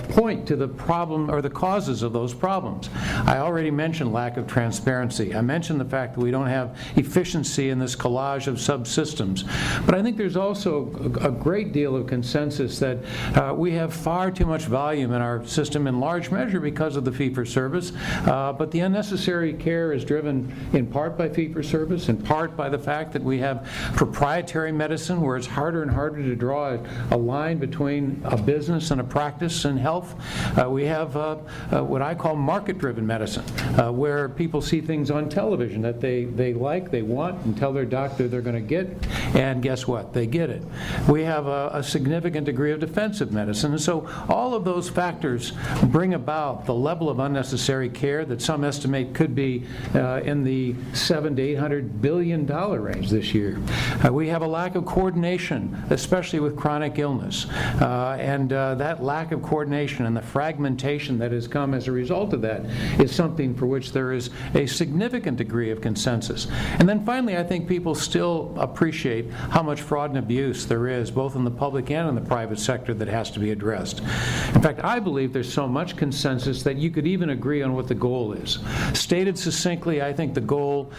point to the problem or the causes of those problems. I already mentioned lack of transparency. I mentioned the fact that we don't have efficiency in this collage of subsystems. But I think there's also a great deal of consensus that we have far too much volume in our system, in large measure because of the fee-for-service, but the unnecessary care is driven in part by fee-for-service, in part by the fact that we have proprietary medicine where it's harder and harder to draw a line between a business and a practice in health. We have what I call market-driven medicine, where people see things on television that they like, they want, and tell their doctor they're going to get, and guess what? They get it. We have a significant degree of defensive medicine, and so all of those factors bring about the level of unnecessary care that some estimate could be in the $700 to $800 billion range this year. We have a lack of coordination, especially with chronic illness, and that lack of coordination and the fragmentation that has come as a result of that is something for which there is a significant degree of consensus. And then finally, I think people still appreciate how much fraud and abuse there is, both in the public and in the private sector, that has to be addressed. In fact, I believe there's so much consensus that you could even agree on what the goal is. Stated succinctly, I think the goal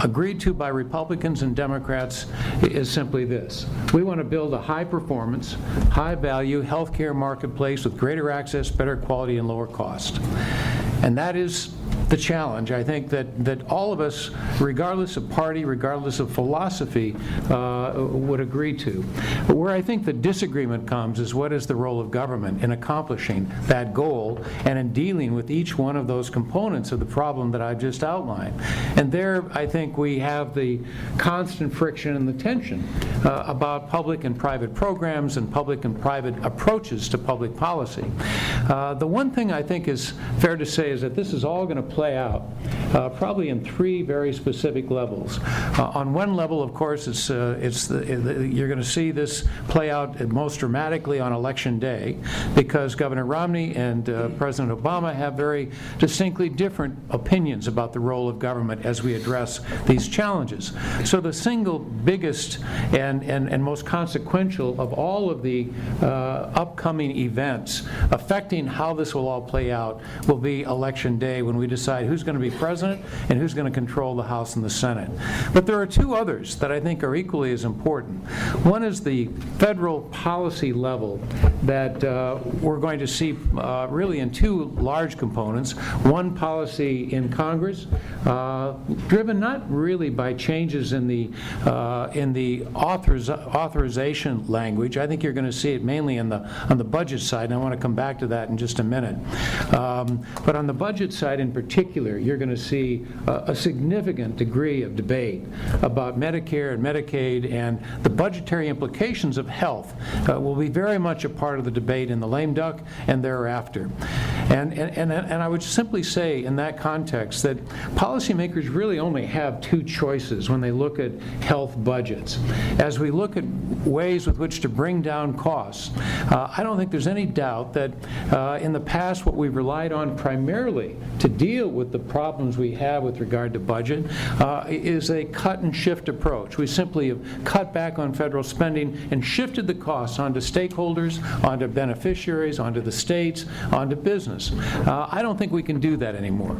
agreed to by Republicans and Democrats is simply this. We want to build a high-performance, high-value healthcare marketplace with greater access, better quality, and lower cost. And that is the challenge, I think, that all of us, regardless of party, regardless of philosophy, would agree to. But where I think the disagreement comes is what is the role of government in accomplishing that goal and in dealing with each one of those components of the problem that I've just outlined. And there, I think we have the constant friction and the tension about public and private programs and public and private approaches to public policy. The one thing I think is fair to say is that this is all going to play out probably in three very specific levels. On one level, of course, you're going to see this play out most dramatically on Election Day because Governor Romney and President Obama have very distinctly different opinions about the role of government as we address these challenges. So the single biggest and most consequential of all of the upcoming events affecting how this will all play out will be Election Day, when we decide who's going to be president and who's going to control the House and the Senate. But there are two others that I think are equally as important. One is the federal policy level that we're going to see really in two large components. One, policy in Congress, driven not really by changes in the authorization language. I think you're going to see it mainly on the budget side, and I want to come back to that in just a minute. But on the budget side in particular, you're going to see a significant degree of debate about Medicare and Medicaid, and the budgetary implications of health will be very much a part of the debate in the lame duck and thereafter. And I would simply say in that context that policymakers really only have two choices when they look at health budgets. As we look at ways with which to bring down costs, I don't think there's any doubt that in the past what we've relied on primarily to deal with the problems we have with regard to budget is a cut and shift approach. We simply have cut back on federal spending and shifted the costs onto stakeholders, onto beneficiaries, onto the states, onto business. business. I don't think we can do that anymore.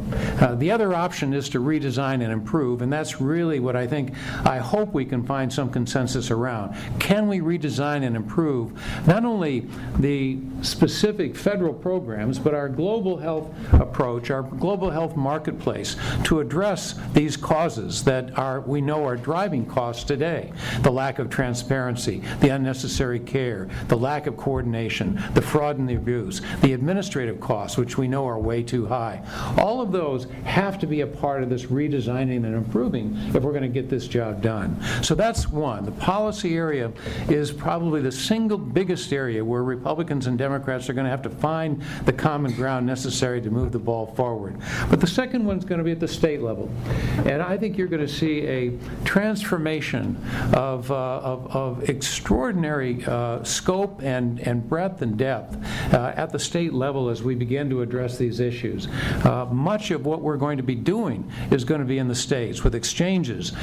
The other option is to redesign and improve, and that's really what I hope we can find some consensus around. Can we redesign and improve not only the specific federal programs, but our global health approach, our global health marketplace, to address these causes that we know are driving costs today? The lack of transparency, the unnecessary care, the lack of coordination, the fraud and the abuse, the administrative costs, which we know are way too high. All of those have to be a part of this redesigning and improving if we're going to get this job done. So that's one. The policy area is probably the single biggest area where Republicans and Democrats are going to have to find the common ground necessary to move the ball forward. But the second one's going to be at the state level. And I think you're going to see a transformation of extraordinary scope and breadth and depth at the state level as we begin to address these issues. Much of what we're going to be doing is going to be in the states, with exchanges,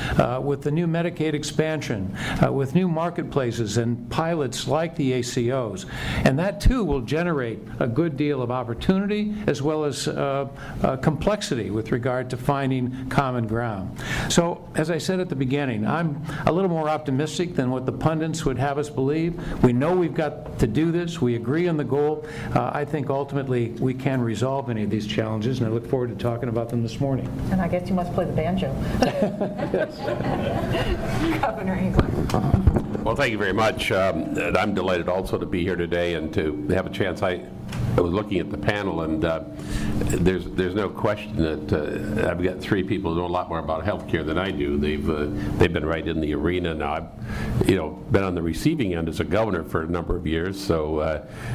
with the new Medicaid expansion, with new marketplaces and pilots like the ACOs. And that too will generate a good deal of opportunity as well as complexity with regard to finding common ground. So, as I said at the beginning, I'm a little more optimistic than what the pundits would have us believe. We know we've got to do this. We agree on the goal. I think ultimately we can resolve any of these challenges, and I look forward to talking about them this morning. And I guess you must play the banjo. Governor England. Well, thank you very much. And I'm delighted also to be here today and to have a chance. I was looking at the panel, and there's no question that I've got three people who know a lot more about healthcare than I do. They've been right in the arena. Now, I've been on the receiving end as a governor for a number of years, so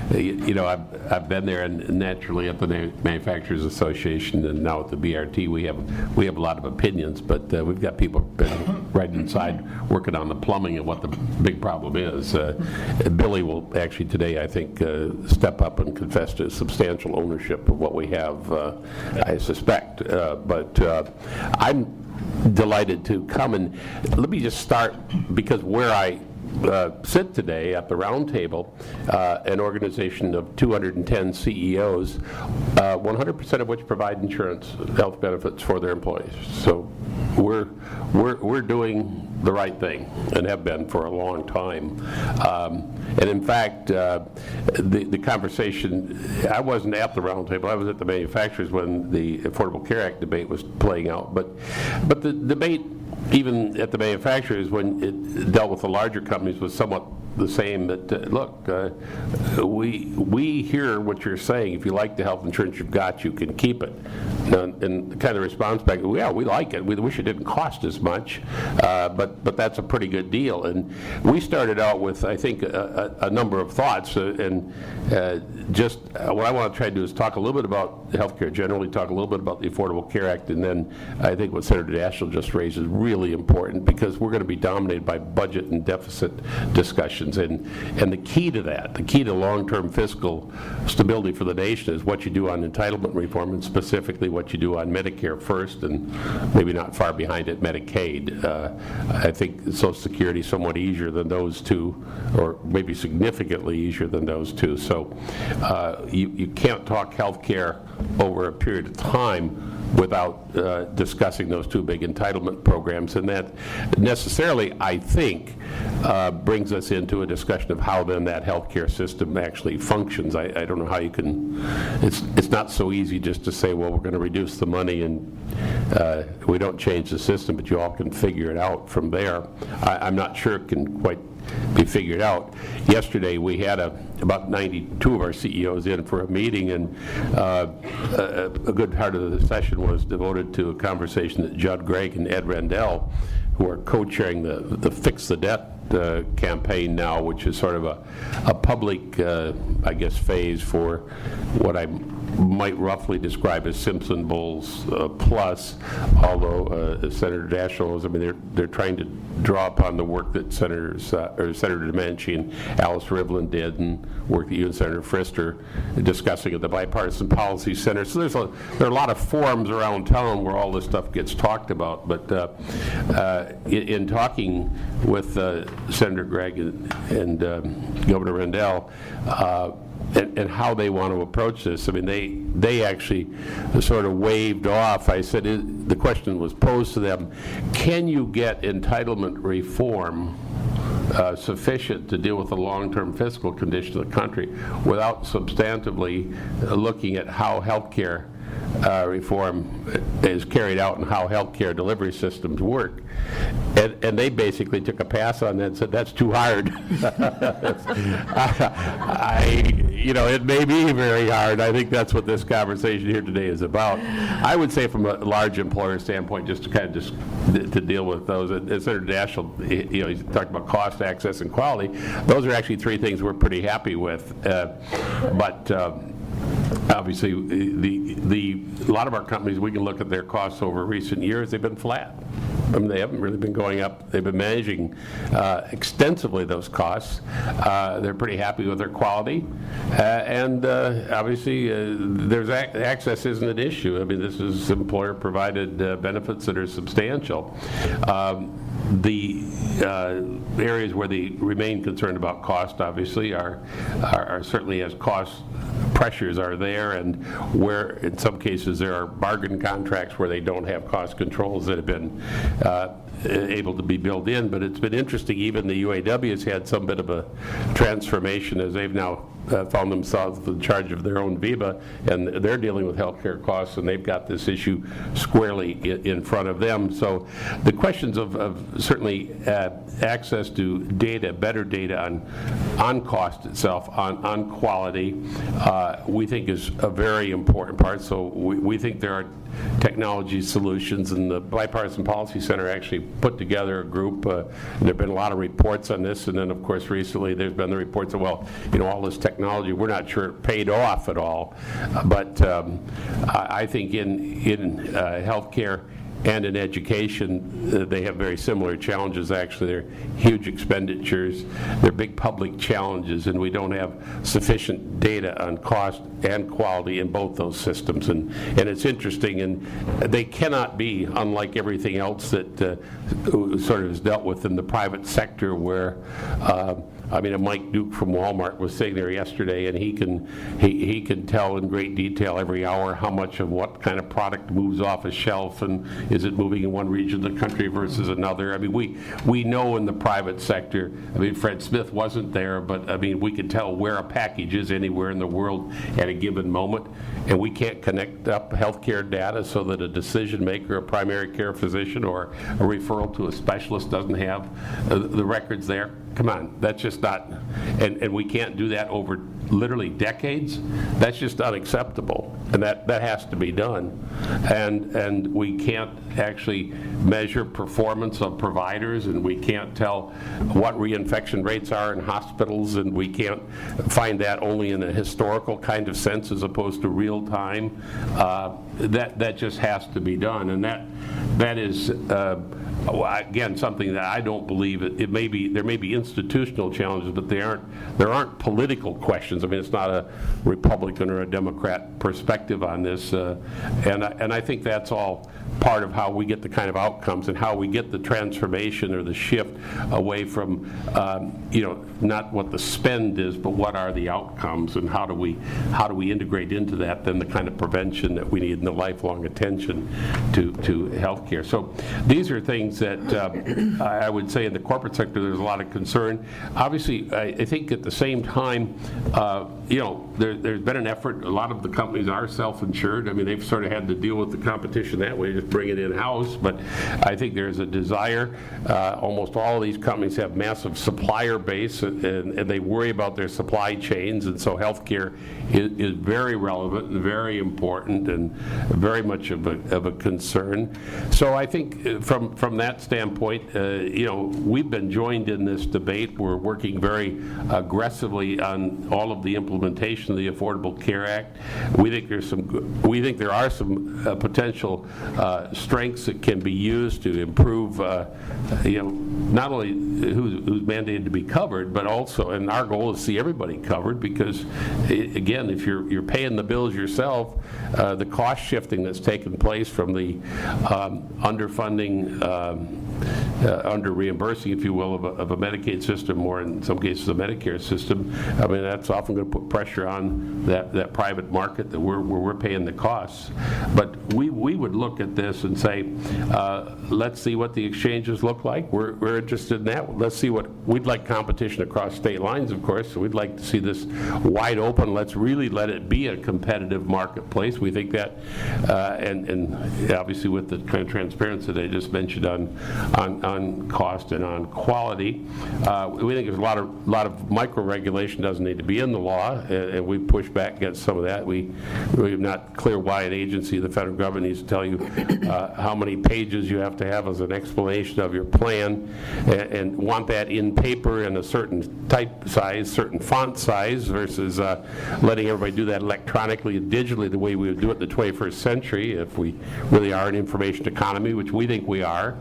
I've been there, and naturally at the Manufacturers Association and now at the BRT, we have a lot of opinions, but we've got people been right inside working on the plumbing and what the big problem is. Billy will actually today, I think, step up and confess to substantial ownership of what we have, I suspect. But I'm delighted to come, and let me just start, because where I sit today at the round table, an organization of 210 CEOs, 100% of which provide insurance health benefits for their employees. So we're doing the right thing and have been for a long time. And in fact, the conversation, I wasn't at the round table, I was at the manufacturers when the Affordable Care Act debate was playing out. But the debate, even at the manufacturers, when it dealt with the larger companies, was somewhat the same. That look, we hear what you're saying. If you like the health insurance you've got, you can keep it. And the kind of response back, yeah, we like it. We wish it didn't cost as much, but that's a pretty good deal. And we started out with, I think, a number of thoughts. And just what I want to try to do is talk a little bit about healthcare generally, talk a little bit about the Affordable Care Act, and then I think what Senator Daschle just raised is really important, because we're going to be dominated by budget and deficit discussions. And the key to that, the key to long-term fiscal stability for the nation, is what you do on entitlement reform, and specifically what you do on Medicare first, and maybe not far behind it, Medicaid. I think Social Security is somewhat easier than those two, or maybe significantly easier than those two. So you can't talk health care over a period of time without discussing those two big entitlement programs, and that necessarily, I think, brings us into a discussion of how then that healthcare system actually functions. I don't know how you can, it's not so easy just to say, well, we're going to reduce the money and we don't change the system, but you all can figure it out from there. I'm not sure it can quite be figured out. Yesterday we had about 92 of our CEOs in for a meeting, and a good part of the session was devoted to a conversation that Judd Gregg and Ed Rendell, who are co-chairing the Fix the Debt campaign now, which is sort of a public, I guess, phase for what I might roughly describe as Simpson Bowles plus, although Senator Daschle was, I mean, they're trying to draw upon the work that Senator Menschel and Alice Rivlin did, and work that you and Senator Frist are discussing at the Bipartisan Policy Center. So there are a lot of forums around town where all this stuff gets talked about. But in talking with Senator Gregg and Governor Rendell, and how they want to approach this. I mean, they actually sort of waved off. I said, the question was posed to them, can you get entitlement reform sufficient to deal with the long-term fiscal condition of the country without substantively looking at how healthcare reform is carried out and how healthcare delivery systems work. And they basically took a pass on that and said, that's too hard. It may be very hard. I think that's what this conversation here today is about. I would say from a large employer standpoint, just to kind of to deal with those, Senator Daschle, he talked about cost, access, and quality. Those are actually three things we're pretty happy with. Obviously, a lot of our companies, we can look at their costs over recent years, they've been flat. I mean, they haven't really been going up. They've been managing extensively those costs. They're pretty happy with their quality. And obviously, there's access isn't an issue. I mean, this is employer-provided benefits that are substantial. The areas where they remain concerned about cost, obviously, are certainly as cost pressures are there, and where in some cases there are bargain contracts where they don't have cost controls that have been able to be built in. But it's been interesting, even the UAW has had some bit of a transformation as they've now found themselves in charge of their own VIBA, and they're dealing with healthcare costs, and they've got this issue squarely in front of them. So the questions of certainly access to data, better data on cost itself, on quality, we think is a very important part. So we think there are technology solutions, and the Bipartisan Policy Center actually put together a group. There have been a lot of reports on this, and then of course recently there's been the reports of, well, all this technology, we're not sure it paid off at all. But I think in healthcare and in education, they have very similar challenges. Actually, they're huge expenditures, they're big public challenges, and we don't have sufficient data on cost and quality in both those systems. And it's interesting, and they cannot be, unlike everything else that sort of is dealt with in the private sector, where Mike Duke from Walmart was sitting there yesterday, and he can tell in great detail every hour how much of what kind of product moves off a shelf, and is it moving in one region of the country versus another. I mean, we know in the private sector. I mean, Fred Smith wasn't there, but I mean, we can tell where a package is anywhere in the world at a given moment, and we can't connect up healthcare data so that a decision maker, a primary care physician, or a referral to a specialist doesn't have the records there. Come on, that's just not, and we can't do that over literally decades. That's just unacceptable, and that has to be done. And we can't actually measure performance of providers, and we can't tell what reinfection rates are in hospitals, and we can't find that only in a historical kind of sense as opposed to real time. That just has to be done, and that is again something that I don't believe there may be institutional challenges, but there aren't political questions. I mean, it's not a Republican or a Democrat perspective on this, and I think that's all part of how we get the kind of outcomes and how we get the transformation or the shift away from not what the spend is, but what are the outcomes, and how do we integrate into that then the kind of prevention that we need and the lifelong attention to healthcare. So these are things that I would say in the corporate sector there's a lot of concern. Obviously, I think at the same time, there's been an effort. A lot of the companies are self-insured. I mean, they've sort of had to deal with the competition that way, just bring it in-house. But I think there's a desire. Almost all of these companies have massive supplier base, and they worry about their supply chains. And so healthcare is very relevant and very important and very much of a concern. So I think from that standpoint, we've been joined in this debate. We're working very aggressively on all of the implementation of the Affordable Care Act. We think there are some potential strengths that can be used to improve, not only who's mandated to be covered, but also, and our goal is to see everybody covered, because again, if you're paying the bills yourself, the cost shifting that's taken place from the underfunding under reimbursing, if you will, of a Medicaid system, or in some cases a Medicare system, I mean, that's often going to put pressure on that private market that we're paying the costs. But we would look at this and say, let's see what the exchanges look like. We're interested in that. Let's see what, we'd like competition across state lines, of course, so we'd like to see this wide open. Let's really let it be a competitive marketplace. We think that, and obviously with the kind of transparency that I just mentioned on cost and on quality, we think there's a lot of micro-regulation doesn't need to be in the law, and we push back against some of that. We're not clear why an agency, the federal government, needs to tell you how many pages you have to have as an explanation of your plan, and want that in paper in a certain type size, certain font size, versus letting everybody do that electronically and digitally the way we would do it in the 21st century if we really are an information economy, which we think we are.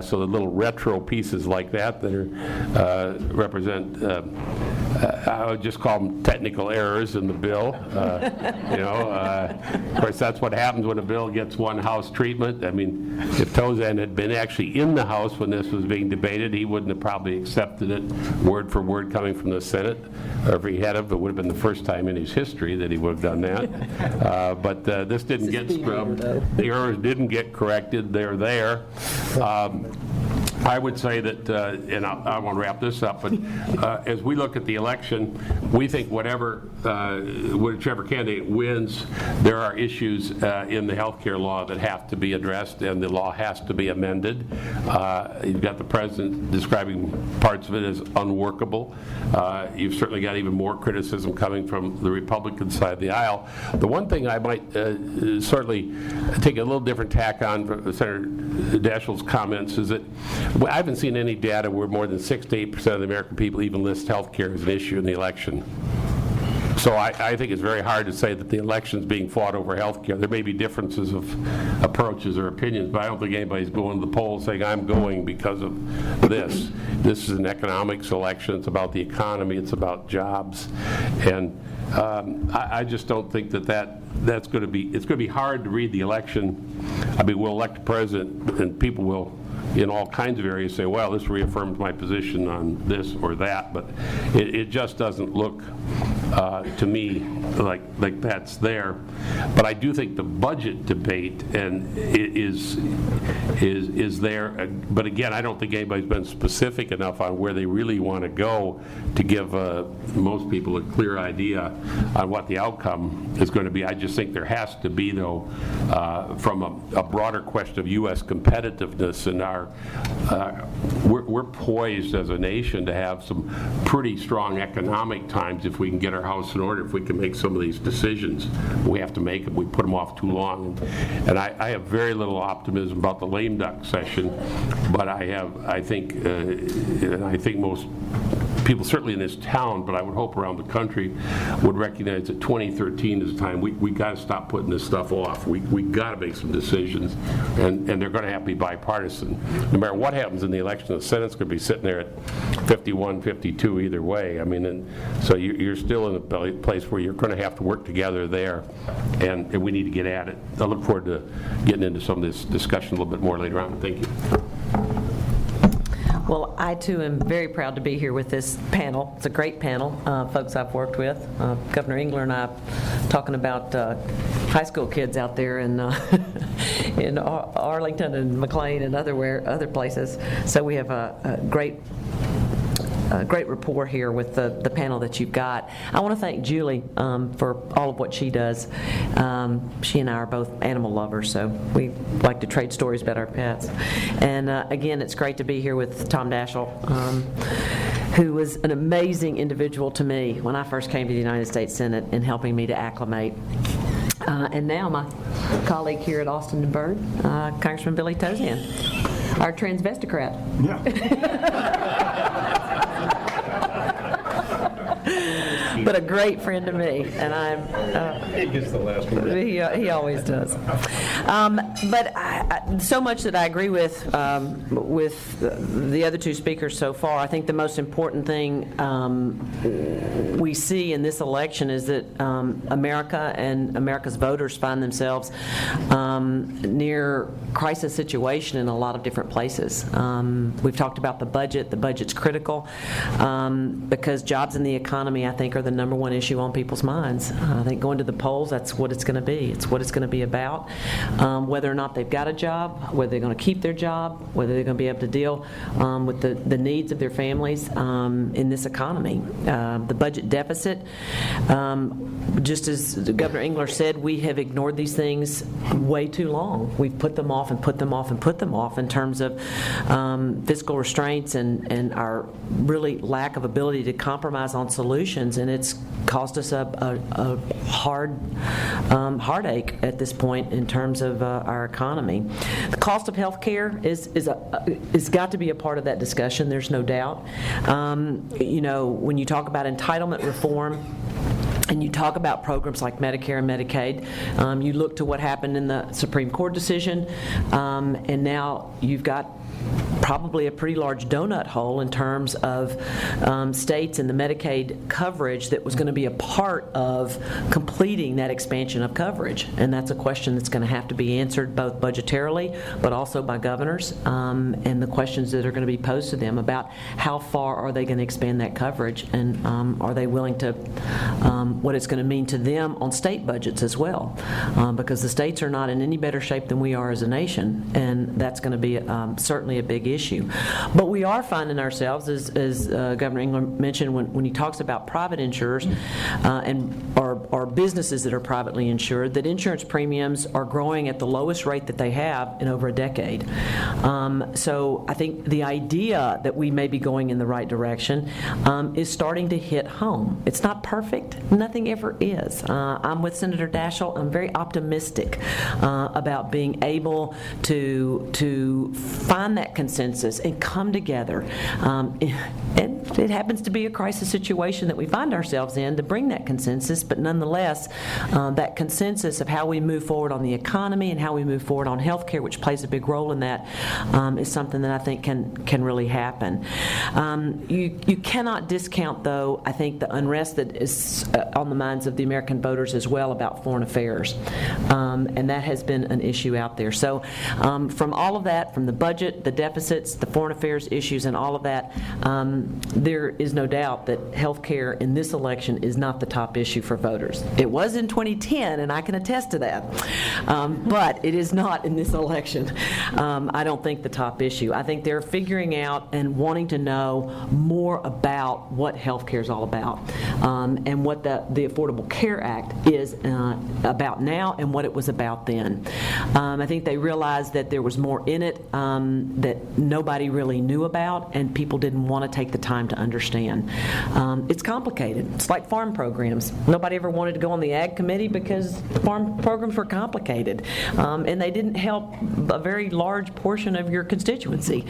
So the little retro pieces like that are represent, I would just call them technical errors in the bill. Of course, that's what happens when a bill gets one House treatment. I mean, if Tozan had been actually in the House when this was being debated, he wouldn't have probably accepted it word for word coming from the Senate. Or if he had, it would have been the first time in his history that he would have done that. But this didn't get scrubbed. The errors didn't get corrected. They're there. I would say that, and I want to wrap this up, but as we look at the election, we think whichever candidate wins, there are issues in the health care law that have to be addressed, and the law has to be amended. You've got the president describing parts of it as unworkable. You've certainly got even more criticism coming from the Republican side of the aisle. The one thing I might certainly take a little different tack on from Senator Daschle's comments is that I haven't seen any data where more than 6 to 8% of the American people even list health care as an issue in the election. So I think it's very hard to say that the election's being fought over health care. There may be differences of approaches or opinions, but I don't think anybody's going to the polls saying, I'm going because of this. This is an economics election. It's about the economy. It's about jobs. And I just don't think that's going to be, it's going to be hard to read the election. I mean, we'll elect a president and people will, in all kinds of areas, say, well, this reaffirms my position on this or that, but it just doesn't look to me like that's there. But I do think the budget debate is there. But again, I don't think anybody's been specific enough on where they really want to go to give most people a clear idea on what the outcome is going to be. I just think there has to be, though, from a broader question of U.S. competitiveness and we're poised as a nation to have some pretty strong economic times if we can get our house in order, if we can make some of these decisions. We have to make them. We put them off too long. And I have very little optimism about the lame duck session, but I think most people, certainly in this town, but I would hope around the country, would recognize that 2013 is the time we got to stop putting this stuff off. We got to make some decisions, and they're going to have to be bipartisan. No matter what happens in the election, the Senate's going to be sitting there at 51, 52 either way. I mean, and so you're still in a place where you're going to have to work together there, and we need to get at it. I look forward to getting into some of this discussion a little bit more later on. Thank you. Well, I too am very proud to be here with this panel. It's a great panel, folks I've worked with. Governor Engler and I talking about high school kids out there in Arlington and McLean and other places. So we have a great rapport here with the panel that you've got. I want to thank Julie for all of what she does. She and I are both animal lovers, so we like to trade stories about our pets. And again, it's great to be here with Tom Daschle, who was an amazing individual to me when I first came to the United States Senate in helping me to acclimate. And now my colleague here at Alston and Byrd, Congressman Billy Tozan, our transvestocrat. Yeah. but a great friend to me, and He gets the last word. he always does. So much that I agree with the other two speakers so far. I think the most important thing we see in this election is that America and America's voters find themselves near crisis situation in a lot of different places. We've talked about the budget. The budget's critical because jobs and the economy, I think, are the number one issue on people's minds. I think going to the polls, that's what it's going to be. It's what it's going to be about. Whether or not they've got a job, whether they're going to keep their job, whether they're going to be able to deal with the needs of their families in this economy. The budget deficit, just as Governor Engler said, we have ignored these things way too long. We've put them off and put them off and put them off in terms of fiscal restraints and our really lack of ability to compromise on solutions, and it's caused us a heartache at this point in terms of our economy. The cost of health care is got to be a part of that discussion, there's no doubt. When you talk about entitlement reform, and you talk about programs like Medicare and Medicaid, you look to what happened in the Supreme Court decision, and now you've got probably a pretty large donut hole in terms of states and the Medicaid coverage that was going to be a part of completing that expansion of coverage. And that's a question that's going to have to be answered both budgetarily but also by governors, and the questions that are going to be posed to them about how far are they going to expand that coverage, and are they willing to, what it's going to mean to them on state budgets as well, because the states are not in any better shape than we are as a nation, and that's going to be certainly a big issue. But we are finding ourselves, as Governor Engler mentioned, when he talks about private insurers or businesses that are privately insured, that insurance premiums are growing at the lowest rate that they have in over a decade. So I think the idea that we may be going in the right direction is starting to hit home. It's not perfect. Nothing ever is. I'm with Senator Daschle. I'm very optimistic about being able to find that consensus and come together. And it happens to be a crisis situation that we find ourselves in to bring that consensus, but nonetheless, that consensus of how we move forward on the economy and how we move forward on health care, which plays a big role in that, is something that I think can really happen. You cannot discount, though, I think, the unrest that is on the minds of the American voters as well about foreign affairs, and that has been an issue out there. So from all of that, from the budget, the deficits, the foreign affairs issues, and all of that, there is no doubt that health care in this election is not the top issue for voters. It was in 2010, and I can attest to that, but it is not in this election. I don't think the top issue. I think they're figuring out and wanting to know more about what health care is all about, and what the Affordable Care Act is about now and what it was about then. I think they realized that there was more in it that nobody really knew about, and people didn't want to take the time to understand. It's complicated. It's like farm programs. Nobody ever wanted to go on the Ag Committee because farm programs were complicated, and they didn't help a very large portion of your constituency.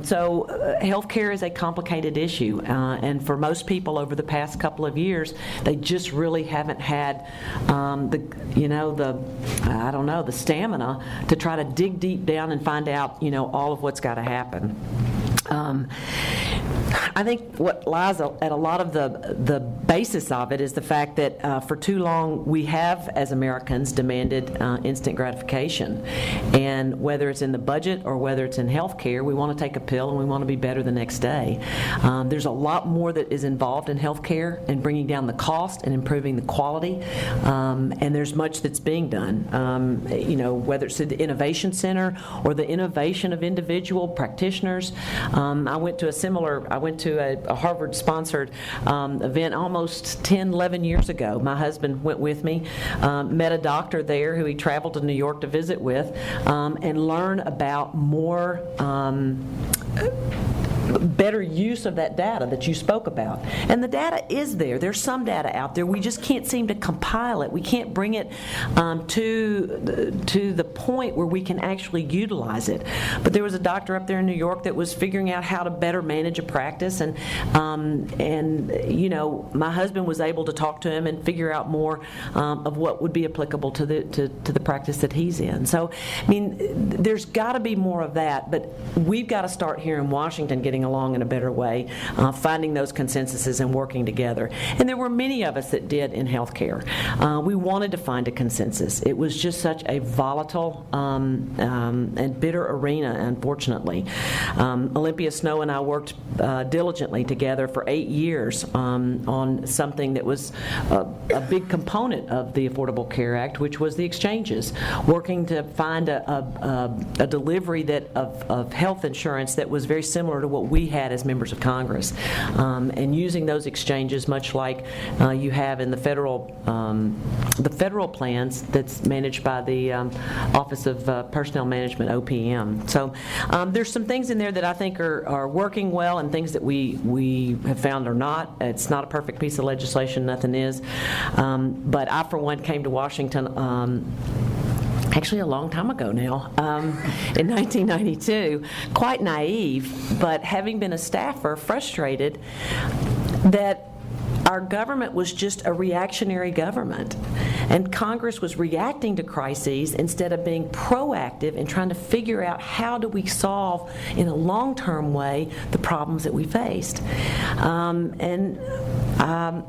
So health care is a complicated issue, and for most people over the past couple of years, they just really haven't had the stamina to try to dig deep down and find out, all of what's got to happen. I think what lies at a lot of the basis of it is the fact that for too long we have, as Americans, demanded instant gratification. And whether it's in the budget or whether it's in health care, we want to take a pill and we want to be better the next day. There's a lot more that is involved in health care and bringing down the cost and improving the quality. And there's much that's being done. Whether it's the Innovation Center or the innovation of individual practitioners. I went to a Harvard-sponsored event almost 10, 11 years ago. My husband went with me, met a doctor there who he traveled to New York to visit with, and learn about more better use of that data that you spoke about. And the data is there. There's some data out there. We just can't seem to compile it. We can't bring it to the point where we can actually utilize it. But there was a doctor up there in New York that was figuring out how to better manage a practice, and you know, my husband was able to talk to him and figure out more of what would be applicable to the practice that he's in. So, I mean, there's got to be more of that, but we've got to start here in Washington getting along in a better way, finding those consensuses and working together. And there were many of us that did in healthcare. We wanted to find a consensus. It was just such a volatile and bitter arena, unfortunately. Olympia Snowe and I worked diligently together for 8 years on something that was a big component of the Affordable Care Act, which was the exchanges, working to find a delivery of health insurance that was very similar to what we had as members of Congress, and using those exchanges much like you have in the federal plans that's managed by the Office of Personnel Management, OPM. So there's some things in there that I think are working well, and things that we have found are not. It's not a perfect piece of legislation, nothing is. But I, for one, came to Washington actually a long time ago now, in 1992, quite naive, but having been a staffer, frustrated that our government was just a reactionary government, and Congress was reacting to crises instead of being proactive and trying to figure out how do we solve in a long-term way the problems that we faced.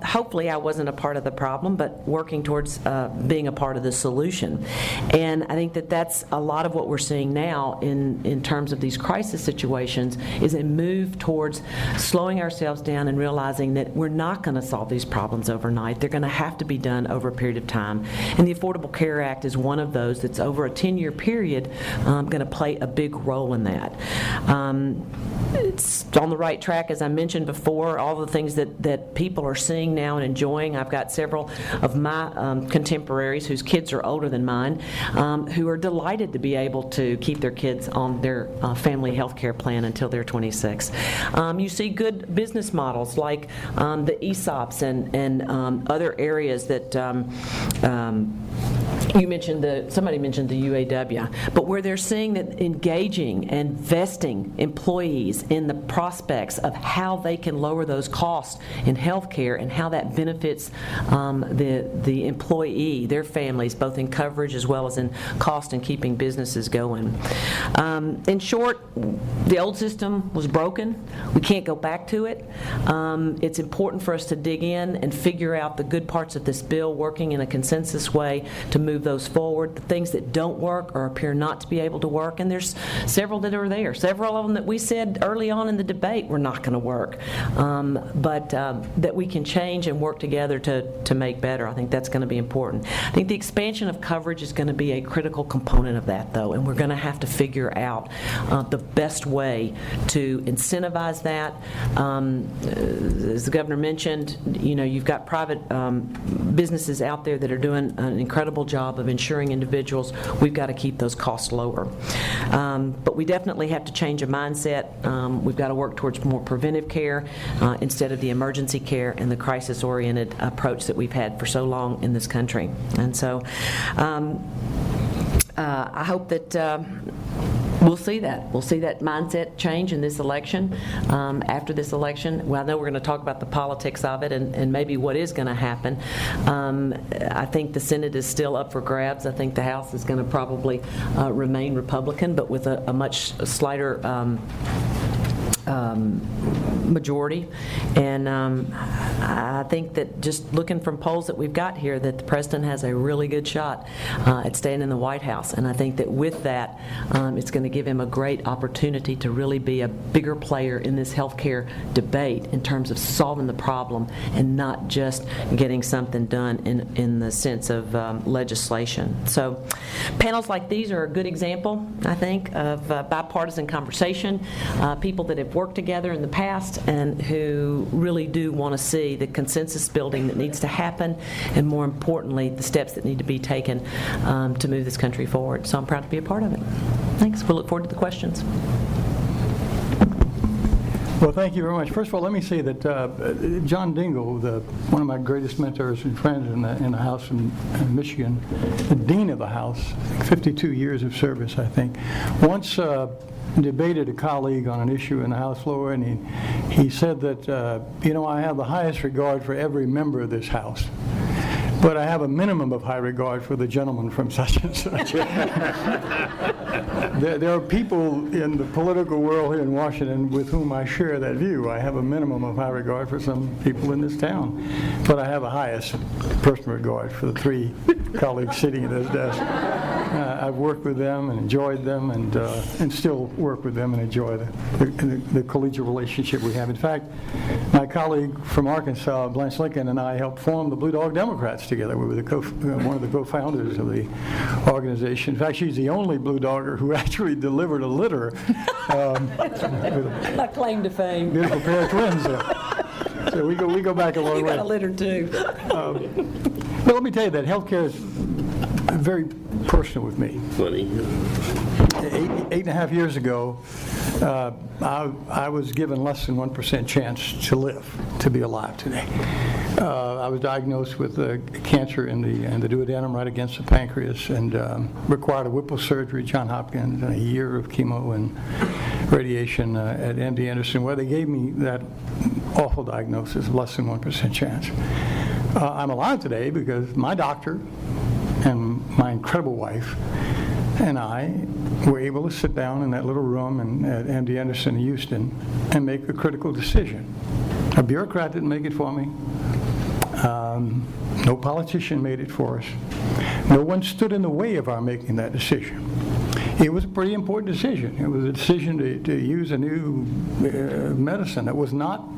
Hopefully I wasn't a part of the problem, but working towards being a part of the solution. And I think that that's a lot of what we're seeing now in terms of these crisis situations, is a move towards slowing ourselves down and realizing that we're not going to solve these problems overnight. They're going to have to be done over a period of time. And the Affordable Care Act is one of those that's over a 10-year period going to play a big role in that. It's on the right track, as I mentioned before, all the things that people are seeing now and enjoying. I've got several of my contemporaries whose kids are older than mine who are delighted to be able to keep their kids on their family health care plan until they're 26. You see good business models like the ESOPs and other areas that you mentioned somebody mentioned the UAW, but where they're seeing that engaging and vesting employees in the prospects of how they can lower those costs in healthcare and how that benefits the employee, their families, both in coverage as well as in cost and keeping businesses going. In short, the old system was broken. We can't go back to it. It's important for us to dig in and figure out the good parts of this bill, working in a consensus way to move those forward. The things that don't work or appear not to be able to work, and there's several that are there. Several of them that we said early on in the debate were not going to work, but that we can change and work together to make better. I think that's going to be important. I think the expansion of coverage is going to be a critical component of that, though, and we're going to have to figure out the best way to incentivize that. As the governor mentioned, you know, you've got private businesses out there that are doing an incredible job of insuring individuals. We've got to keep those costs lower. But we definitely have to change a mindset. We've got to work towards more preventive care instead of the emergency care and the crisis-oriented approach that we've had for so long in this country. And so I hope that we'll see that. We'll see that mindset change in this election. After this election, well, I know we're going to talk about the politics of it and maybe what is going to happen. I think the Senate is still up for grabs. I think the House is going to probably remain Republican, but with a much slighter majority. And I think that just looking from polls that we've got here, that the president has a really good shot at staying in the White House. And I think that with that, it's going to give him a great opportunity to really be a bigger player in this healthcare debate in terms of solving the problem and not just getting something done in the sense of legislation. So panels like these are a good example, I think, of bipartisan conversation, people that have worked together in the past and who really do want to see the consensus building that needs to happen, and more importantly, the steps that need to be taken to move this country forward. So I'm proud to be a part of it. Thanks. We'll look forward to the questions. Well, thank you very much. First of all, let me say that John Dingell, one of my greatest mentors and friends in the House in Michigan, the dean of the House, 52 years of service, I think, once debated a colleague on an issue in the House floor, and he said that, I have the highest regard for every member of this House, but I have a minimum of high regard for the gentleman from such and such. There are people in the political world here in Washington with whom I share that view. I have a minimum of high regard for some people in this town, but I have a highest personal regard for the three colleagues sitting at this desk. I've worked with them and enjoyed them, and still work with them and enjoy the collegial relationship we have. In fact, my colleague from Arkansas, Blanche Lincoln, and I helped form the Blue Dog Democrats together. We were one of the co-founders of the organization. In fact, she's the only Blue Dogger who actually delivered a litter. My claim to fame. Beautiful pair of twins. So we go back a long way. You got a litter too. Well, let me tell you that healthcare is very personal with me. Funny. 8.5 years ago, I was given less than 1% chance to live, to be alive today. I was diagnosed with cancer in the duodenum right against the pancreas, and required a Whipple surgery, Johns Hopkins, and a year of chemo and radiation at MD Anderson, where they gave me that awful diagnosis of less than 1% chance. I'm alive today because my doctor and my incredible wife and I were able to sit down in that little room at MD Anderson in Houston and make a critical decision. A bureaucrat didn't make it for me. No politician made it for us. No one stood in the way of our making that decision. It was a pretty important decision. It was a decision to use a new medicine that was not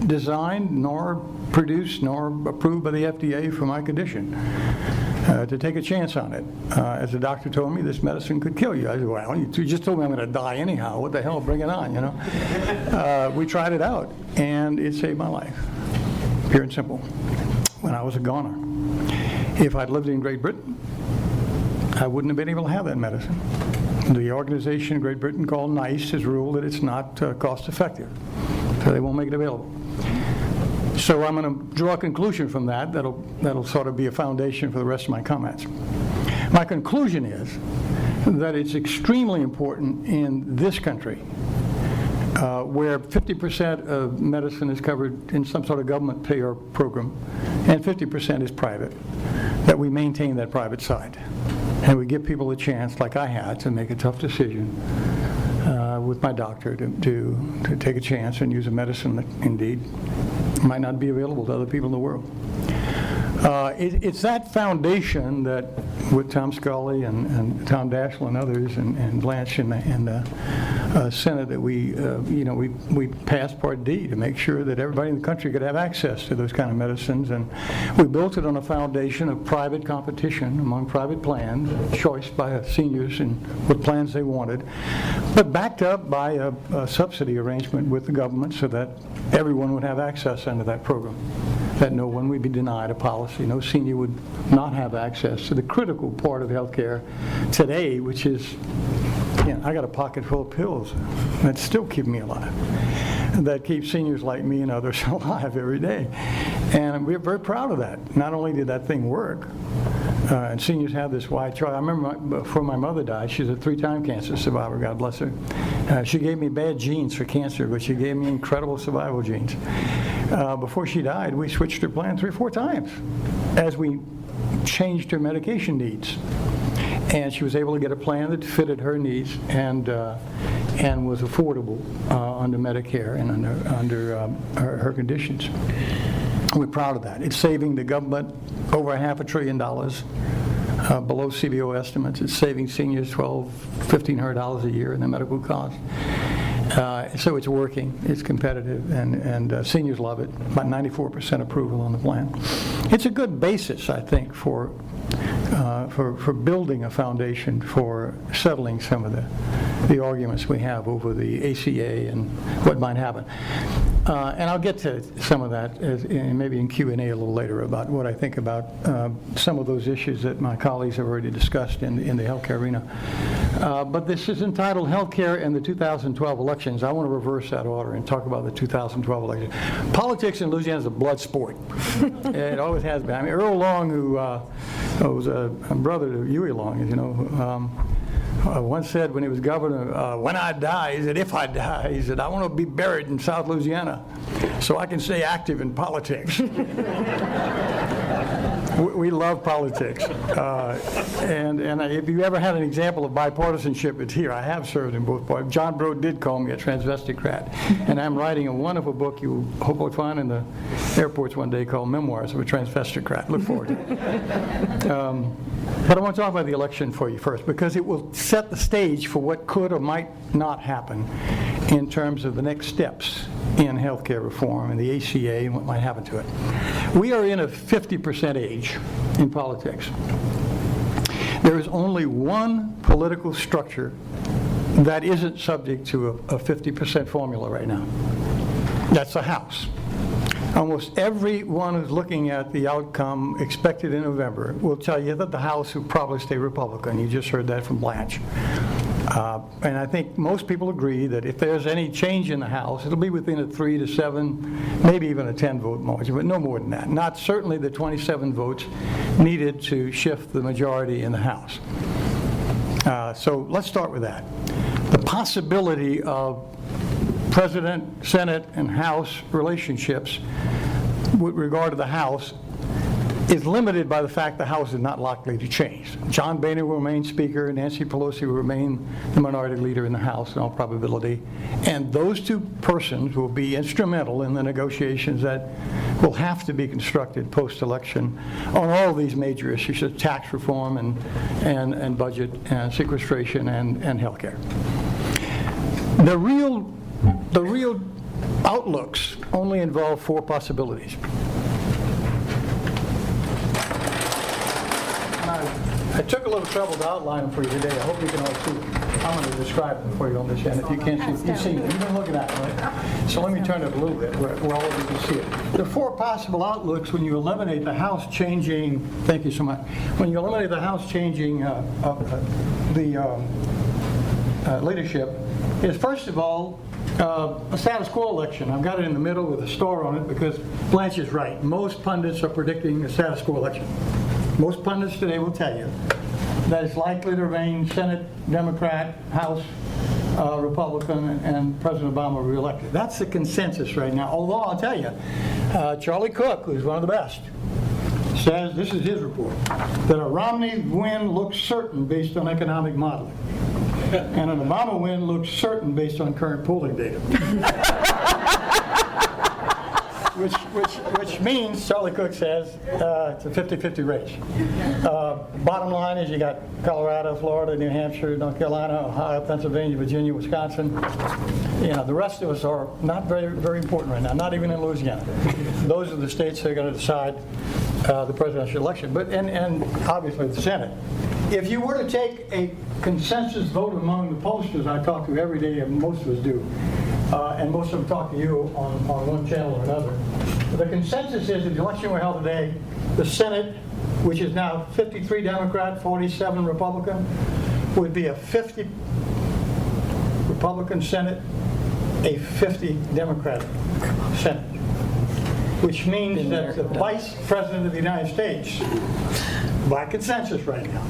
designed nor produced nor approved by the FDA for my condition. To take a chance on it. As the doctor told me, this medicine could kill you. I said, well, you just told me I'm going to die anyhow. What the hell, bring it on, We tried it out, and it saved my life, pure and simple, when I was a goner. If I'd lived in Great Britain, I wouldn't have been able to have that medicine. The organization in Great Britain called NICE has ruled that it's not cost effective, so they won't make it available. So I'm going to draw a conclusion from that that'll sort of be a foundation for the rest of my comments. My conclusion is that it's extremely important in this country, where 50% of medicine is covered in some sort of government payer program and 50% is private, that we maintain that private side. And we give people a chance, like I had, to make a tough decision with my doctor to take a chance and use a medicine that indeed might not be available to other people in the world. It's that foundation that, with Tom Scully and Tom Daschle and others, and Blanche and the Senate, that we passed Part D to make sure that everybody in the country could have access to those kind of medicines, and we built it on a foundation of private competition among private plans, choice by seniors and what plans they wanted, but backed up by a subsidy arrangement with the government so that everyone would have access under that program, that no one would be denied a policy, no senior would not have access to the critical part of healthcare today, which is, I got a pocket full of pills that still keep me alive, that keep seniors like me and others alive every day. And we're very proud of that. Not only did that thing work, and seniors have this wide choice. I remember before my mother died, she's a 3-time cancer survivor, God bless her. She gave me bad genes for cancer, but she gave me incredible survival genes. Before she died, we switched her plan 3 or 4 times as we changed her medication needs. And she was able to get a plan that fitted her needs and was affordable under Medicare and under her conditions. We're proud of that. It's saving the government over $500 billion below CBO estimates. It's saving seniors $1,200, $1,500 a year in their medical costs. So it's working, it's competitive, and seniors love it. About 94% approval on the plan. It's a good basis, I think, for building a foundation for settling some of the arguments we have over the ACA and what might happen. And I'll get to some of that maybe in Q&A a little later about what I think about some of those issues that my colleagues have already discussed in the healthcare arena. But this is entitled Healthcare and the 2012 Elections. I want to reverse that order and talk about the 2012 election. Politics in Louisiana is a blood sport. It always has been. I mean, Earl Long, who was a brother to Huey Long, as you know, once said when he was governor, when I die, he said, if I die, he said, I want to be buried in South Louisiana so I can stay active in politics. We love politics. And if you ever had an example of bipartisanship, it's here. I have served in both parties. John Broad did call me a transvestocrat. And I'm writing a wonderful book you hope will find in the airports one day called Memoirs of a Transvestocrat. Look forward to it. But I want to talk about the election for you first, because it will set the stage for what could or might not happen in terms of the next steps in healthcare reform and the ACA and what might happen to it. We are in a 50% age in politics. There is only one political structure that isn't subject to a 50% formula right now. That's the House. Almost everyone who's looking at the outcome expected in November will tell you that the House will probably stay Republican. You just heard that from Blanche. And I think most people agree that if there's any change in the House, it'll be within a 3 to 7, maybe even a 10-vote margin, but no more than that. Not certainly the 27 votes needed to shift the majority in the House. So let's start with that. The possibility of President, Senate, and House relationships with regard to the House is limited by the fact the House is not likely to change. John Boehner will remain Speaker, Nancy Pelosi will remain the minority leader in the House in all probability, and those two persons will be instrumental in the negotiations that will have to be constructed post-election on all of these major issues of tax reform and budget and sequestration and health care. The real outlooks only involve 4 possibilities. I took a little trouble to outline them for you today. I hope you can all see them. I'm going to describe them for you on this end. If you can't see them, you've seen them. You've been looking at them, right? So let me turn it a little bit where all of you can see it. There are 4 possible outlooks when you eliminate the House changing, thank you so much, when you eliminate the House changing the leadership, is first of all, a status quo election. I've got it in the middle with a star on it because Blanche is right. Most pundits are predicting a status quo election. Most pundits today will tell you that it's likely to remain Senate Democrat, House Republican, and President Obama reelected. That's the consensus right now. Although I'll tell you, Charlie Cook, who's one of the best, says, this is his report, that a Romney win looks certain based on economic modeling. And an Obama win looks certain based on current polling data. Which means, Charlie Cook says, it's a 50-50 race. Bottom line is you got Colorado, Florida, New Hampshire, North Carolina, Ohio, Pennsylvania, Virginia, Wisconsin. You know, the rest of us are not very, very important right now, not even in Louisiana. Those are the states that are going to decide the presidential election, but and obviously the Senate. If you were to take a consensus vote among the pollsters I talk to every day, and most of us do, and most of them talk to you on one channel or another, the consensus is if the election were held today, the Senate, which is now 53 Democrat, 47 Republican, would be a 50 Republican Senate, a 50 Democratic Senate, which means that the Vice President of the United States, by consensus right now,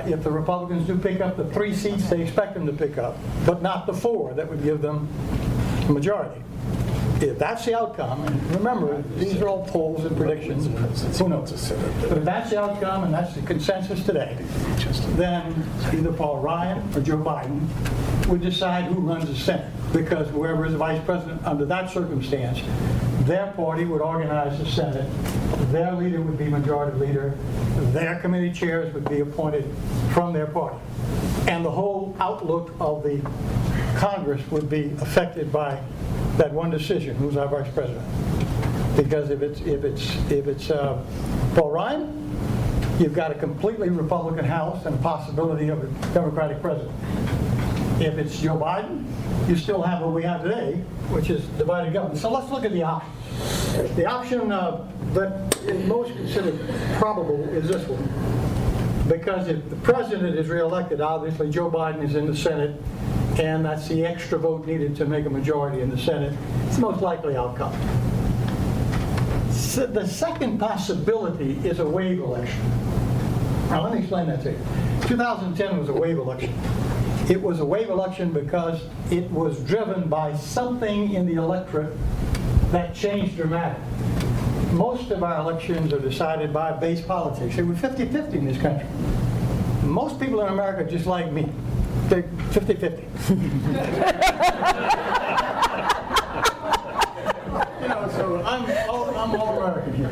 if the Republicans do pick up the 3 seats they expect them to pick up, but not the 4 that would give them a majority. If that's the outcome, and remember, these are all polls and predictions, who knows? But if that's the outcome and that's the consensus today, then either Paul Ryan or Joe Biden would decide who runs the Senate, because whoever is the vice president under that circumstance, their party would organize the Senate, their leader would be majority leader, their committee chairs would be appointed from their party. And the whole outlook of the Congress would be affected by that one decision, who's our vice president. Because if it's Paul Ryan, you've got a completely Republican House and a possibility of a Democratic president. If it's Joe Biden, you still have what we have today, which is divided government. So let's look at the options. The option that is most considered probable is this one. Because if the president is reelected, obviously Joe Biden is in the Senate, and that's the extra vote needed to make a majority in the Senate. It's the most likely outcome. So the second possibility is a wave election. Now let me explain that to you. 2010 was a wave election. It was a wave election because it was driven by something in the electorate that changed dramatically. Most of our elections are decided by base politics. It was 50-50 in this country. Most people in America are just like me. They're 50-50. So I'm all American here.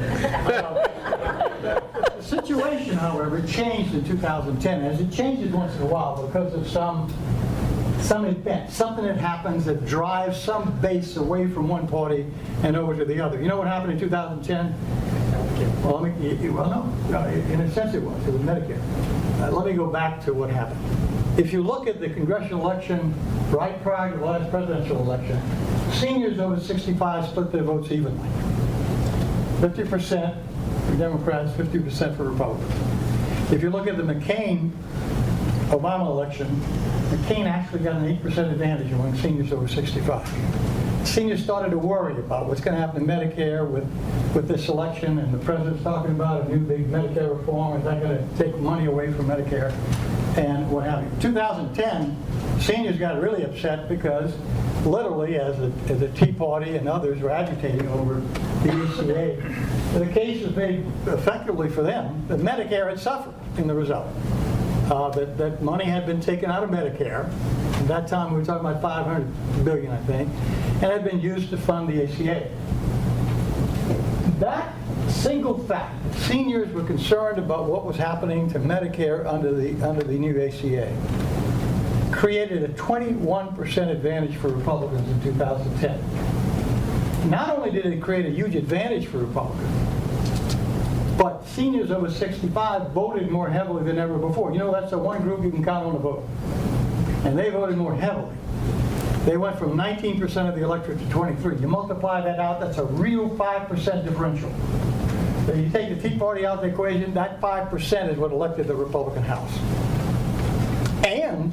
The situation, however, changed in 2010, as it changes once in a while because of some event, something that happens that drives some base away from one party and over to the other. You know what happened in 2010? Well, no. In a sense it was Medicare. Let me go back to what happened. If you look at the congressional election right prior to the last presidential election, seniors over 65 split their votes evenly. 50% for Democrats, 50% for Republicans. If you look at the McCain-Obama election, McCain actually got an 8% advantage among seniors over 65. Seniors started to worry about what's going to happen in Medicare with this election, and the president's talking about a new big Medicare reform. Is that going to take money away from Medicare and what have you? 2010, seniors got really upset because literally as the Tea Party and others were agitating over the ACA, the case was made effectively for them that Medicare had suffered in the result. That money had been taken out of Medicare. At that time, we were talking about $500 billion, I think, and had been used to fund the ACA. That single fact, seniors were concerned about what was happening to Medicare under the new ACA, created a 21% advantage for Republicans in 2010. Not only did it create a huge advantage for Republicans, but seniors over 65 voted more heavily than ever before. You know, that's the one group you can count on to vote. And they voted more heavily. They went from 19% of the electorate to 23%. You multiply that out, that's a real 5% differential. So you take the Tea Party out of the equation, that 5% is what elected the Republican House. And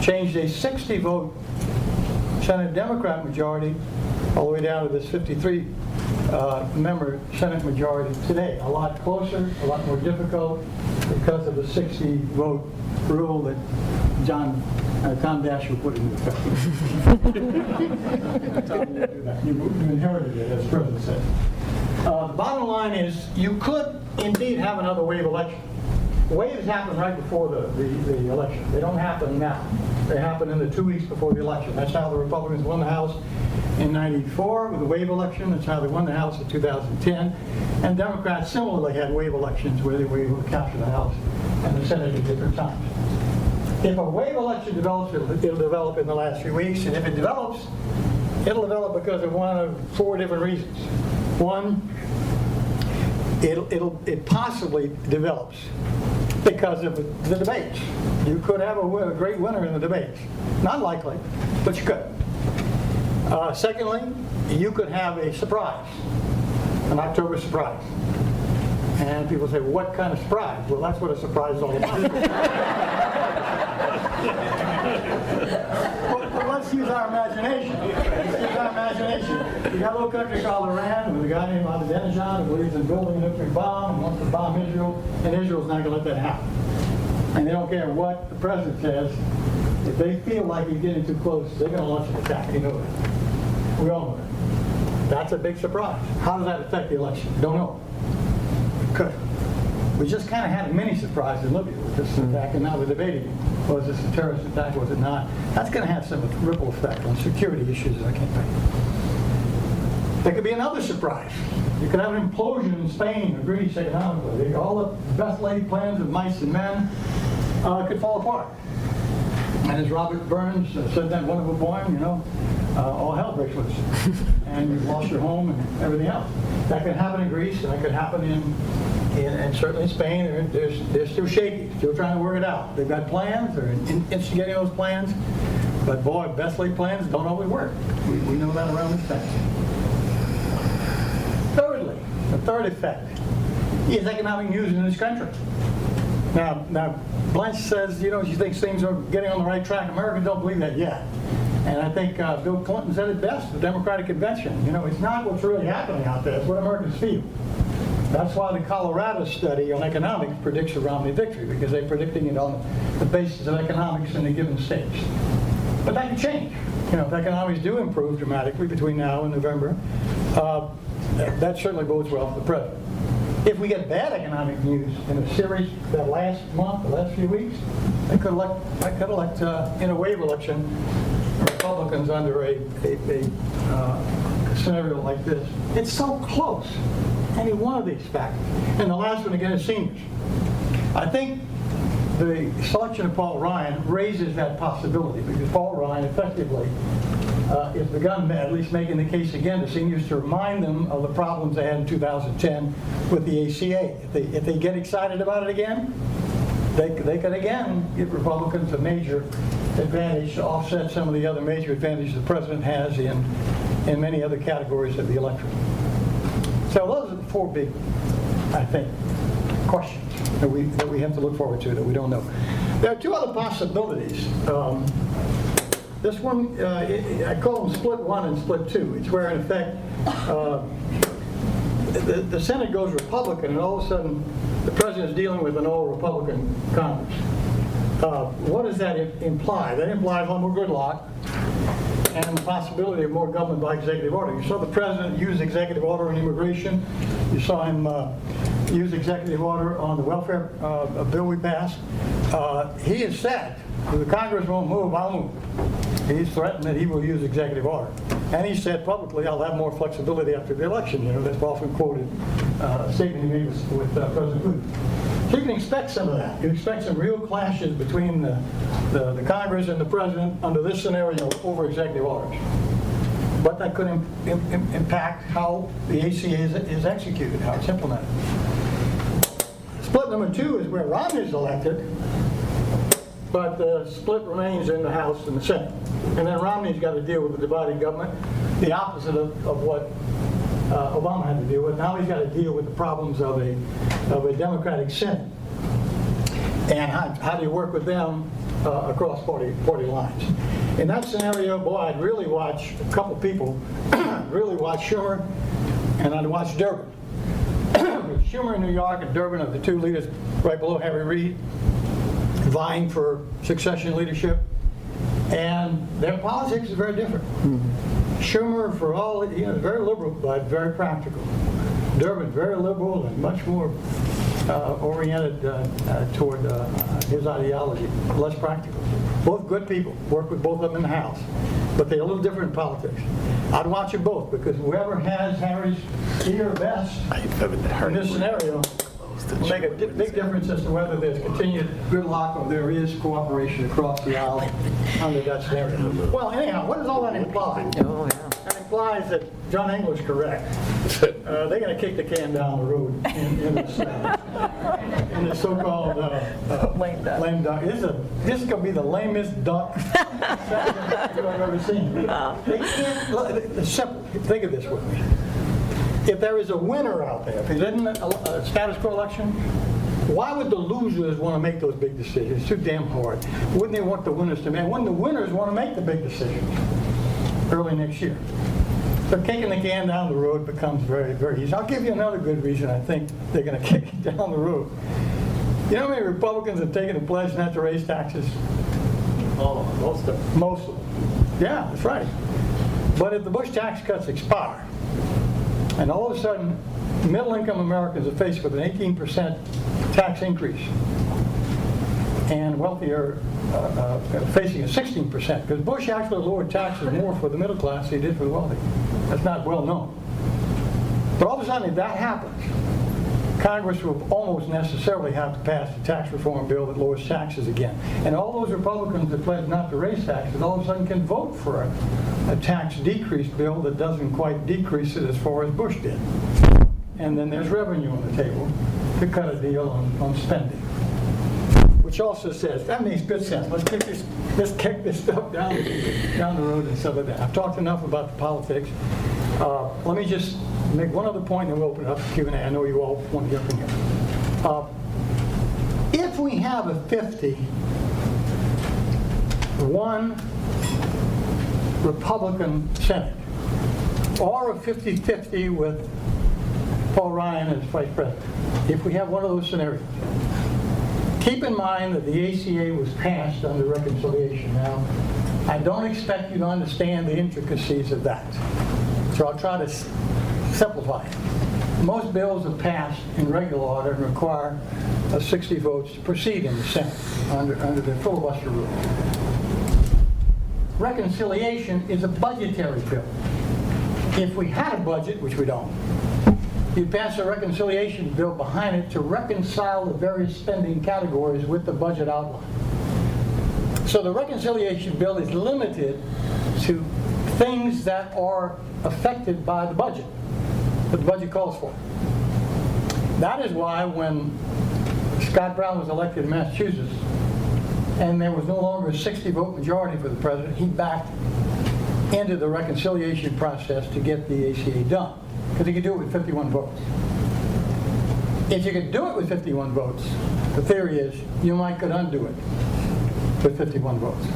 changed a 60-vote Senate Democrat majority all the way down to this 53-member Senate majority today. A lot closer, a lot more difficult because of the 60-vote rule that Tom Daschle put into effect. You inherited it, as the President said. The bottom line is you could indeed have another wave election. Waves happen right before the election. They don't happen now. They happen in the 2 weeks before the election. That's how the Republicans won the House in '94 with the wave election. That's how they won the House in 2010. And Democrats similarly had wave elections where they were able to capture the House and the Senate at different times. If a wave election develops, it'll develop in the last few weeks. And if it develops, it'll develop because of one of 4 different reasons. One, it possibly develops because of the debates. You could have a great winner in the debates. Not likely, but you could. Secondly, you could have a surprise, an October surprise. And people say, what kind of surprise? Well, that's what a surprise is all about. But let's use our imagination. You got a little country called Iran with a guy named Ahmadinejad who believes in building a nuclear bomb and wants to bomb Israel, and Israel's not going to let that happen. And they don't care what the president says. If they feel like he's getting too close, they're going to launch an attack. You know that. We all know that. That's a big surprise. How does that affect the election? Don't know. Could. We just kind of had a mini surprise in Libya with this attack, and now we're debating, was this a terrorist attack, was it not? That's going to have some ripple effect on security issues in the campaign. There could be another surprise. You could have an implosion in Spain or Greece economically. All the best laid plans of mice and men could fall apart. And as Robert Burns said that wonderful poem, you know, all hell breaks loose. And you've lost your home and everything else. That could happen in Greece, and that could happen in certainly in Spain. They're still shaky, still trying to work it out. They've got plans, they're instigating those plans. But boy, best laid plans don't always work. We know that around this town. Thirdly, the third effect is economic news in this country. Now, Blanche says, she thinks things are getting on the right track. Americans don't believe that yet. And I think Bill Clinton said it best, the Democratic Convention. It's not what's really happening out there, it's what Americans feel. That's why the Colorado study on economics predicts a Romney victory, because they're predicting it on the basis of economics in the given states. But that can change. If economics do improve dramatically between now and November, that certainly bodes well for the president. If we get bad economic news in a series that last month, the last few weeks, I could elect in a wave election Republicans under a scenario like this. It's so close, any one of these factors. And the last one again is seniors. I think the selection of Paul Ryan raises that possibility, because Paul Ryan effectively has begun at least making the case again to seniors to remind them of the problems they had in 2010 with the ACA. If they get excited about it again, they could again give Republicans a major advantage to offset some of the other major advantages the president has in many other categories of the electorate. So those are the four big, I think, questions that we have to look forward to that we don't know. There are two other possibilities. This one, I call them split one and split two. It's where, in effect, the Senate goes Republican, and all of a sudden the president is dealing with an all-Republican Congress. What does that imply? That implies a lot more gridlock and the possibility of more government by executive order. You saw the president use executive order on immigration. You saw him use executive order on the welfare bill we passed. He has said, if the Congress won't move, I'll move. He's threatened that he will use executive order. And he said publicly, I'll have more flexibility after the election. That's often quoted statement he made with President Putin. So you can expect some of that. You expect some real clashes between the Congress and the president under this scenario over executive orders. But that could impact how the ACA is executed, how it's implemented. Split number two is where Romney is elected, but the split remains in the House and the Senate. And then Romney's got to deal with the divided government, the opposite of what Obama had to deal with. Now he's got to deal with the problems of a Democratic Senate. And how do you work with them across party lines? In that scenario, boy, I'd really watch a couple people, really watch Schumer, and I'd watch Durbin. Schumer in New York and Durbin are the two leaders right below Harry Reid, vying for succession leadership. And their politics is very different. Schumer, for all, very liberal, but very practical. Durbin, very liberal and much more oriented toward his ideology, less practical. Both good people, work with both of them in the House, but they're a little different in politics. I'd watch them both, because whoever has Harry's ear best in this scenario will make a big difference as to whether there's continued gridlock or there is cooperation across the aisle under that scenario. Well, anyhow, what does all that imply? That implies that John Engler's correct. They're going to kick the can down the road in the so-called lame duck. This is going to be the lamest duck I've ever seen. They can't, it's simple. Think of this with me. If there is a winner out there, if it isn't a status quo election, why would the losers want to make those big decisions? It's too damn hard. Wouldn't they want the winners to make? Wouldn't the winners want to make the big decisions early next year? So kicking the can down the road becomes very, very easy. I'll give you another good reason I think they're going to kick it down the road. You know how many Republicans have taken a pledge not to raise taxes? Oh, most of them. Most of them. Yeah, that's right. But if the Bush tax cuts expire, and all of a sudden, middle-income Americans are faced with an 18% tax increase, and wealthier facing a 16%, because Bush actually lowered taxes more for the middle class than he did for the wealthy. That's not well known. But all of a sudden, if that happens, Congress will almost necessarily have to pass a tax reform bill that lowers taxes again. And all those Republicans that pledged not to raise taxes all of a sudden can vote for a tax decrease bill that doesn't quite decrease it as far as Bush did. And then there's revenue on the table to cut a deal on spending, which also says, that makes good sense, let's kick this stuff down the road and stuff like that. I've talked enough about the politics. Let me just make one other point, and then we'll open it up to Q&A. I know you all want to jump in here. If we have a 51 Republican Senate, or a 50-50 with Paul Ryan as vice president, if we have one of those scenarios, keep in mind that the ACA was passed under reconciliation. Now, I don't expect you to understand the intricacies of that, so I'll try to simplify it. Most bills are passed in regular order and require 60 votes to proceed in the Senate under the filibuster rule. Reconciliation is a budgetary bill. If we had a budget, which we don't, you'd pass a reconciliation bill behind it to reconcile the various spending categories with the budget outline. So the reconciliation bill is limited to things that are affected by the budget, that the budget calls for. That is why when Scott Brown was elected in Massachusetts and there was no longer a 60-vote majority for the president, he backed into the reconciliation process to get the ACA done, because he could do it with 51 votes. If you could do it with 51 votes, the theory is you might could undo it with 51 votes.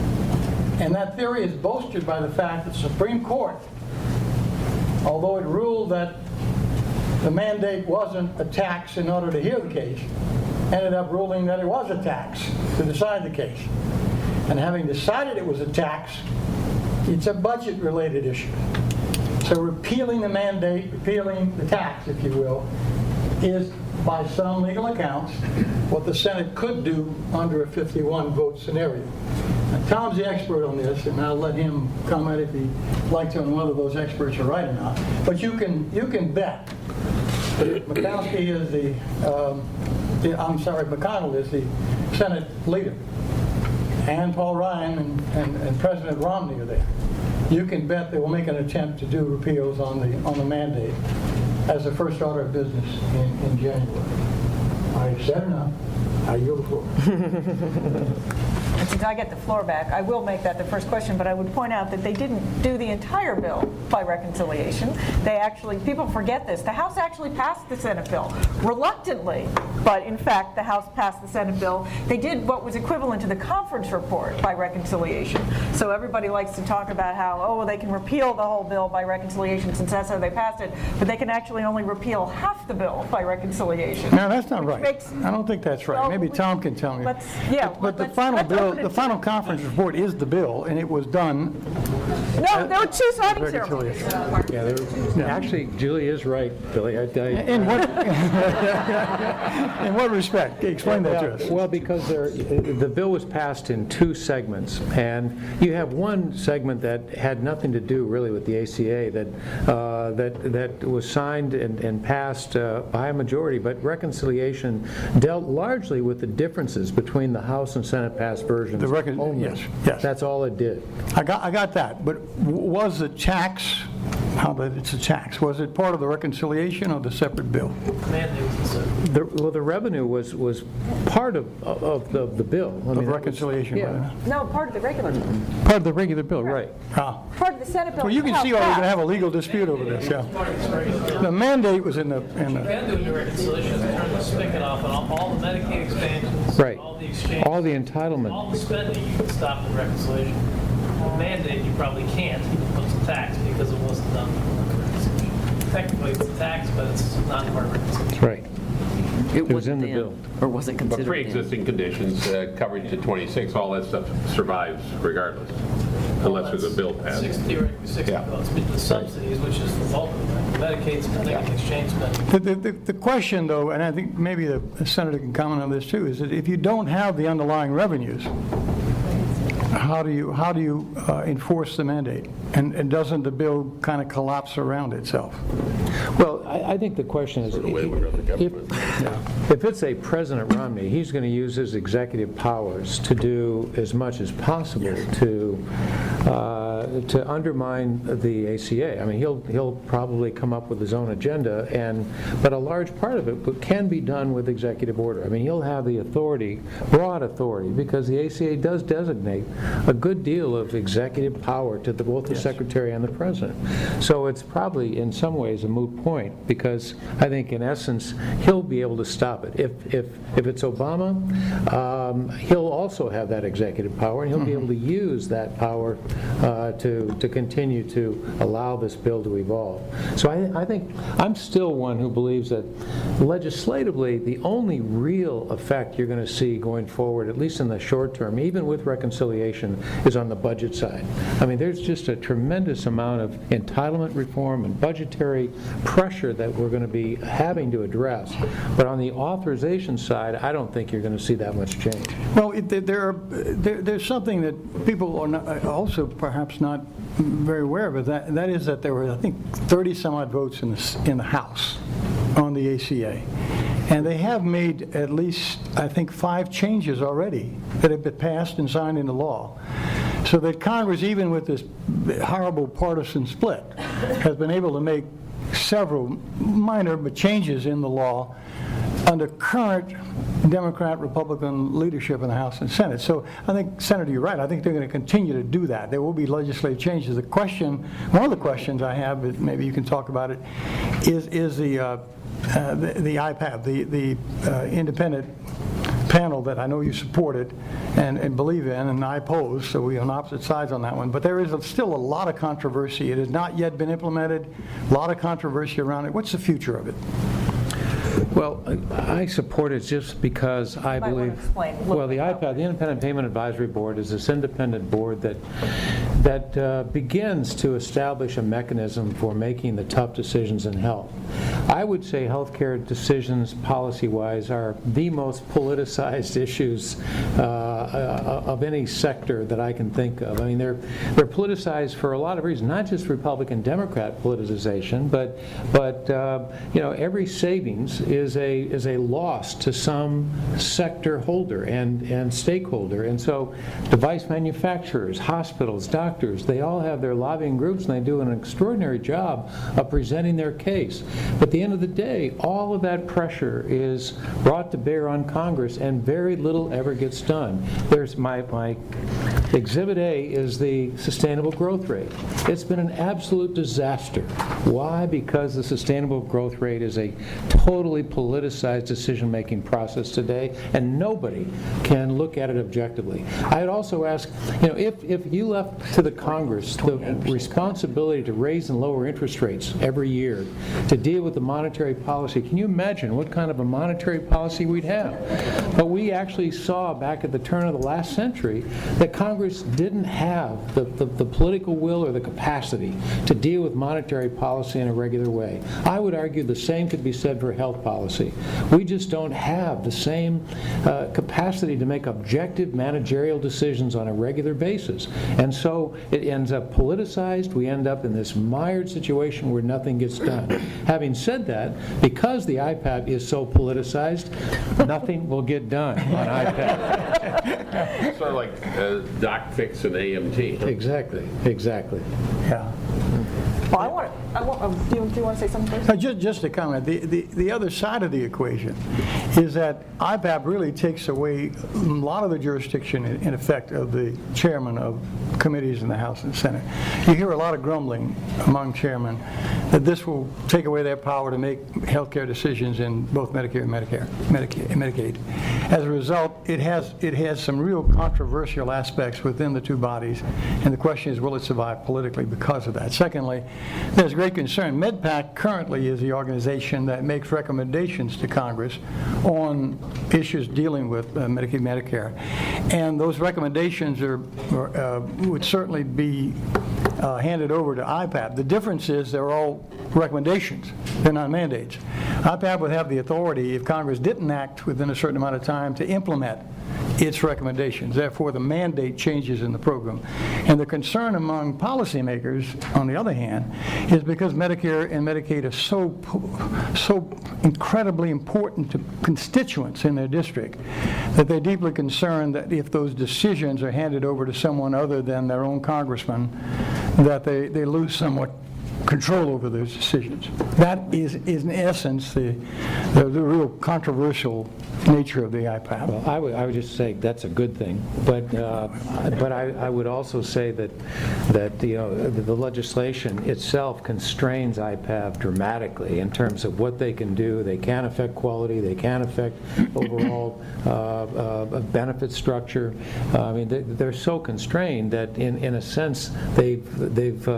And that theory is bolstered by the fact that the Supreme Court, although it ruled that the mandate wasn't a tax in order to hear the case, ended up ruling that it was a tax to decide the case. And having decided it was a tax, it's a budget-related issue. So repealing the mandate, repealing the tax, if you will, is, by some legal accounts, what the Senate could do under a 51-vote scenario. Now, Tom's the expert on this, and I'll let him comment if he'd like to on whether those experts are right or not. But you can bet that McConnell is McConnell is the Senate leader, and Paul Ryan and President Romney are there. You can bet they will make an attempt to do repeals on the mandate as the first order of business in January. I've said enough. I yield the floor. And since I get the floor back, I will make that the first question, but I would point out that they didn't do the entire bill by reconciliation. They actually, people forget this, the House actually passed the Senate bill, reluctantly, but in fact the House passed the Senate bill. They did what was equivalent to the conference report by reconciliation. So everybody likes to talk about how, oh, well, they can repeal the whole bill by reconciliation since that's how they passed it, but they can actually only repeal half the bill by reconciliation. No, that's not right. I don't think that's right. Maybe Tom can tell me. But the final bill, the final conference report is the bill, and it was done. No, there were two signing ceremonies. Actually, Julie is right, Billy. In what respect? Explain that to us. Well, because the bill was passed in two segments, and you have one segment that had nothing to do really with the ACA that was signed and passed by a majority, but reconciliation dealt largely with the differences between the House and Senate passed versions. Yes. That's all it did. I got that, but was the tax, how that it's a tax, was it part of the reconciliation or the separate bill? The revenue was part of the bill. Of reconciliation, No, part of the regular bill. Part of the regular bill, right. Part of the Senate bill. Well, you can see why we're going to have a legal dispute over this, yeah. The mandate was in the... You can do the reconciliation, turn the spigot off on all the Medicaid expansions, Right. all the exchanges, All the entitlement. all the spending you can stop in reconciliation. The mandate you probably can't, it's a tax because it wasn't done. Technically it's a tax, but it's not part of reconciliation. That's right. It was in the then, bill. Or was it But considered then? pre-existing conditions, coverage to 26, all that stuff survives regardless, unless there's a bill passed. 60 votes, but the subsidies, which is the bulk of it, Medicaid spending and exchange spending. The question, though, and I think maybe the senator can comment on this too, is that if you don't have the underlying revenues, how do you enforce the mandate? And doesn't the bill kind of collapse around itself? Well, I think the question is, if it's a President Romney, he's going to use his executive powers to do as much as possible to to undermine the ACA. I mean, he'll probably come up with his own agenda, but a large part of it can be done with executive order. I mean, he'll have the authority, broad authority, because the ACA does designate a good deal of executive power to both the Secretary and the President. So it's probably in some ways a moot point, because I think in essence he'll be able to stop it. If it's Obama, he'll also have that executive power, and he'll be able to use that power to continue to allow this bill to evolve. So I think I'm still one who believes that legislatively the only real effect you're going to see going forward, at least in the short term, even with reconciliation, is on the budget side. I mean, there's just a tremendous amount of entitlement reform and budgetary pressure that we're going to be having to address. But on the authorization side, I don't think you're going to see that much change. Well, there's something that people are not, also perhaps not very aware of, that is that there were, I think, 30 some odd votes in the House on the ACA. And they have made at least, I think, 5 changes already that have been passed and signed into law. So that Congress, even with this horrible partisan split, has been able to make several minor but changes in the law under current Democrat, Republican leadership in the House and Senate. So I think, Senator, you're right. I think they're going to continue to do that. There will be legislative changes. The question, one of the questions I have, but maybe you can talk about it, is the IPAB, the independent panel that I know you supported and believe in, and I oppose, so we're on opposite sides on that one. But there is still a lot of controversy. It has not yet been implemented. A lot of controversy around it. What's the future of it? Well, I support it just because I believe, well, the IPAD, the Independent Payment Advisory Board, is this independent board that begins to establish a mechanism for making the tough decisions in health. I would say healthcare decisions, policy-wise, are the most politicized issues of any sector that I can think of. I mean, they're politicized for a lot of reasons, not just Republican-Democrat politicization, but you know, every savings is a loss to some sector holder and stakeholder. And so device manufacturers, hospitals, doctors, they all have their lobbying groups, and they do an extraordinary job of presenting their case. But at the end of the day, all of that pressure is brought to bear on Congress, and very little ever gets done. There's my Exhibit A is the sustainable growth rate. It's been an absolute disaster. Why? Because the sustainable growth rate is a totally politicized decision-making process today, and nobody can look at it objectively. I'd also ask, you know, if you left to the Congress the responsibility to raise and lower interest rates every year, to deal with the monetary policy, can you imagine what kind of a monetary policy we'd have? But we actually saw back at the turn of the last century that Congress didn't have the political will or the capacity to deal with monetary policy in a regular way. I would argue the same could be said for health policy. We just don't have the same capacity to make objective managerial decisions on a regular basis. And so it ends up politicized. We end up in this mired situation where nothing gets done. Having said that, because the IPAB is so politicized, nothing will get done on IPAB. Sort of like Doc Fix and AMT. Exactly. Yeah. Well, do you want to say something first? Just a comment. The other side of the equation is that IPAB really takes away a lot of the jurisdiction, in effect, of the chairman of committees in the House and Senate. You hear a lot of grumbling among chairmen that this will take away their power to make health care decisions in both Medicare and Medicaid. As a result, it has some real controversial aspects within the two bodies, and the question is, will it survive politically because of that? Secondly, there's great concern. MedPAC currently is the organization that makes recommendations to Congress on issues dealing with Medicaid, Medicare. And those recommendations would certainly be handed over to IPAB. The difference is they're all recommendations. They're not mandates. IPAB would have the authority, if Congress didn't act within a certain amount of time, to implement its recommendations. Therefore, the mandate changes in the program. And the concern among policymakers, on the other hand, is because Medicare and Medicaid are so incredibly important to constituents in their district that they're deeply concerned that if those decisions are handed over to someone other than their own congressman, that they lose somewhat control over those decisions. That is in essence the real controversial nature of the iPad. Well, I would just say that's a good thing, but I would also say that the legislation itself constrains IPAB dramatically in terms of what they can do. They can affect quality. They can affect overall benefit structure. I mean, they're so constrained that in a sense they've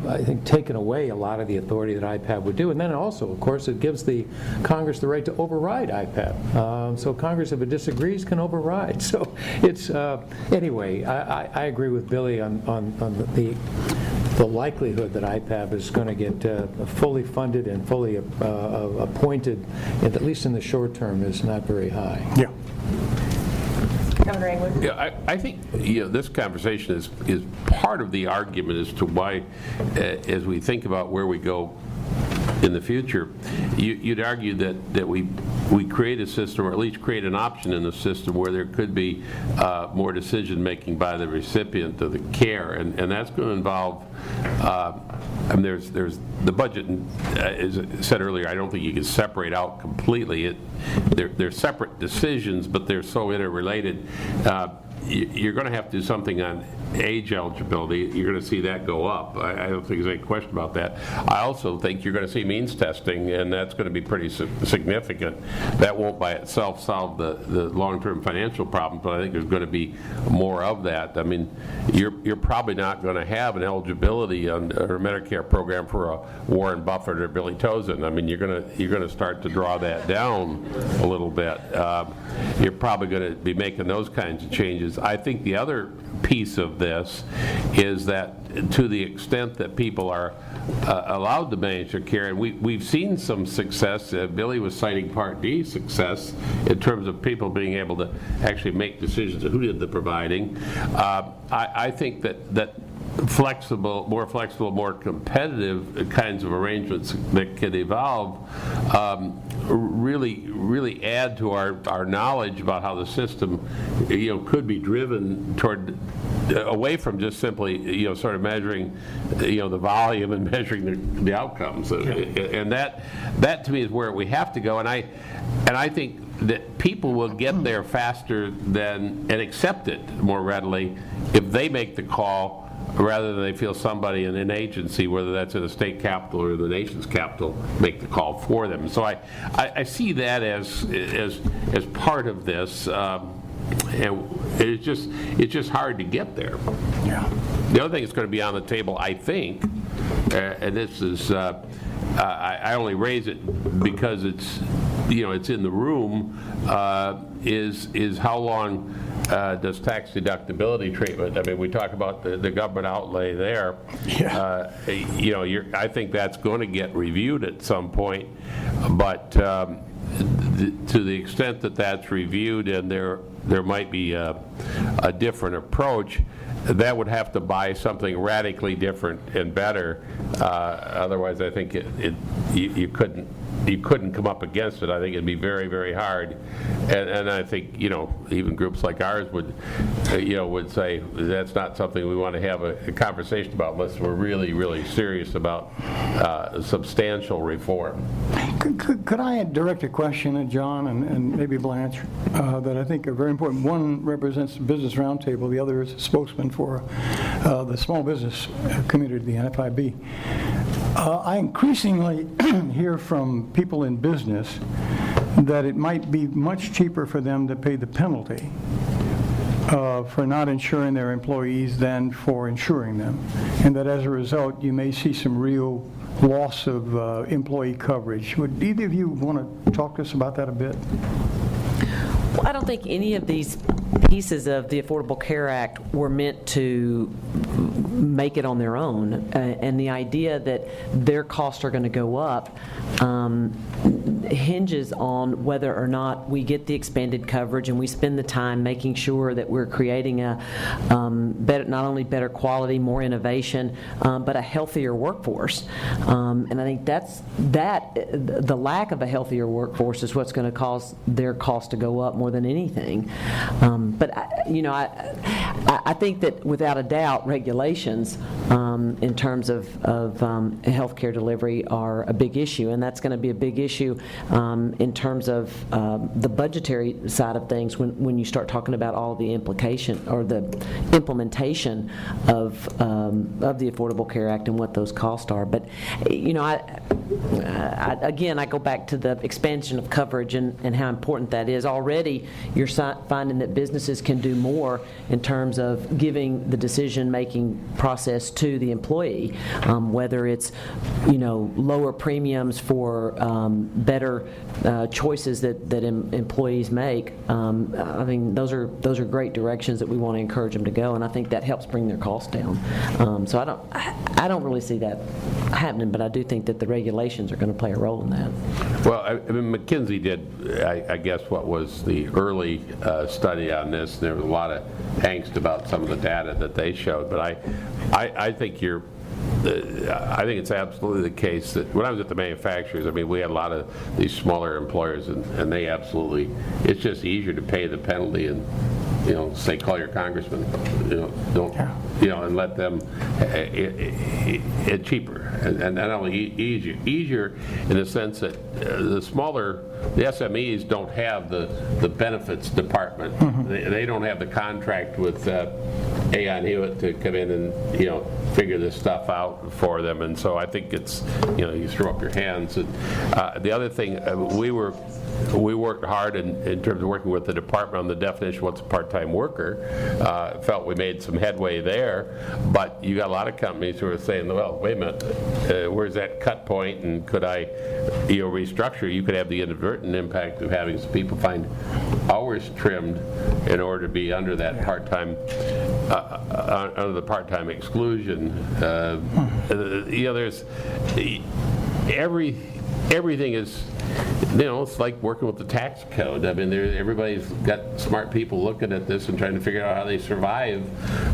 I think taken away a lot of the authority that IPAB would do. And then also, of course, it gives the Congress the right to override IPAB. So Congress, if it disagrees, can override. So it's, anyway, I agree with Billy on the likelihood that IPAB is going to get fully funded and fully appointed, at least in the short term, is not very high. Yeah. Governor England? Yeah, I think this conversation is part of the argument as to why, as we think about where we go in the future, you'd argue that we create a system, or at least create an option in the system where there could be more decision making by the recipient of the care, and that's going to involve. I mean, there's the budget, as I said earlier, I don't think you can separate out completely. They're separate decisions, but they're so interrelated. You're going to have to do something on age eligibility. You're going to see that go up. I don't think there's any question about that. I also think you're going to see means testing, and that's going to be pretty significant. That won't by itself solve the long-term financial problems, but I think there's going to be more of that. I mean, you're probably not going to have an eligibility on a Medicare program for a Warren Buffett or Billy Tozen. I mean, you're going to start to draw that down a little bit. You're probably going to be making those kinds of changes. I think the other piece of this is that to the extent that people are allowed to manage their care, and we've seen some success. Billy was citing Part D success in terms of people being able to actually make decisions of who did the providing. I think that more flexible, more competitive kinds of arrangements that can evolve really add to our knowledge about how the system could be driven toward away from just simply sort of measuring the volume and measuring the outcomes. And that to me is where we have to go, and I think that people will get there faster and accept it more readily if they make the call rather than they feel somebody in an agency, whether that's in the state capital or the nation's capital, make the call for them. So I see that as part of this, and it's just hard to get there. Yeah. The other thing that's going to be on the table, I think, and this is I only raise it because it's in the room, is how long does tax deductibility treatment? I mean, we talk about the government outlay there. Yeah. I think that's going to get reviewed at some point, but to the extent that that's reviewed and there might be a different approach, that would have to buy something radically different and better. Otherwise, I think you couldn't come up against it. I think it'd be very, very hard. And I think, even groups like ours would say that's not something we want to have a conversation about unless we're really, really serious about substantial reform. Could I direct a question at John and maybe Blanche that I think are very important? One represents the Business Roundtable. The other is a spokesman for the small business community, the NFIB. I increasingly hear from people in business that it might be much cheaper for them to pay the penalty for not insuring their employees than for insuring them, and that as a result you may see some real loss of employee coverage. Would either of you want to talk to us about that a bit? Well, I don't think any of these pieces of the Affordable Care Act were meant to make it on their own, and the idea that their costs are going to go up hinges on whether or not we get the expanded coverage and we spend the time making sure that we're creating a not only better quality, more innovation, but a healthier workforce. And I think the lack of a healthier workforce is what's going to cause their costs to go up more than anything. But, I think that without a doubt, regulations in terms of healthcare delivery are a big issue, and that's going to be a big issue in terms of the budgetary side of things when you start talking about all the implication or the implementation of the Affordable Care Act and what those costs are. But, again, I go back to the expansion of coverage and how important that is. Already, you're finding that businesses can do more in terms of giving the decision-making process to the employee, whether it's, lower premiums for better choices that employees make. I mean, those are great directions that we want to encourage them to go, and I think that helps bring their costs down. So I don't really see that happening, but I do think that the regulations are going to play a role in that. Well, I mean, McKinsey did, I guess, what was the early study on this. There was a lot of angst about some of the data that they showed, but I think I think it's absolutely the case that when I was at the manufacturers, I mean, we had a lot of these smaller employers, and they absolutely, it's just easier to pay the penalty and, say, call your congressman, don't, and let them, it's cheaper. And not only easier in the sense that the SMEs don't have the benefits department. Mm-hmm. They don't have the contract with Aon Hewitt to come in and, figure this stuff out for them. And so I think it's, you throw up your hands. And the other thing, we worked hard in terms of working with the department on the definition of what's a part-time worker. Felt we made some headway there, but you got a lot of companies who are saying, well, wait a minute, where's that cut point, and could I restructure? You could have the inadvertent impact of having some people find hours trimmed in order to be under that part-time, under the part-time exclusion. There's everything is, it's like working with the tax code. I mean, everybody's got smart people looking at this and trying to figure out how they survive.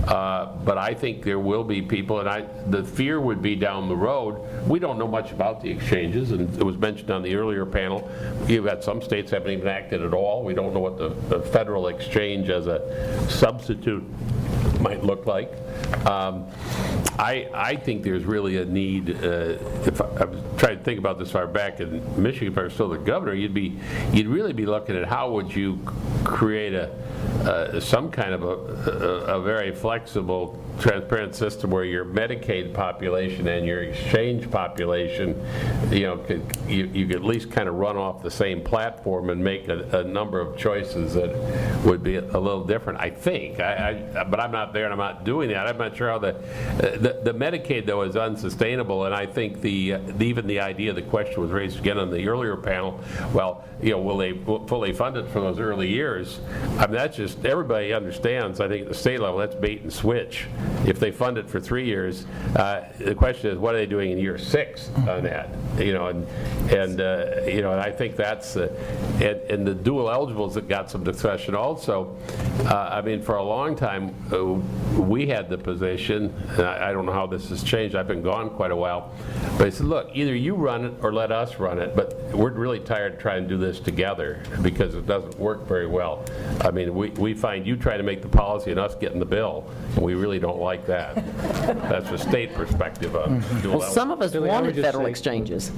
But I think there will be people, and the fear would be down the road. We don't know much about the exchanges, and it was mentioned on the earlier panel. You've got some states haven't even acted at all. We don't know what the federal exchange as a substitute might look like. I think there's really a need, if I'm trying to think about this far back in Michigan, if I were still the governor, you'd really be looking at how would you create some kind of a very flexible, transparent system where your Medicaid population and your exchange population, you could at least kind of run off the same platform and make a number of choices that would be a little different, I think. But I'm not there and I'm not doing that. I'm not sure how the Medicaid, though, is unsustainable, and I think even the idea, the question was raised again on the earlier panel, well, will they fully fund it for those early years? I mean, that's just, everybody understands, I think at the state level, that's bait and switch. If they fund it for 3 years, the question is, what are they doing in year 6 on that? And I think that's, and the dual eligibles that got some discussion also. I mean, for a long time, we had the position, and I don't know how this has changed, I've been gone quite a while, but I said, look, either you run it or let us run it, but we're really tired of trying to do this together because it doesn't work very well. I mean, we find you try to make the policy and us getting the bill, and we really don't like that. That's a state perspective on dual Well, some of us wanted federal exchanges.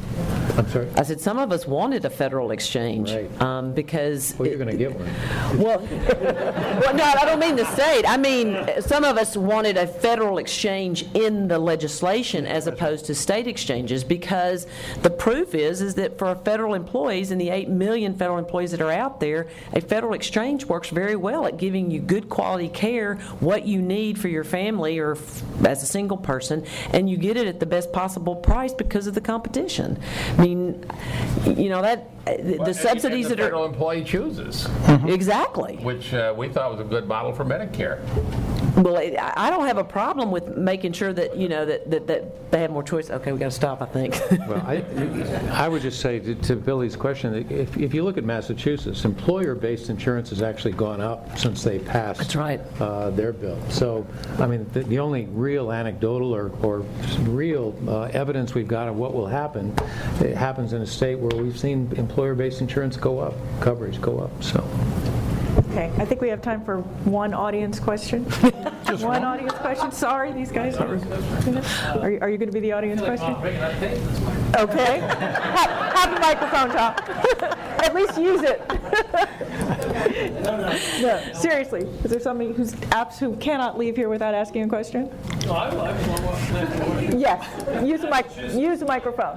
I'm sorry? I said some of us wanted a federal exchange because... Well, you're going to get one. Well, no, I don't mean the state. I mean, some of us wanted a federal exchange in the legislation as opposed to state exchanges, because the proof is that for federal employees and the 8 million federal employees that are out there, a federal exchange works very well at giving you good quality care, what you need for your family or as a single person, and you get it at the best possible price because of the competition. I mean, the subsidies that the federal employee chooses. Exactly. Which we thought was a good model for Medicare. Well, I don't have a problem with making sure that, that they have more choice. Okay, we got to stop, I think. Well, I would just say to Billy's question, if you look at Massachusetts, employer-based insurance has actually gone up since they passed That's right. Their bill. So, I mean, the only real anecdotal or real evidence we've got of what will happen, it happens in a state where we've seen employer-based insurance go up, coverage go up. So. Okay, I think we have time for one audience question. One audience question. Sorry, these guys are you going to be the audience question? Okay. Have the microphone, Tom. At least use it. No, seriously, is there somebody who cannot leave here without asking a question? No, I will. Yes, use the microphone.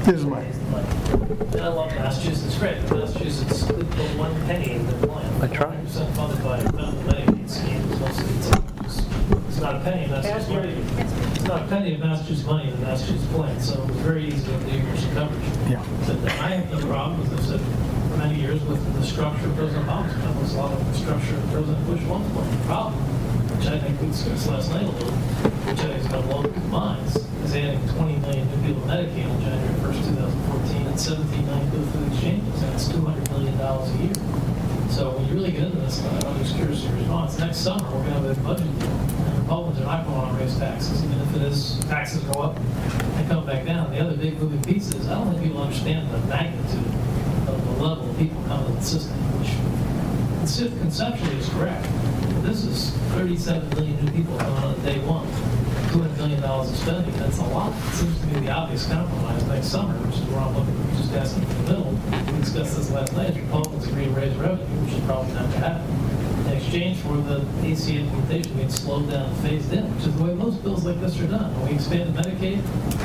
Here's the mic. And I love Massachusetts. Great. Massachusetts, the 1 penny in their plan. I try. 100% funded by the Medicaid scheme. It's not a penny of Massachusetts money. It's not a penny of Massachusetts money in the Massachusetts plan, so it was very easy to do universal coverage. Yeah. But I have no problem, as I've said for many years, with the structure of President Obama's plan. There's a lot of the structure of President Bush 1's plan. The problem, which I think we discussed last night a little, which I think is going to blow people's minds, is adding 20 million new people to Medicaid on January 1st, 2014, and 17 million go through the exchanges. That's $200 million a year. So when you really get into this, I'm just curious of your response. Next summer, we're going to have a budget deal, and Republicans are not going to want to raise taxes, even if it is taxes go up and come back down. The other big moving piece is I don't think people understand the magnitude of the level of people coming to the system, which conceptually is correct. But this is 37 million new people coming on day one. $200 million of spending, that's a lot. It seems to be the obvious compromise next summer, which is where I'm looking, just asking for the middle. We discussed this last night. Republicans agree to raise revenue, which is probably not going to happen, in exchange for the ACA implementation being slowed down and phased in, which is the way most bills like this are done. When we expanded Medicaid,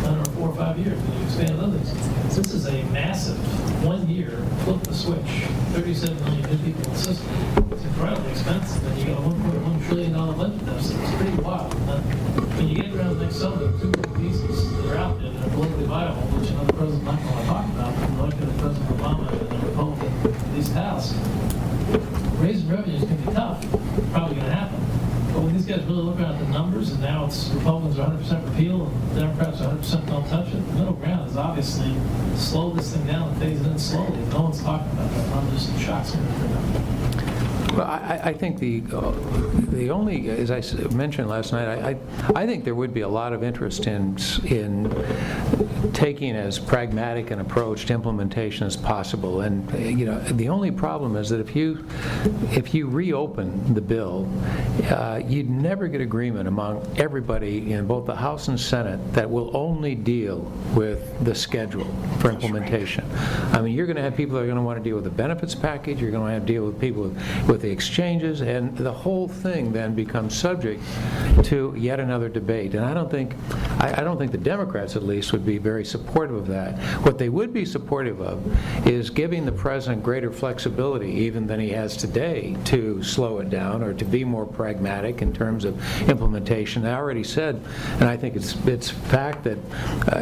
under 4 or 5 years, when you expanded others. This is a massive 1 year, flip the switch, 37 million new people in the system. It's incredibly expensive, and you got a $1.1 trillion budget deficit. It's pretty wild. When you get around next summer, the 2 little pieces that are out there that are politically viable, which another president not going to talk about, but elected President Obama and the Republican at least House, raising revenues can be tough. Probably going to happen. But when these guys really look at the numbers, and now it's Republicans are 100% repeal and Democrats are 100% don't touch it, the middle ground is obviously slow this thing down and phase it in slowly. No one's talking about that. I'm just shocked. Well, I think the only, as I mentioned last night, I think there would be a lot of interest in taking as pragmatic an approach to implementation as possible. And the only problem is that if you reopen the bill, you'd never get agreement among everybody in both the House and Senate that will only deal with the schedule for implementation. I mean, you're going to have people that are going to want to deal with the benefits package. You're going to have to deal with people with the exchanges, and the whole thing then becomes subject to yet another debate. And I don't think the Democrats, at least, would be very supportive of that. What they would be supportive of is giving the president greater flexibility, even than he has today, to slow it down or to be more pragmatic in terms of implementation. I already said, and I think it's fact that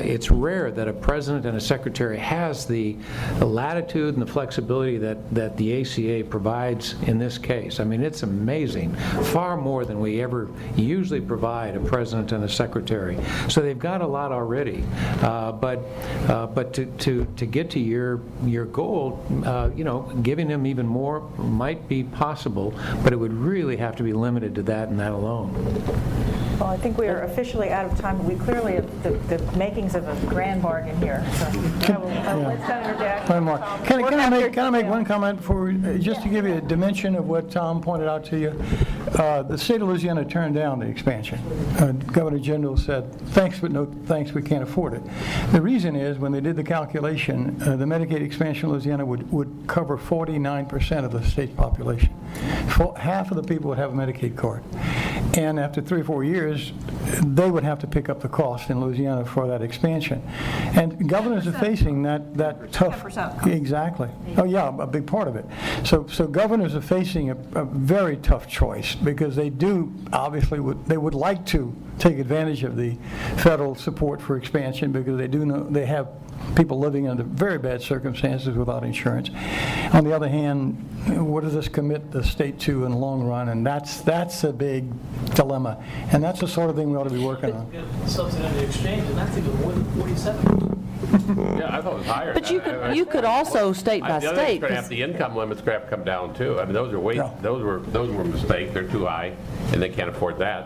it's rare that a president and a secretary has the latitude and the flexibility that the ACA provides in this case. I mean, it's amazing, far more than we ever usually provide a president and a secretary. So they've got a lot already, but to get to your goal, giving them even more might be possible, but it would really have to be limited to that and that alone. Well, I think we are officially out of time, but we clearly have the makings of a grand bargain here. So I will let Senator Dash. One more. Can I make one comment before, just to give you a dimension of what Tom pointed out to you? The state of Louisiana turned down the expansion. Governor General said, thanks, but no thanks, we can't afford it. The reason is, when they did the calculation, the Medicaid expansion in Louisiana would cover 49% of the state's population. Half of the people would have a Medicaid card. And after 3 or 4 years, they would have to pick up the cost in Louisiana for that expansion. And governors are facing that tough. 10%. Exactly. Oh yeah, a big part of it. So governors are facing a very tough choice, because they do, obviously, they would like to take advantage of the federal support for expansion, because they do know they have people living under very bad circumstances without insurance. On the other hand, what does this commit the state to in the long run? And that's a big dilemma. And that's the sort of thing we ought to be working on. Subsidy on the exchange, and that's even more than 47. Yeah, I thought it was higher. But you could also state by The other thing, state. going to have the income limits have to come down too. I mean, those were a mistake. They're too high, and they can't afford that.